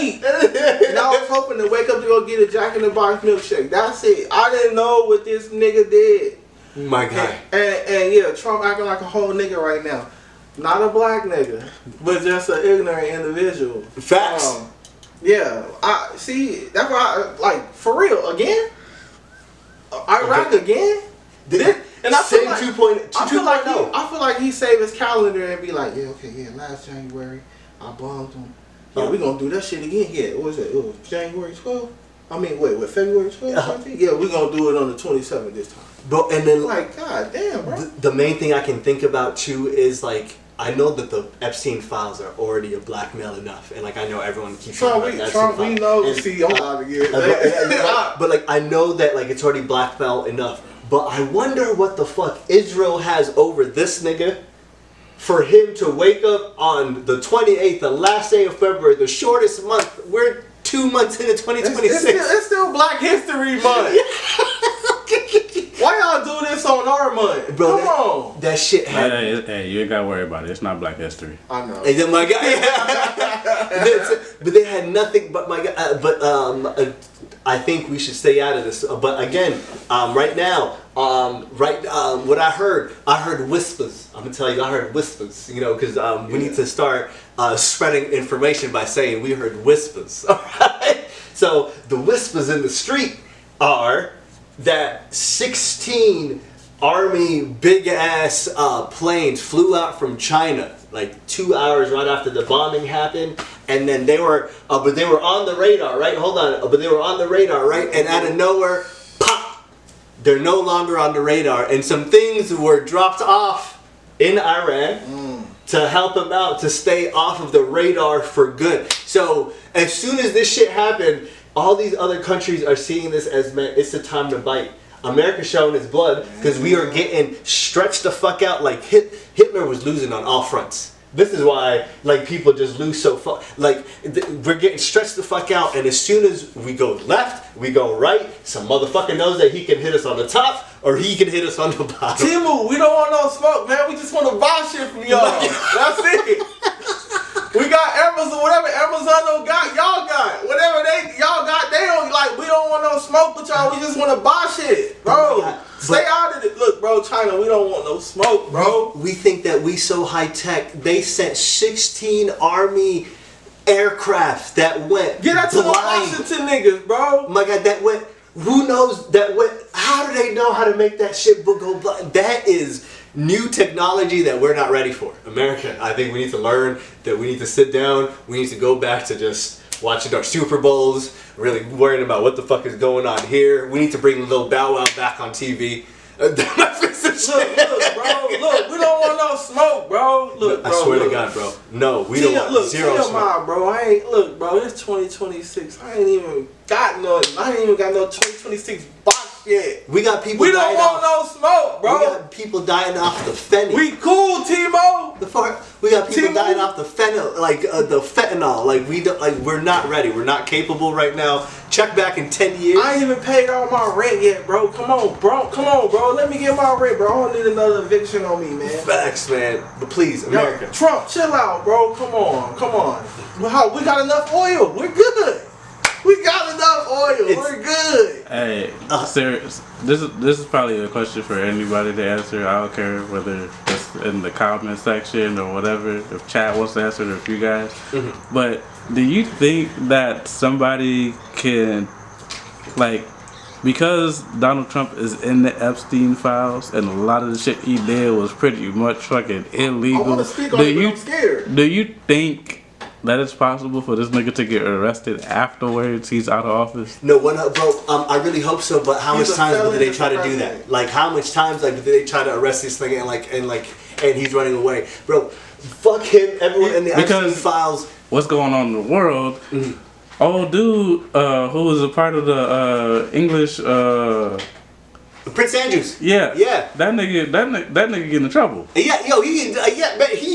And I was hoping to wake up to go get a Jack in the Box milkshake. That's it. I didn't know what this nigga did. My God. And yeah, Trump acting like a whole nigga right now. Not a black nigga, but just an ignorant individual. Facts. Yeah, I see. That's why, for real, again. Iraq again. And I feel like 2.0. I feel like he saved his calendar and be like, last January I bombed him. Yeah, we gonna do that shit again. Yeah, what was it? It was January 12th. I mean, February 12th? Yeah, we gonna do it on the 27th this time. Bro, and then god damn, bro. The main thing I can think about too is I know that the Epstein files are already a blackmail enough, and I know everyone keeps Trump. We know. and, see, I'm out again. but I know that it's already blackmail enough. But I wonder what the fuck Israel has over this nigga for him to wake up on the 28th, the last day of February, the shortest month. We're 2 months into 2026. It's still Black History Month. Why y'all do this on our month? Bro, come on. That shit Hey, you ain't gotta worry about it. It's not Black History. I know. And then my guy, but they had nothing but my guy. I think we should stay out of this. But again, right now, what I heard whispers. I'm gonna tell you, I heard whispers. Because we need to start spreading information by saying we heard whispers. All right. So the whispers in the street are that 16 Army big ass planes flew out from China 2 hours right after the bombing happened, and then they were on the radar, right? Hold on, but they were on the radar, right? And out of nowhere, pop, they're no longer on the radar, and some things were dropped off in Iran to help them out to stay off of the radar for good. So as soon as this shit happened, all these other countries are seeing this as, man, it's the time to bite. America's showing its blood because we are getting stretched the fuck out. Hitler was losing on all fronts. This is why people just lose so far. We're getting stretched the fuck out, and as soon as we go left, we go right, some motherfucker knows that he can hit us on the top or he can hit us on the bottom. Timu, we don't want no smoke, man. We just want to buy shit from y'all. That's it. We got Amazon, whatever Amazon don't got, y'all got. Whatever y'all got, they don't we don't want no smoke with y'all. We just want to buy shit, bro. Stay out of it. Look, bro, China, we don't want no smoke, bro. We think that we so high tech. They sent 16 Army aircraft that went Get that to the Washington niggas, bro. My God, that went. Who knows that went? How do they know how to make that shit go blind? That is new technology that we're not ready for. America, I think we need to learn that we need to sit down. We need to go back to just watching our Super Bowls, really worrying about what the fuck is going on here. We need to bring Lil Bow Wow back on TV. Look, bro. Look, we don't want no smoke, bro. Look, bro. I swear to God, bro. No, we don't want zero smoke. Bro. Bro. It's 2026. I ain't even got no 2026 box yet. We got people. We don't want no smoke, bro. We got people dying off the fentanyl. We cool, Timo. We got people dying off the fentanyl, the fentanyl. We don't, we're not ready. We're not capable right now. Check back in 10 years. I ain't even paid all my rent yet, bro. Come on, bro. Let me get my rent, bro. I don't need another eviction on me, man. Facts, man. But please, America. Yo, Trump, chill out, bro. Come on. We got enough oil. We're good. We got enough oil. We're good. Hey, serious. This is probably a question for anybody to answer. I don't care whether it's in the comment section or whatever. If chat wants to answer it, or if you guys. Mm-hmm. But do you think that somebody can because Donald Trump is in the Epstein files and a lot of the shit he did was pretty much fucking illegal. I want to speak on it, but I'm scared. Do you think that it's possible for this nigga to get arrested afterwards he's out of office? No, bro. I really hope so. But how much times did they try to do that? Like, how much times did they try to arrest this thing and he's running away, bro? Fuck him. Everyone in the Epstein files. What's going on in the world? Old dude who was a part of the English. Prince Andrews. Yeah. That nigga getting in trouble. Yeah, yo, he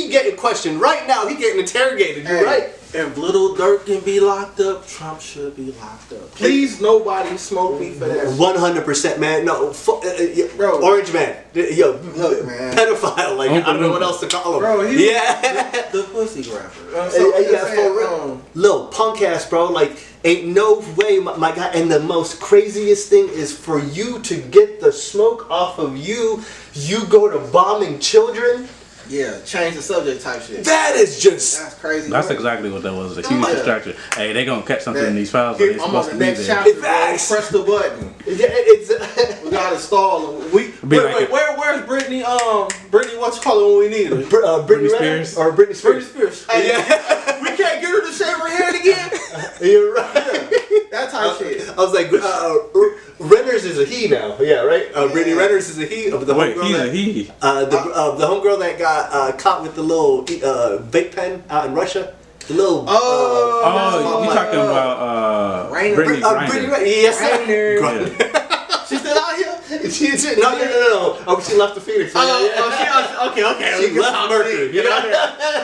getting questioned right now. He getting interrogated. You're right. If Little Dirk can be locked up, Trump should be locked up. Please, nobody smoke me for that. 100%, man. No, bro. Orange man. Yo, look, man. Pedophile. Like, I don't know what else to call him. Bro, he the pussy grabber. For real. Little punk ass, bro. Like, ain't no way, my guy. And the most craziest thing is for you to get the smoke off of you. You go to bombing children. Yeah, change the subject type shit. That is just... That's crazy. That's exactly what that was. A huge distraction. Hey, they gonna catch something in these files. They supposed to be there. Chapter, press the button. We gotta stall them. Where's Brittany? Brittany, what's calling when we need her? Britney Spears or Britney Spears? Britney Spears. Hey, yeah. We can't get her to shave her head again. You're right. Yeah, that type shit. I was like, Renners is a he now. Yeah, right. Brittany Renners is a he. He's a he. The homegirl that got caught with the little vape pen out in Russia. The little. You talking about Brittany Griner? Yes, Griner. She's still out here? No. Oh, she left the Phoenix. Okay. She left Mercury.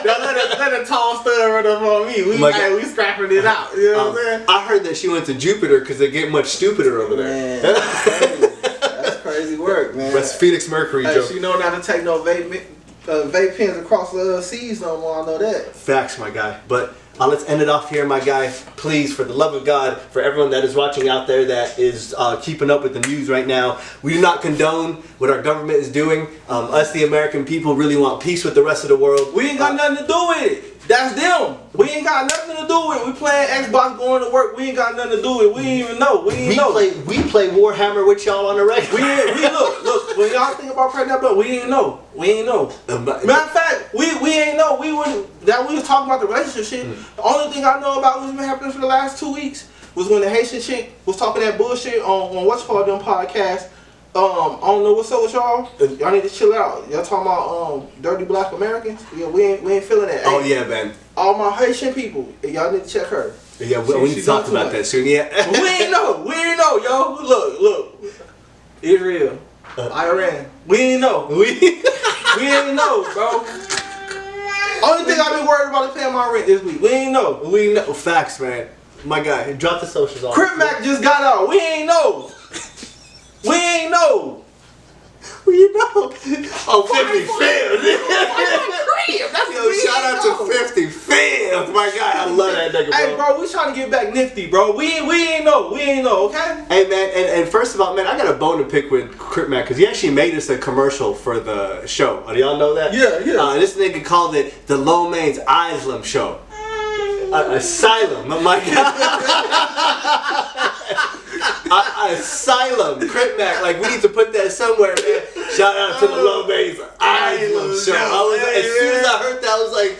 Let a tall stud run up on me. We scrapping it out. You know what I'm saying? I heard that she went to Jupiter because they get much stupider over there. Man, that's crazy work, man. That's Phoenix Mercury joke. She know not to take no vape pens across the seas no more. I know that. Facts, my guy. But let's end it off here, my guy. Please, for the love of God, for everyone that is watching out there that is keeping up with the news right now, we do not condone what our government is doing. Us, the American people, really want peace with the rest of the world. We ain't got nothing to do with it. That's them. We ain't got nothing to do with it. We playing Xbox, going to work. We ain't got nothing to do with it. We ain't even know. We play Warhammer with y'all on the regular. We look. When y'all think about playing that, but we ain't know. Matter of fact, we ain't know. We was talking about the relationship shit. The only thing I know about what's been happening for the last 2 weeks was when the Haitian chick was talking that bullshit on what's called them podcasts. I don't know what's up with y'all. Y'all need to chill out. Y'all talking about dirty black Americans? Yeah, we ain't feeling that. Oh yeah, man. All my Haitian people, y'all need to check her. Yeah, we need to talk about that soon. Yeah. We ain't know, yo. Look. Israel, Iran. We ain't know. We ain't know, bro. Only thing I've been worried about is paying my rent this week. We ain't know. Facts, man. My guy, drop the socials off. Crip Mac just got out. We ain't know. Oh, 55th. Yo, shout out to 55th. My guy, I love that nigga, bro. Hey, bro, we trying to get back nifty, bro. We ain't know, okay? Hey, man, and first of all, man, I got a bone to pick with Crip Mac because he actually made us a commercial for the show. Do y'all know that? Yeah. This nigga called it the Low Main's Asylum show. Asylum, my God. Asylum, Crip Mac. Like, we need to put that somewhere, man. Shout out to the Low Main's Asylum show. As soon as I heard that, I was like,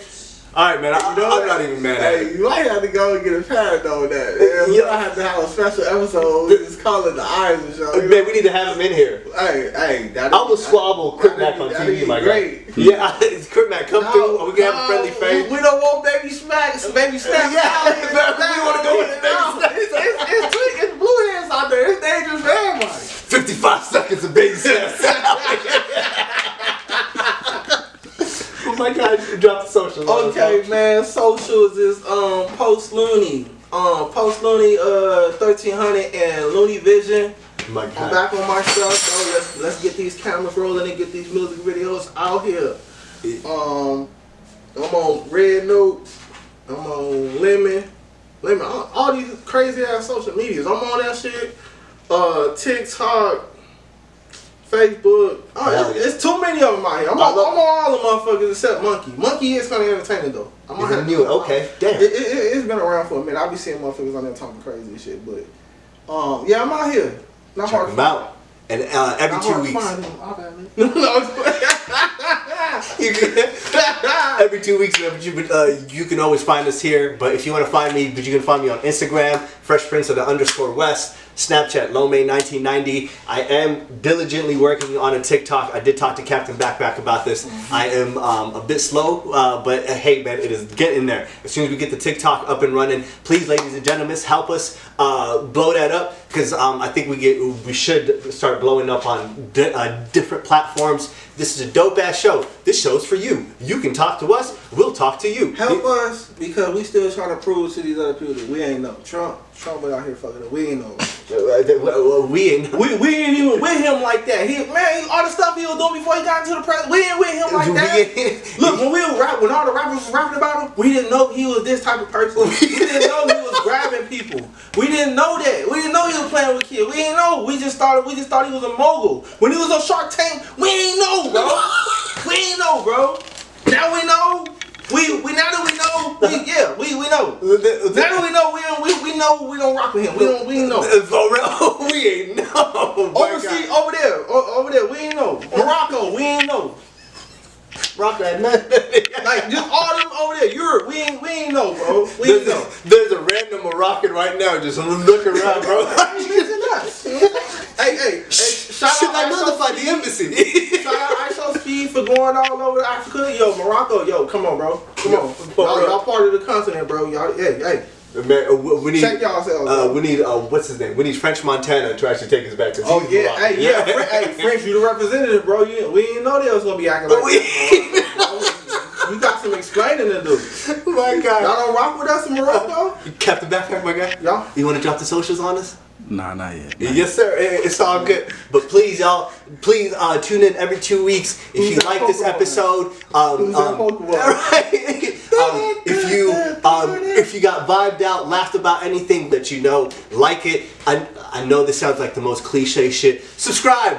all right, man, I'm not even mad at it. You might have to go and get a parrot on that. You might have to have a special episode. We just call it the Asylum show. Man, we need to have him in here. Hey, I will squabble Crip Mac on TV, my guy. Yeah, Crip Mac, come through. We can have a friendly face. We don't want baby smacks. Yeah, we want to go with the baby smacks. It's blue hands out there. It's dangerous for everybody. 55 seconds of baby smacks. Oh my God, drop the socials. Okay, man. Socials is Post Loony. Post Loony 1300 and Loony Vision. My God. I'm back on my stuff, so let's get these cameras rolling and get these music videos out here. I'm on Red Note. I'm on Lemon, all these crazy ass social medias. I'm on that shit. TikTok, Facebook. It's too many of them out here. I'm on all the motherfuckers except Monkey. Monkey is kind of entertaining though. Okay, damn. It's been around for a minute. I be seeing motherfuckers on there talking crazy and shit, but yeah, I'm out here. Not check hard them to find. out. And every Not 2 hard to weeks. find them. Every 2 weeks, you can always find us here. But if you want to find me, you can find me on Instagram, Fresh Prince of the _West, Snapchat, lowkey1990. I am diligently working on a TikTok. I did talk to Captain Backpack about this. I am a bit slow, but hey, man, it is getting there. As soon as we get the TikTok up and running, please, ladies and gentlemen, help us blow that up, because I think we should start blowing up on different platforms. This is a dope ass show. This show's for you. You can talk to us. We'll talk to you. Help us, because we still trying to prove to these other people that we ain't know. Trump was out here fucking up. We ain't know. We ain't. We ain't even with him like that. All the stuff he was doing before he got into the president, we ain't with him like that. Look, when all the rappers was rapping about him, we didn't know he was this type of person. We didn't know he was grabbing people. We didn't know that. We didn't know he was playing with kids. We didn't know. We just thought he was a mogul. When he was on Shark Tank, we ain't know, bro. We ain't know, bro. Now we know. Now that we know, we know. Now that we know, we know we don't rock with him. We ain't know. For real, we ain't know. Overseas, over there, we ain't know. Morocco, we ain't know. Rock that man. Like just all them over there, Europe, we ain't know, bro. We ain't know. There's a random Moroccan right now just looking around, bro. Hey, shout Should out I ISO notify the Speed. embassy? Shout out ISO Speed for going all over Africa. Yo, Morocco, yo, come on, bro. Come on. Y'all part of the continent, bro. Y'all, hey. Man, we need, check y'all selves. we need what's his name? We need French Montana to actually take us back to. Oh yeah, hey, French, you the representative, bro. We didn't know they was gonna be acting like that. You got some explaining to do. Oh my God. Y'all don't rock with us in Morocco? Captain Backpack, my guy. Y'all? You want to drop the socials on us? Nah, not yet. Yes, sir. It's all good. But please, y'all, tune in every 2 weeks. If you like this episode, if you got vibed out, laughed about anything that you know, like it. I know this sounds like the most cliche shit. Subscribe.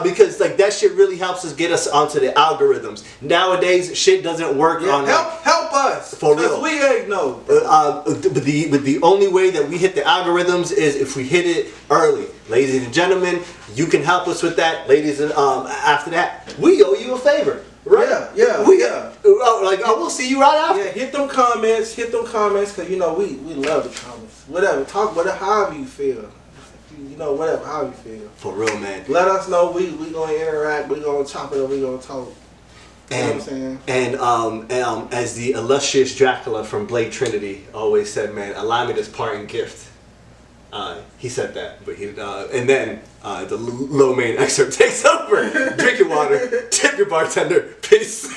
Because like that shit really helps us get us onto the algorithms. Nowadays, shit doesn't work on help us for real. We ain't know. But the only way that we hit the algorithms is if we hit it early. Ladies and gentlemen, you can help us with that. Ladies and after that, we owe you a favor. Right? Yeah. We'll see you right after. Yeah, hit them comments, cause you know we love the comments. Whatever, talk about it however you feel. You know, whatever, how you feel. For real, man. Let us know. We gonna interact. We gonna chop it up. We gonna talk. You know what I'm saying? And as the illustrious Dracula from Blade Trinity always said, man, allow me this parting gift. He said that, but and then the low main excerpt takes over. Drink your water. Tip your bartender. Peace.